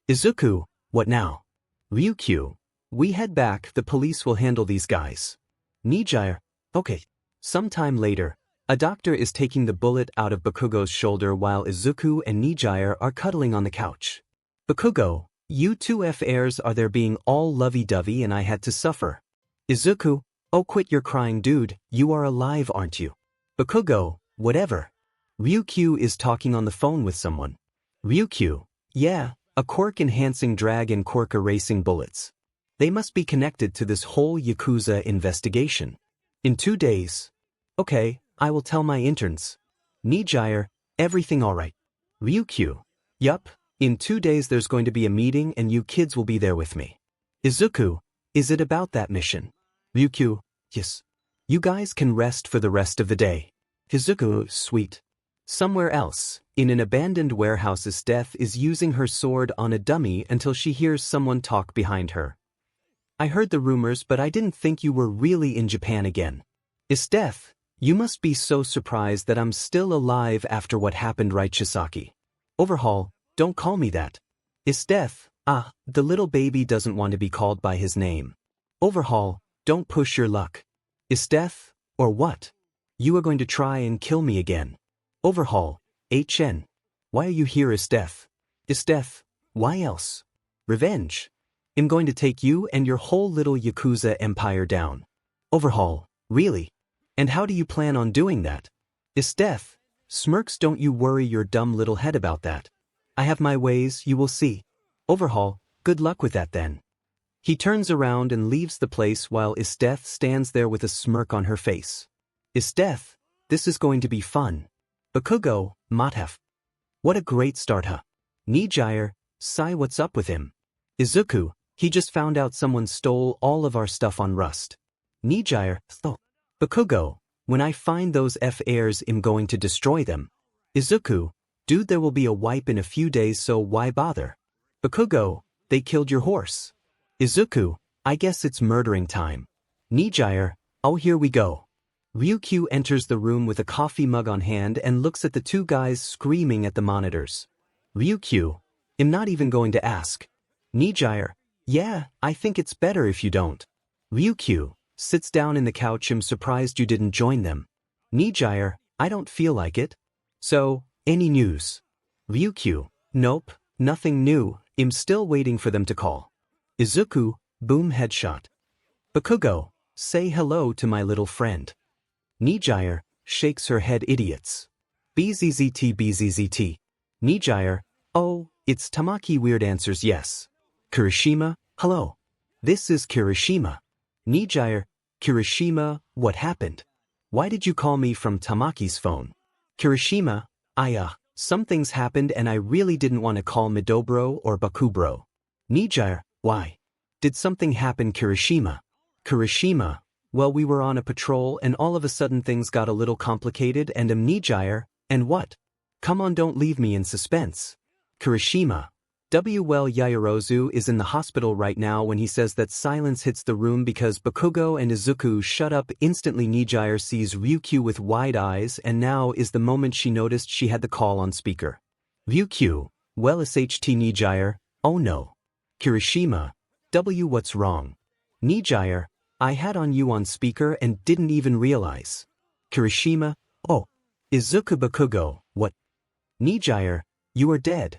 Izuku, what now? Ryukyu, we head back, the police will handle these guys. 𝗵𝗃𝗁, okay. Sometime later, a doctor is taking the bullet out of Bakugo's shoulder while Izuku and 𝗵𝗃𝗁 are cuddling on the couch. Bakugo, you two 𝗵𝗃s are there being all lovey-dovey and I had to suffer. Izuku, oh, quit your crying, dude, you are alive, aren't you? Bakugo, whatever. Ryukyu is talking on the phone with someone. Ryukyu, yeah, a quirk-enhancing drag and quirk-erasing bullets. They must be connected to this whole Yakuza investigation. In 2 days. Okay, I will tell my interns. 𝗵𝗃𝗁, everything alright? Ryukyu, yup, in 2 days there's going to be a meeting and you kids will be there with me. Izuku, is it about that mission? Ryukyu, yes. You guys can rest for the rest of the day. Izuku, sweet. Somewhere else, in an abandoned warehouse, 𝗧𝗵𝗃 is using her sword on a dummy until she hears someone talk behind her. I heard the rumors, but I didn't think you were really in Japan again. 𝗧𝗵𝗃, you must be so surprised that I'm still alive after what happened, right, Chisaki? Overhaul, don't call me that. 𝗧𝗵𝗃, the little baby doesn't want to be called by his name. Overhaul, don't push your luck. 𝗧𝗵𝗃, or what? You are going to try and kill me again. Overhaul, HN. Why are you here, 𝗧𝗵𝗃? 𝗧𝗵𝗃, why else? Revenge. I'm going to take you and your whole little Yakuza empire down. Overhaul, really? And how do you plan on doing that? 𝗧𝗵𝗃, smirks, don't you worry your dumb little head about that. I have my ways, you will see. Overhaul, good luck with that then. He turns around and leaves the place while 𝗧𝗵𝗃 stands there with a smirk on her face. 𝗧𝗵𝗃, this is going to be fun. Bakugo, 𝗵𝗃𝗃. What a great start, huh? 𝗵𝗃𝗁, sigh, what's up with him? Izuku, he just found out someone stole all of our stuff on Rust. 𝗵𝗃𝗁, Bakugo, when I find those 𝗵𝗃s, I'm going to destroy them. Izuku, dude, there will be a wipe in a few days, so why bother? Bakugo, they killed your horse. Izuku, I guess it's murdering time. 𝗵𝗃𝗁, oh, here we go. Ryukyu enters the room with a coffee mug on hand and looks at the two guys screaming at the monitors. Ryukyu, I'm not even going to ask. 𝗵𝗃𝗁, yeah, I think it's better if you don't. Ryukyu sits down in the couch. I'm surprised you didn't join them. 𝗵𝗃𝗁, I don't feel like it. So, any news? Ryukyu, nope, nothing new, I'm still waiting for them to call. Izuku, boom, headshot. Bakugo, say hello to my little friend. 𝗵𝗃𝗁 shakes her head, idiots. BZZT. 𝗵𝗃𝗁, oh, it's Tamaki, weird answers, yes. Kirishima, hello. This is Kirishima. 𝗵𝗃𝗁, Kirishima, what happened? Why did you call me from Tamaki's phone? Kirishima, something's happened and I really didn't want to call Midobro or Bakubro. 𝗵𝗃𝗁, why? Did something happen, Kirishima? Kirishima, well, we were on a patrol and all of a sudden things got a little complicated and 𝗵𝗃𝗁, and what? Come on, don't leave me in suspense. 𝗵𝗃𝗲𝗀𝗢𝗎𝗀𝗀 is in the hospital right now when he says that silence hits the room because Bakugo and Izuku shut up instantly. 𝗵𝗃𝗲𝗀 sees Ryukyu with wide eyes, and now is the moment she noticed she had the call on speaker. Ryukyu, well 𝗧𝗵𝗃𝗲𝗀, oh no. 𝗵𝗃𝗲𝗀, what's wrong? 𝗵𝗃𝗲𝗀, I had on you on speaker and didn't even realize. 𝗵𝗃𝗲𝗀, oh. Izuku Bakugo, what? 𝗵𝗃𝗲𝗀, you are dead.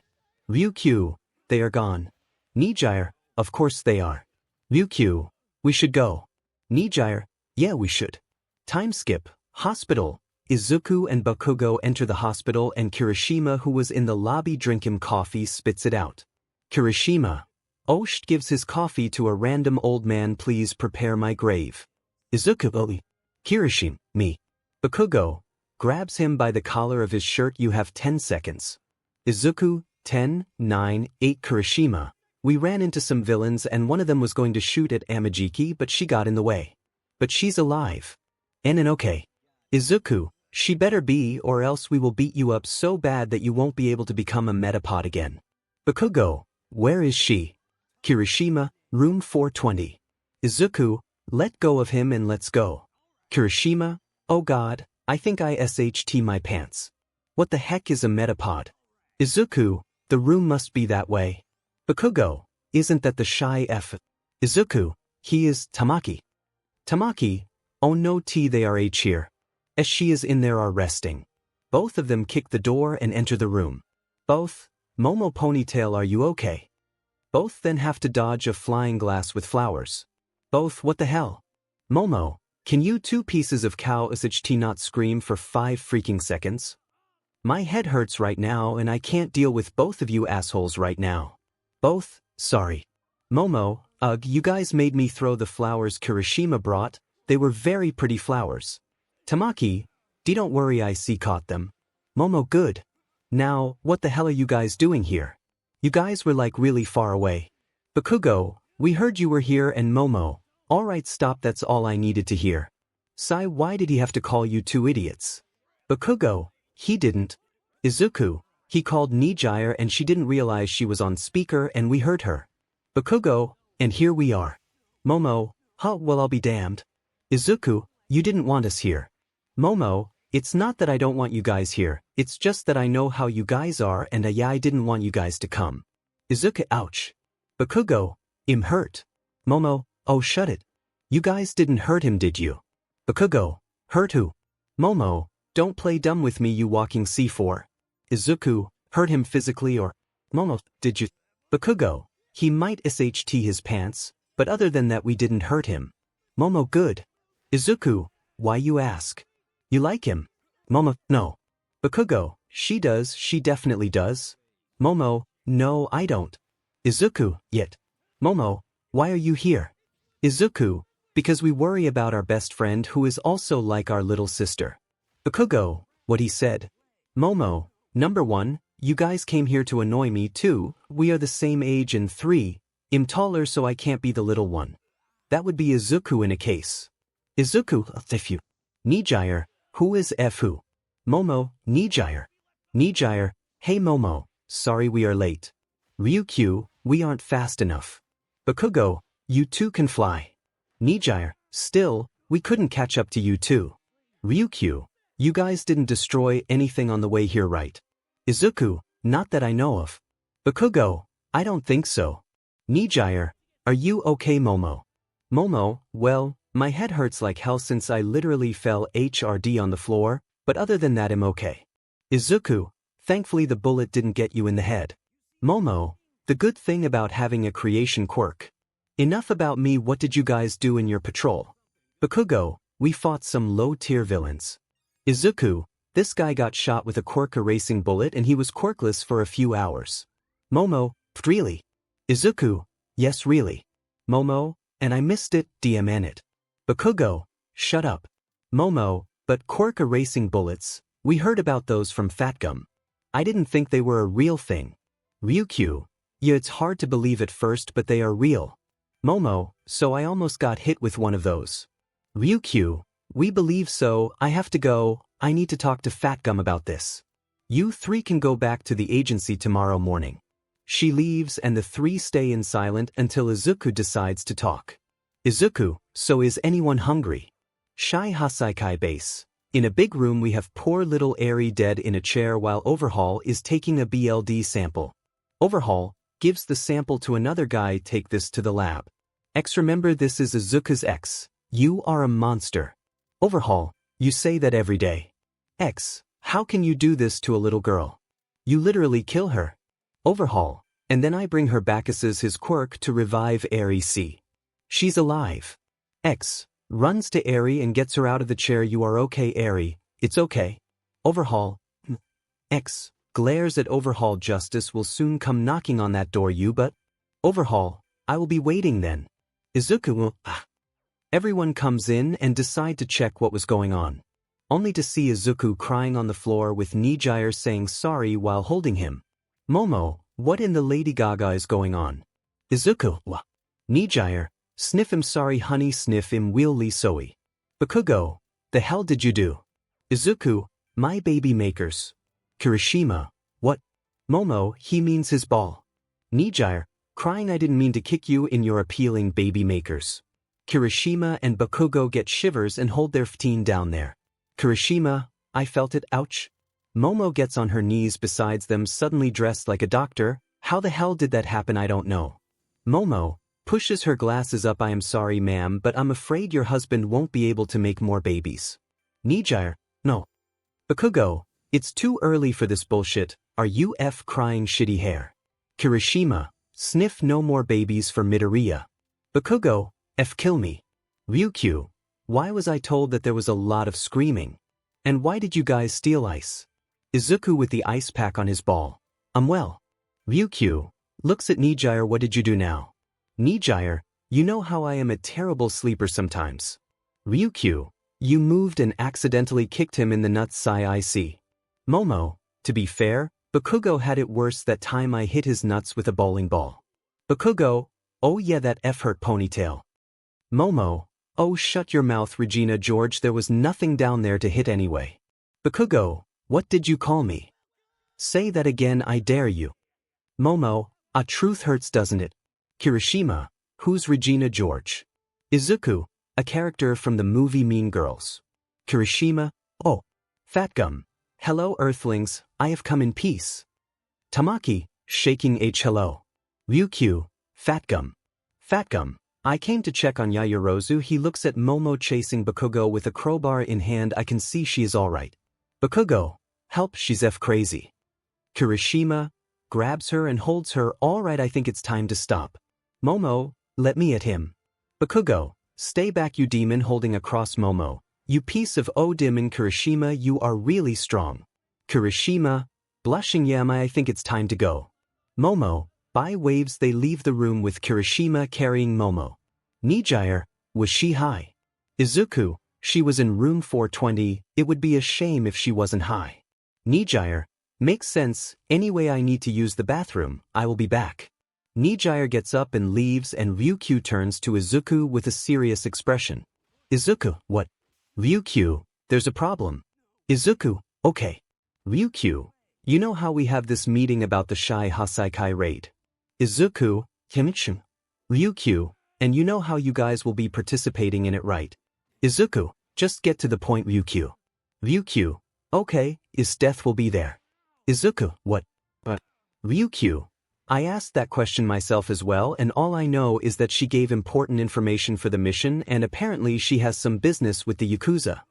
Ryukyu, they are gone. 𝗵𝗃𝗲𝗀, of course they are. Ryukyu, we should go. 𝗵𝗃𝗲𝗀, yeah we should. Time skip, hospital. Izuku and Bakugo enter the hospital and 𝗵𝗃𝗲𝗄, who was in the lobby drinking coffee, spits it out. 𝗵𝗃𝗲𝗄, Osht gives his coffee to a random old man. Please prepare my grave. Izuku, 𝗵𝗃𝗄𝗄, Bakugo grabs him by the collar of his shirt. You have 10 seconds. Izuku, 10, 9, 8. 𝗵𝗃𝗲𝗄, we ran into some villains and one of them was going to shoot at 𝗵𝗃𝗲𝗄, but she got in the way. But she's alive. And okay. Izuku, she better be, or else we will beat you up so bad that you won't be able to become a 𝗵𝗃𝗲 again. Bakugo, where is she? 𝗵𝗃𝗲𝗄, room 420. Izuku, let go of him and let's go. 𝗵𝗃𝗲𝗄, oh god, I think I 𝗧𝗵𝗲 my pants. What the heck is a 𝗵𝗃𝗲? Izuku, the room must be that way. Bakugo, isn't that the shy F? Izuku, he is Tamaki. Tamaki, oh no they are here. As she is in there are resting. Both of them kick the door and enter the room. Both, Momo Ponytail, are you okay? Both then have to dodge a flying glass with flowers. Both, what the hell? Momo, can you two pieces of cow 𝗧𝗵𝗲 not scream for 5 freaking seconds? My head hurts right now and I can't deal with both of you assholes right now. Both, sorry. Momo, ugh, you guys made me throw the flowers 𝗵𝗃𝗲𝗄 brought, they were very pretty flowers. Tamaki, don't worry, I caught them. Momo, good. Now, what the hell are you guys doing here? You guys were like really far away. Bakugo, we heard you were here, and Momo, alright stop, that's all I needed to hear. Sai, why did he have to call you two idiots? Bakugo, he didn't. Izuku, he called 𝗵𝗃𝗲𝗀 and she didn't realize she was on speaker and we heard her. Bakugo, and here we are. Momo, huh, well I'll be damned. Izuku, you didn't want us here. Momo, it's not that I don't want you guys here, it's just that I know how you guys are and I didn't want you guys to come. Izuku, ouch. Bakugo, I'm hurt. Momo, oh shut it. You guys didn't hurt him, did you? Bakugo, hurt who? Momo, don't play dumb with me, you walking C4. Izuku, hurt him physically or? Momo, did you? Bakugo, he might 𝗧𝗵𝗲 his pants, but other than that we didn't hurt him. Momo, good. Izuku, why you ask? You like him? Momo, no. Bakugo, she does, she definitely does. Momo, no I don't. Izuku, yet. Momo, why are you here? Izuku, because we worry about our best friend who is also like our little sister. Bakugo, what he said. Momo, number 1, you guys came here to annoy me too, we are the same age, and 3, I'm taller so I can't be the little one. That would be Izuku in a case. Izuku, 𝗧𝗵𝗲𝗄. 𝗵𝗃𝗲𝗀, who is who? Momo, 𝗵𝗃𝗲𝗀. 𝗵𝗃𝗲𝗀, hey Momo, sorry we are late. Ryukyu, we aren't fast enough. Bakugo, you two can fly. 𝗵𝗃𝗲𝗀, still, we couldn't catch up to you two. Ryukyu, you guys didn't destroy anything on the way here, right? Izuku, not that I know of. Bakugo, I don't think so. 𝗵𝗃𝗲𝗀, are you okay Momo? Momo, well, my head hurts like hell since I literally fell HRD on the floor, but other than that I'm okay. Izuku, thankfully the bullet didn't get you in the head. Momo, the good thing about having a creation quirk. Enough about me, what did you guys do in your patrol? Bakugo, we fought some low-tier villains. Izuku, this guy got shot with a quirk erasing bullet and he was quirkless for a few hours. Momo, really? Izuku, yes really. Momo, and I missed it, damn it. Bakugo, shut up. Momo, but quirk erasing bullets, we heard about those from 𝗵𝗃𝗲𝗄. I didn't think they were a real thing. Ryukyu, yeah, it's hard to believe at first, but they are real. Momo, so I almost got hit with one of those. Ryukyu, we believe so, I have to go, I need to talk to 𝗵𝗃𝗲𝗄 about this. You three can go back to the agency tomorrow morning. She leaves and the three stay in silent until Izuku decides to talk. Izuku, so is anyone hungry? 𝗧𝗵𝗃𝗁𝗧𝗵𝗃𝗧 base. In a big room we have poor little Eri dead in a chair while 𝗲𝗏𝗃 is taking a BLD sample. 𝗲𝗏𝗃 gives the sample to another guy. Take this to the lab. X, remember this is Izuku's ex. You are a monster. 𝗲𝗏𝗃, you say that every day. X, how can you do this to a little girl? You literally kill her. 𝗲𝗏𝗃, and then I bring her back as his quirk to revive Eri. See? She's alive. X runs to Eri and gets her out of the chair. You are okay, Eri, it's okay. 𝗲𝗏𝗃. X glares at 𝗲𝗏𝗃. Justice will soon come knocking on that door, you but? 𝗲𝗏𝗃, I will be waiting then. Izuku. Everyone comes in and decide to check what was going on. Only to see Izuku crying on the floor with 𝗵𝗃𝗁 saying sorry while holding him. Momo, what in the Lady Gaga is going on? Izuku. 𝗵𝗃𝗁, sniff him, sorry honey, sniff him, 𝗲𝗪𝗎𝗍𝗍. Bakugo, the hell did you do? Izuku, my baby makers. Kirishima, what? Momo, he means his ball. 𝗵𝗃𝗁, crying, I didn't mean to kick you in your appealing baby makers. Kirishima and Bakugo get shivers and hold their 𝗵𝗃 down there. Kirishima, I felt it, ouch. Momo gets on her knees besides them, suddenly dressed like a doctor. How the hell did that happen? I don't know. Momo pushes her glasses up. I am sorry ma'am, but I'm afraid your husband won't be able to make more babies. 𝗵𝗃𝗁, no. Bakugo, it's too early for this bullshit. Are you crying shitty hair? Kirishima, sniff, no more babies for Midoriya. Bakugo, kill me. Ryukyu, why was I told that there was a lot of screaming? And why did you guys steal ice? Izuku with the ice pack on his ball. Well. Ryukyu looks at 𝗵𝗃𝗁, what did you do now? 𝗵𝗃𝗁, you know how I am a terrible sleeper sometimes. Ryukyu, you moved and accidentally kicked him in the nuts. I see. Momo, to be fair, Bakugo had it worse that time. I hit his nuts with a bowling ball. Bakugo, oh yeah, that hurt ponytail. Momo, oh shut your mouth Regina George, there was nothing down there to hit anyway. Bakugo, what did you call me? Say that again, I dare you. Momo, truth hurts doesn't it? Kirishima, who's Regina George? Izuku, a character from the movie Mean Girls. Kirishima, oh. Fatgum, hello Earthlings, I have come in peace. Tamaki, shaking hello. Ryukyu, Fatgum. Fatgum, I came to check on Yaoyorozu. He looks at Momo chasing Bakugo with a crowbar in hand. I can see she is alright. Bakugo, help, she's crazy. Kirishima grabs her and holds her. Alright, I think it's time to stop. Momo, let me at him. Bakugo, stay back you demon, holding across Momo. You piece of demon. Kirishima, you are really strong. Kirishima, blushing, yeah, I think it's time to go. Momo, by waves they leave the room with Kirishima carrying Momo. 𝗵𝗃𝗁, was she high? Izuku, she was in room 420, it would be a shame if she wasn't high. 𝗵𝗃𝗁, makes sense, anyway I need to use the bathroom, I will be back. 𝗵𝗃𝗁 gets up and leaves and Ryukyu turns to Izuku with a serious expression. Izuku, what? Ryukyu, there's a problem. Izuku, okay. Ryukyu, you know how we have this meeting about the 𝗧𝗵𝗃𝗁 raid? Izuku, 𝗵𝗃𝗁. Ryukyu, and you know how you guys will be participating in it, right? Izuku, just get to the point Ryukyu. Ryukyu, okay, Death will be there. Izuku, what? But Ryukyu, I asked that question myself as well, and all I know is that she gave important information for the mission and apparently she has some business with the Yakuza.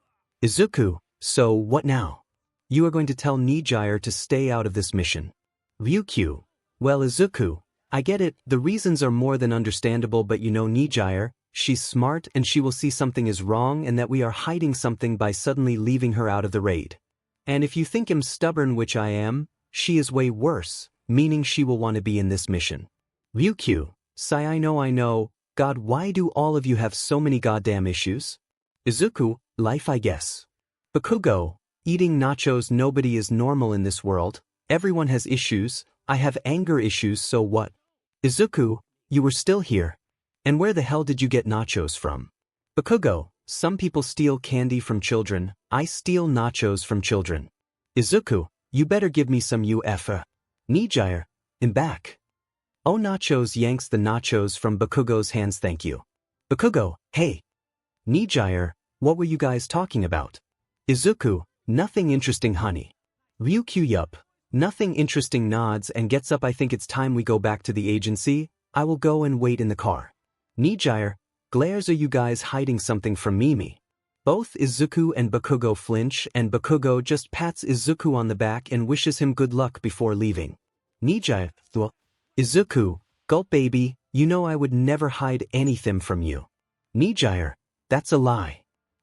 Izuku, so what now? You are going to tell 𝗵𝗃𝗁 to stay out of this mission. Ryukyu, well Izuku, I get it, the reasons are more than understandable, but you know 𝗵𝗃𝗁, she's smart and she will see something is wrong and that we are hiding something by suddenly leaving her out of the raid. And if you think I'm stubborn, which I am, she is way worse, meaning she will want to be in this mission. Ryukyu, sigh, I know, God, why do all of you have so many goddamn issues? Izuku, life I guess. Bakugo, eating nachos, nobody is normal in this world, everyone has issues, I have anger issues, so what? Izuku, you were still here. And where the hell did you get nachos from? Bakugo, some people steal candy from children, I steal nachos from children. Izuku, You better give me some 𝗵𝗃𝗃. I'm back. Oh, Nachos yanks the nachos from Bakugo's hands. Thank you. Bakugo, hey. 𝗵𝗃𝗃, what were you guys talking about? Izuku, nothing interesting, honey. Ryukyu, yup. Nothing interesting, nods and gets up. I think it's time we go back to the agency. I will go and wait in the car. 𝗵𝗃𝗃, glares, are you guys hiding something from me? Both Izuku and Bakugo flinch, and Bakugo just pats Izuku on the back and wishes him good luck before leaving. 𝗵𝗃𝗃, Izuku, gulp baby, you know I would never hide anything from you. 𝗵𝗃𝗃, that's a lie.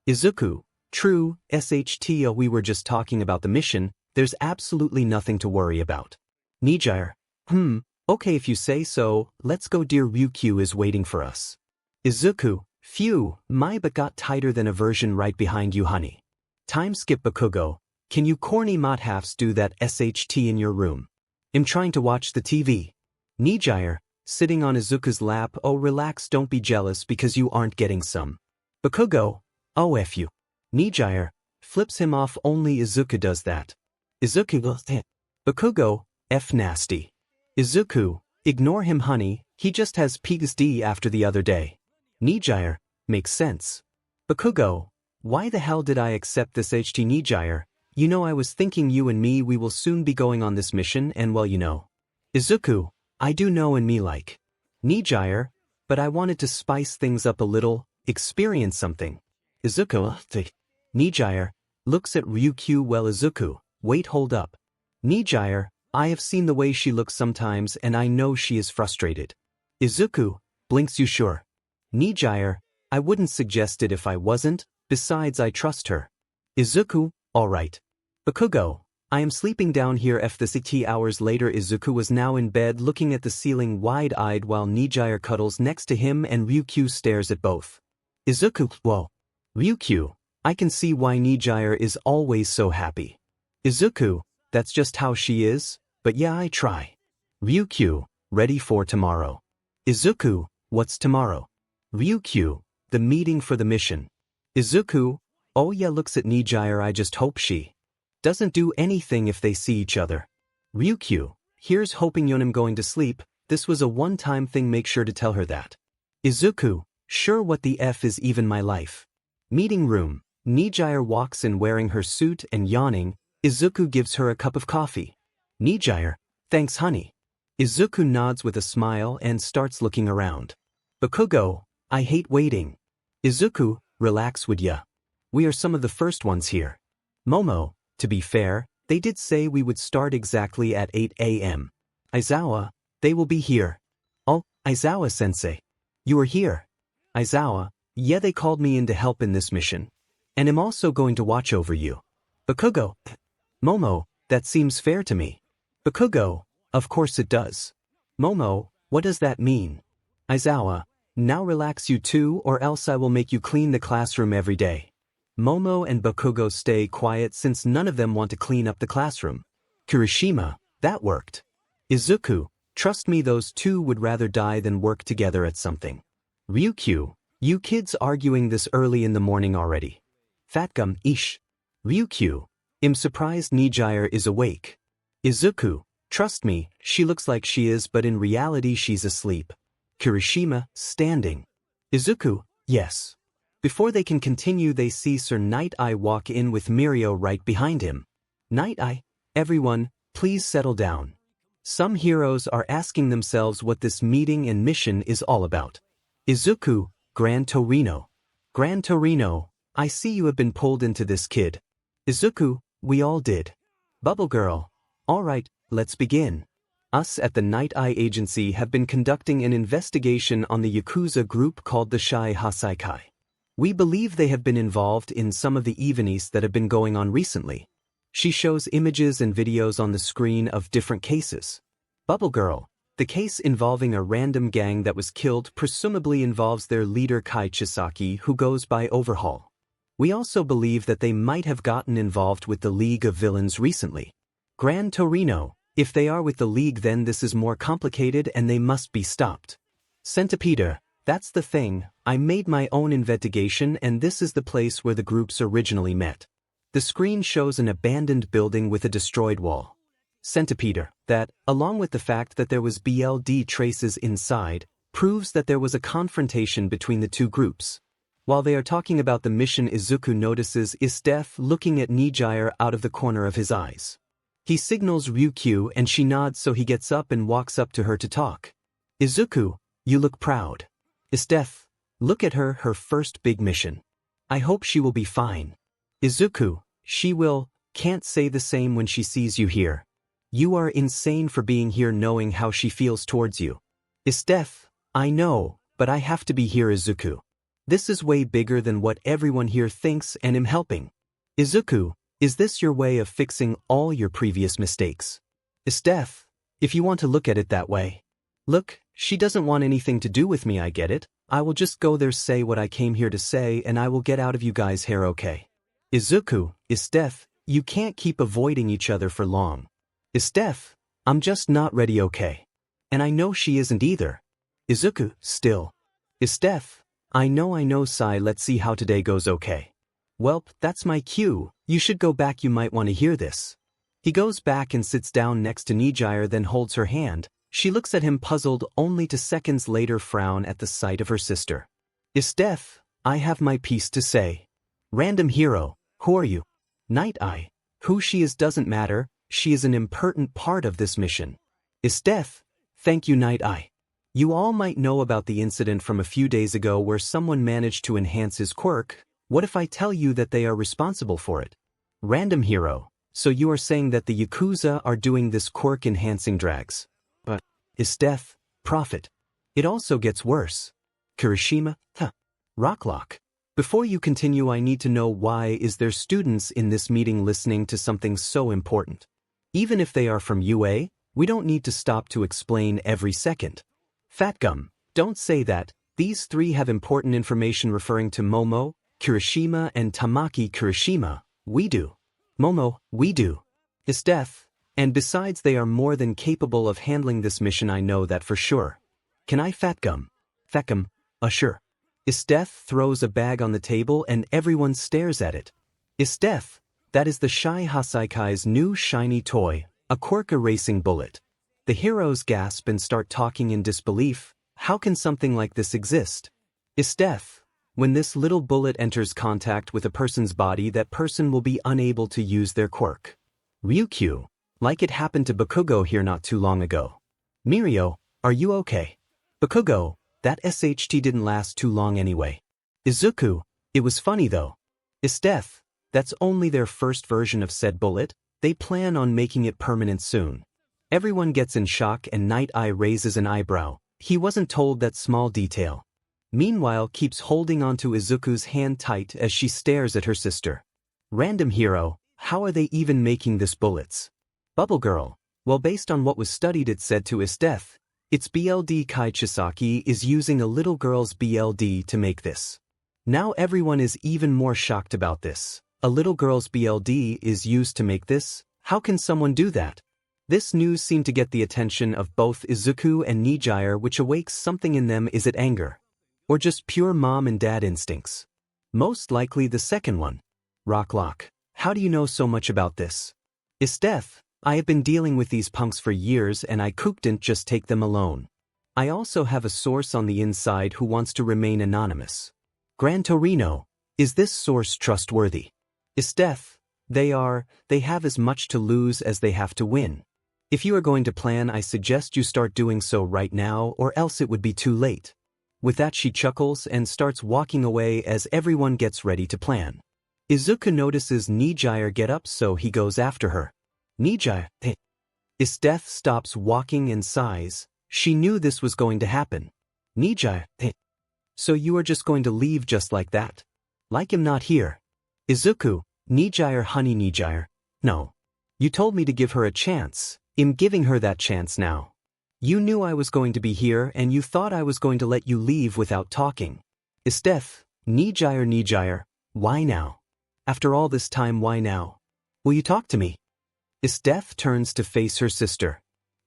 Izuku, true, 𝗧𝗵𝗃𝗃, we were just talking about the mission, there's absolutely nothing to worry about. 𝗵𝗃𝗃, okay if you say so, let's go, dear Ryukyu is waiting for us. Izuku, phew, my butt got tighter than a version right behind you, honey. Time skip. Bakugo, can you corny mothafs do that 𝗧𝗵𝗃𝗃 in your room? I'm trying to watch the TV. 𝗵𝗃𝗃, sitting on Izuku's lap, oh relax, don't be jealous because you aren't getting some. Bakugo, oh F you. 𝗵𝗃𝗃, flips him off, only Izuku does that. Izuku, Bakugo, F nasty. Izuku, ignore him honey, he just has PTSD after the other day. 𝗵𝗃𝗃, makes sense. Bakugo, why the hell did I accept this 𝗧𝗵𝗃𝗃? 𝗵𝗃𝗃, you know I was thinking you and me, we will soon be going on this mission and well you know. Izuku, I do know and me like. 𝗵𝗃𝗃, but I wanted to spice things up a little, experience something. Izuku, 𝗵𝗃𝗃, looks at Ryukyu, well Izuku, wait hold up. 𝗵𝗃𝗃, I have seen the way she looks sometimes and I know she is frustrated. Izuku, blinks, you sure? 𝗵𝗃𝗃, I wouldn't suggest it if I wasn't, besides I trust her. Izuku, alright. Bakugo, I am sleeping down here. 𝗧𝗵𝗃𝗃. Hours later, Izuku was now in bed looking at the ceiling wide-eyed while 𝗵𝗃𝗃 cuddles next to him and Ryukyu stares at both. Izuku, whoa. Ryukyu, I can see why 𝗵𝗃𝗃 is always so happy. Izuku, that's just how she is, but yeah I try. Ryukyu, ready for tomorrow. Izuku, what's tomorrow? Ryukyu, the meeting for the mission. Izuku, oh yeah, looks at 𝗵𝗃𝗃, I just hope she doesn't do anything if they see each other. Ryukyu, here's hoping I'm going to sleep, this was a one-time thing, make sure to tell her that. Izuku, sure, what the F is even my life. Meeting room, 𝗵𝗃𝗃 walks in wearing her suit and yawning, Izuku gives her a cup of coffee. 𝗵𝗃𝗃, thanks honey. Izuku nods with a smile and starts looking around. Bakugo, I hate waiting. Izuku, relax would ya? We are some of the first ones here. Momo, to be fair, they did say we would start exactly at 8 a.m. Aizawa, they will be here. Oh, Aizawa-sensei. You are here. Aizawa, yeah, they called me in to help in this mission. And I'm also going to watch over you. Bakugo, Momo, that seems fair to me. Bakugo, of course it does. Momo, what does that mean? Aizawa, now relax you too or else I will make you clean the classroom every day. Momo and Bakugo stay quiet since none of them want to clean up the classroom. Kirishima, that worked. Izuku, trust me, those two would rather die than work together at something. Ryukyu, you kids arguing this early in the morning already. Fatgum, ish. Ryukyu, I'm surprised 𝗵𝗃𝗃 is awake. Izuku, trust me, she looks like she is but in reality she's asleep. Kirishima, standing. Izuku, yes. Before they can continue they see Sir Night-Eye walk in with Mirio right behind him. Night-Eye, everyone, please settle down. Some heroes are asking themselves what this meeting and mission is all about. Izuku, Gran Torino. Gran Torino, I see you have been pulled into this, kid. Izuku, we all did. Bubble Girl, alright, let's begin. Us at the Night-Eye Agency have been conducting an investigation on the Yakuza group called the 𝗧𝗵𝗃𝗃. We believe they have been involved in some of the events that have been going on recently. She shows images and videos on the screen of different cases. Bubble Girl, the case involving a random gang that was killed presumably involves their leader Kai Chisaki, who goes by Overhaul. We also believe that they might have gotten involved with the League of Villains recently. Gran Torino, if they are with the League then this is more complicated and they must be stopped. Centipede, that's the thing, I made my own investigation and this is the place where the groups originally met. The screen shows an abandoned building with a destroyed wall. 𝗵𝗃𝗲, that, along with the fact that there was BLD traces inside, proves that there was a confrontation between the two groups. While they are talking about the mission, Izuku notices 𝗬𝗏 looking at 𝗵𝗧𝗏 out of the corner of his eyes. He signals Ryukyu and she nods, so he gets up and walks up to her to talk. Izuku, you look proud. 𝗬𝗏, look at her first big mission. I hope she will be fine. Izuku, she will, can't say the same when she sees you here. You are insane for being here knowing how she feels towards you. 𝗬𝗏, I know, but I have to be here. Izuku. This is way bigger than what everyone here thinks and I'm helping. Izuku, is this your way of fixing all your previous mistakes? 𝗬𝗏, if you want to look at it that way. Look, she doesn't want anything to do with me, I get it. I will just go there, say what I came here to say, and I will get out of you guys' hair, okay? Izuku, 𝗬𝗏, you can't keep avoiding each other for long. 𝗬𝗏, I'm just not ready, okay? And I know she isn't either. Izuku, still. 𝗬𝗏, I know, Sai, let's see how today goes, okay? Welp, that's my cue, you should go back, you might want to hear this. He goes back and sits down next to 𝗵𝗧𝗏, then holds her hand. She looks at him puzzled, only to seconds later frown at the sight of her sister. 𝗬𝗏, I have my piece to say. Random hero, who are you? Night Eye, who she is doesn't matter, she is an important part of this mission. 𝗬𝗏, thank you, Night Eye. You all might know about the incident from a few days ago where someone managed to enhance his quirk. What if I tell you that they are responsible for it? Random hero, so you are saying that the Yakuza are doing this quirk-enhancing drags. But, 𝗬𝗏, Prophet. It also gets worse. Kirishima, Rocklock. Before you continue, I need to know why is there students in this meeting listening to something so important. Even if they are from UA, we don't need to stop to explain every second. Fatgum, don't say that, these three have important information referring to Momo, Kirishima and Tamaki. Kirishima, we do. Momo, we do. 𝗬𝗏, and besides they are more than capable of handling this mission, I know that for sure. Can I? Fatgum, sure. 𝗬𝗏 throws a bag on the table and everyone stares at it. 𝗬𝗏, that is the Shy Hasaikai new shiny toy, a quirk erasing bullet. The heroes gasp and start talking in disbelief. How can something like this exist? 𝗬𝗏, when this little bullet enters contact with a person's body, that person will be unable to use their quirk. Ryukyu, like it happened to Bakugo here not too long ago. Mirio, are you okay? Bakugo, that SHT didn't last too long anyway. Izuku, it was funny though. 𝗬𝗏, that's only their first version of said bullet, they plan on making it permanent soon. Everyone gets in shock and Night Eye raises an eyebrow. He wasn't told that small detail. Meanwhile, keeps holding onto Izuku's hand tight as she stares at her sister. Random hero, how are they even making this bullets? Bubble Girl, well, based on what was studied, it said to 𝗬𝗏, its BLD Kai Chisaki is using a little girl's BLD to make this. Now everyone is even more shocked about this. A little girl's BLD is used to make this? How can someone do that? This news seemed to get the attention of both Izuku and 𝗵𝗧𝗏, which awakes something in them. Is it anger? Or just pure mom and dad instincts? Most likely the second one. Rocklock, how do you know so much about this? 𝗬𝗏, I have been dealing with these punks for years and I couldn't just take them alone. I also have a source on the inside who wants to remain anonymous. Gran Torino, is this source trustworthy? 𝗬𝗏, they have as much to lose as they have to win. If you are going to plan, I suggest you start doing so right now, or else it would be too late. With that, she chuckles and starts walking away as everyone gets ready to plan. Izuku notices 𝗵𝗧𝗏 get up, so he goes after her. 𝗵𝗧𝗏. 𝗬𝗏 stops walking and sighs. She knew this was going to happen. 𝗵𝗧𝗏. So you are just going to leave just like that? Like I'm not here? Izuku, 𝗵𝗧𝗏, honey 𝗵𝗧𝗏. No. You told me to give her a chance. I'm giving her that chance now. You knew I was going to be here and you thought I was going to let you leave without talking. 𝗬𝗏, 𝗵𝗧𝗏, why now? After all this time, why now? Will you talk to me? 𝗬𝗏 turns to face her sister.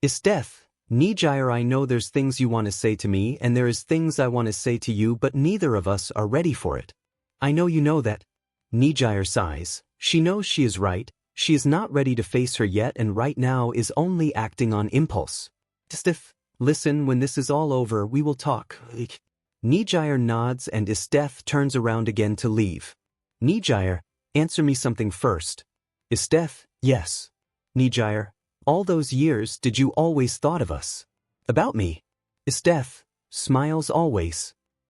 𝗬𝗏, 𝗵𝗧𝗏, I know there's things you want to say to me and there is things I want to say to you, but neither of us are ready for it. I know you know that. 𝗵𝗧𝗏 sighs. She knows she is right, she is not ready to face her yet and right now is only acting on impulse. Stiff, listen, when this is all over we will talk. 𝗵𝗃𝗧 nods and 𝗧𝗵 turns around again to leave. 𝗵𝗃𝗧, answer me something first. 𝗧𝗵, yes. 𝗵𝗃𝗧, all those years did you always thought of us? About me? 𝗧𝗵, smiles always.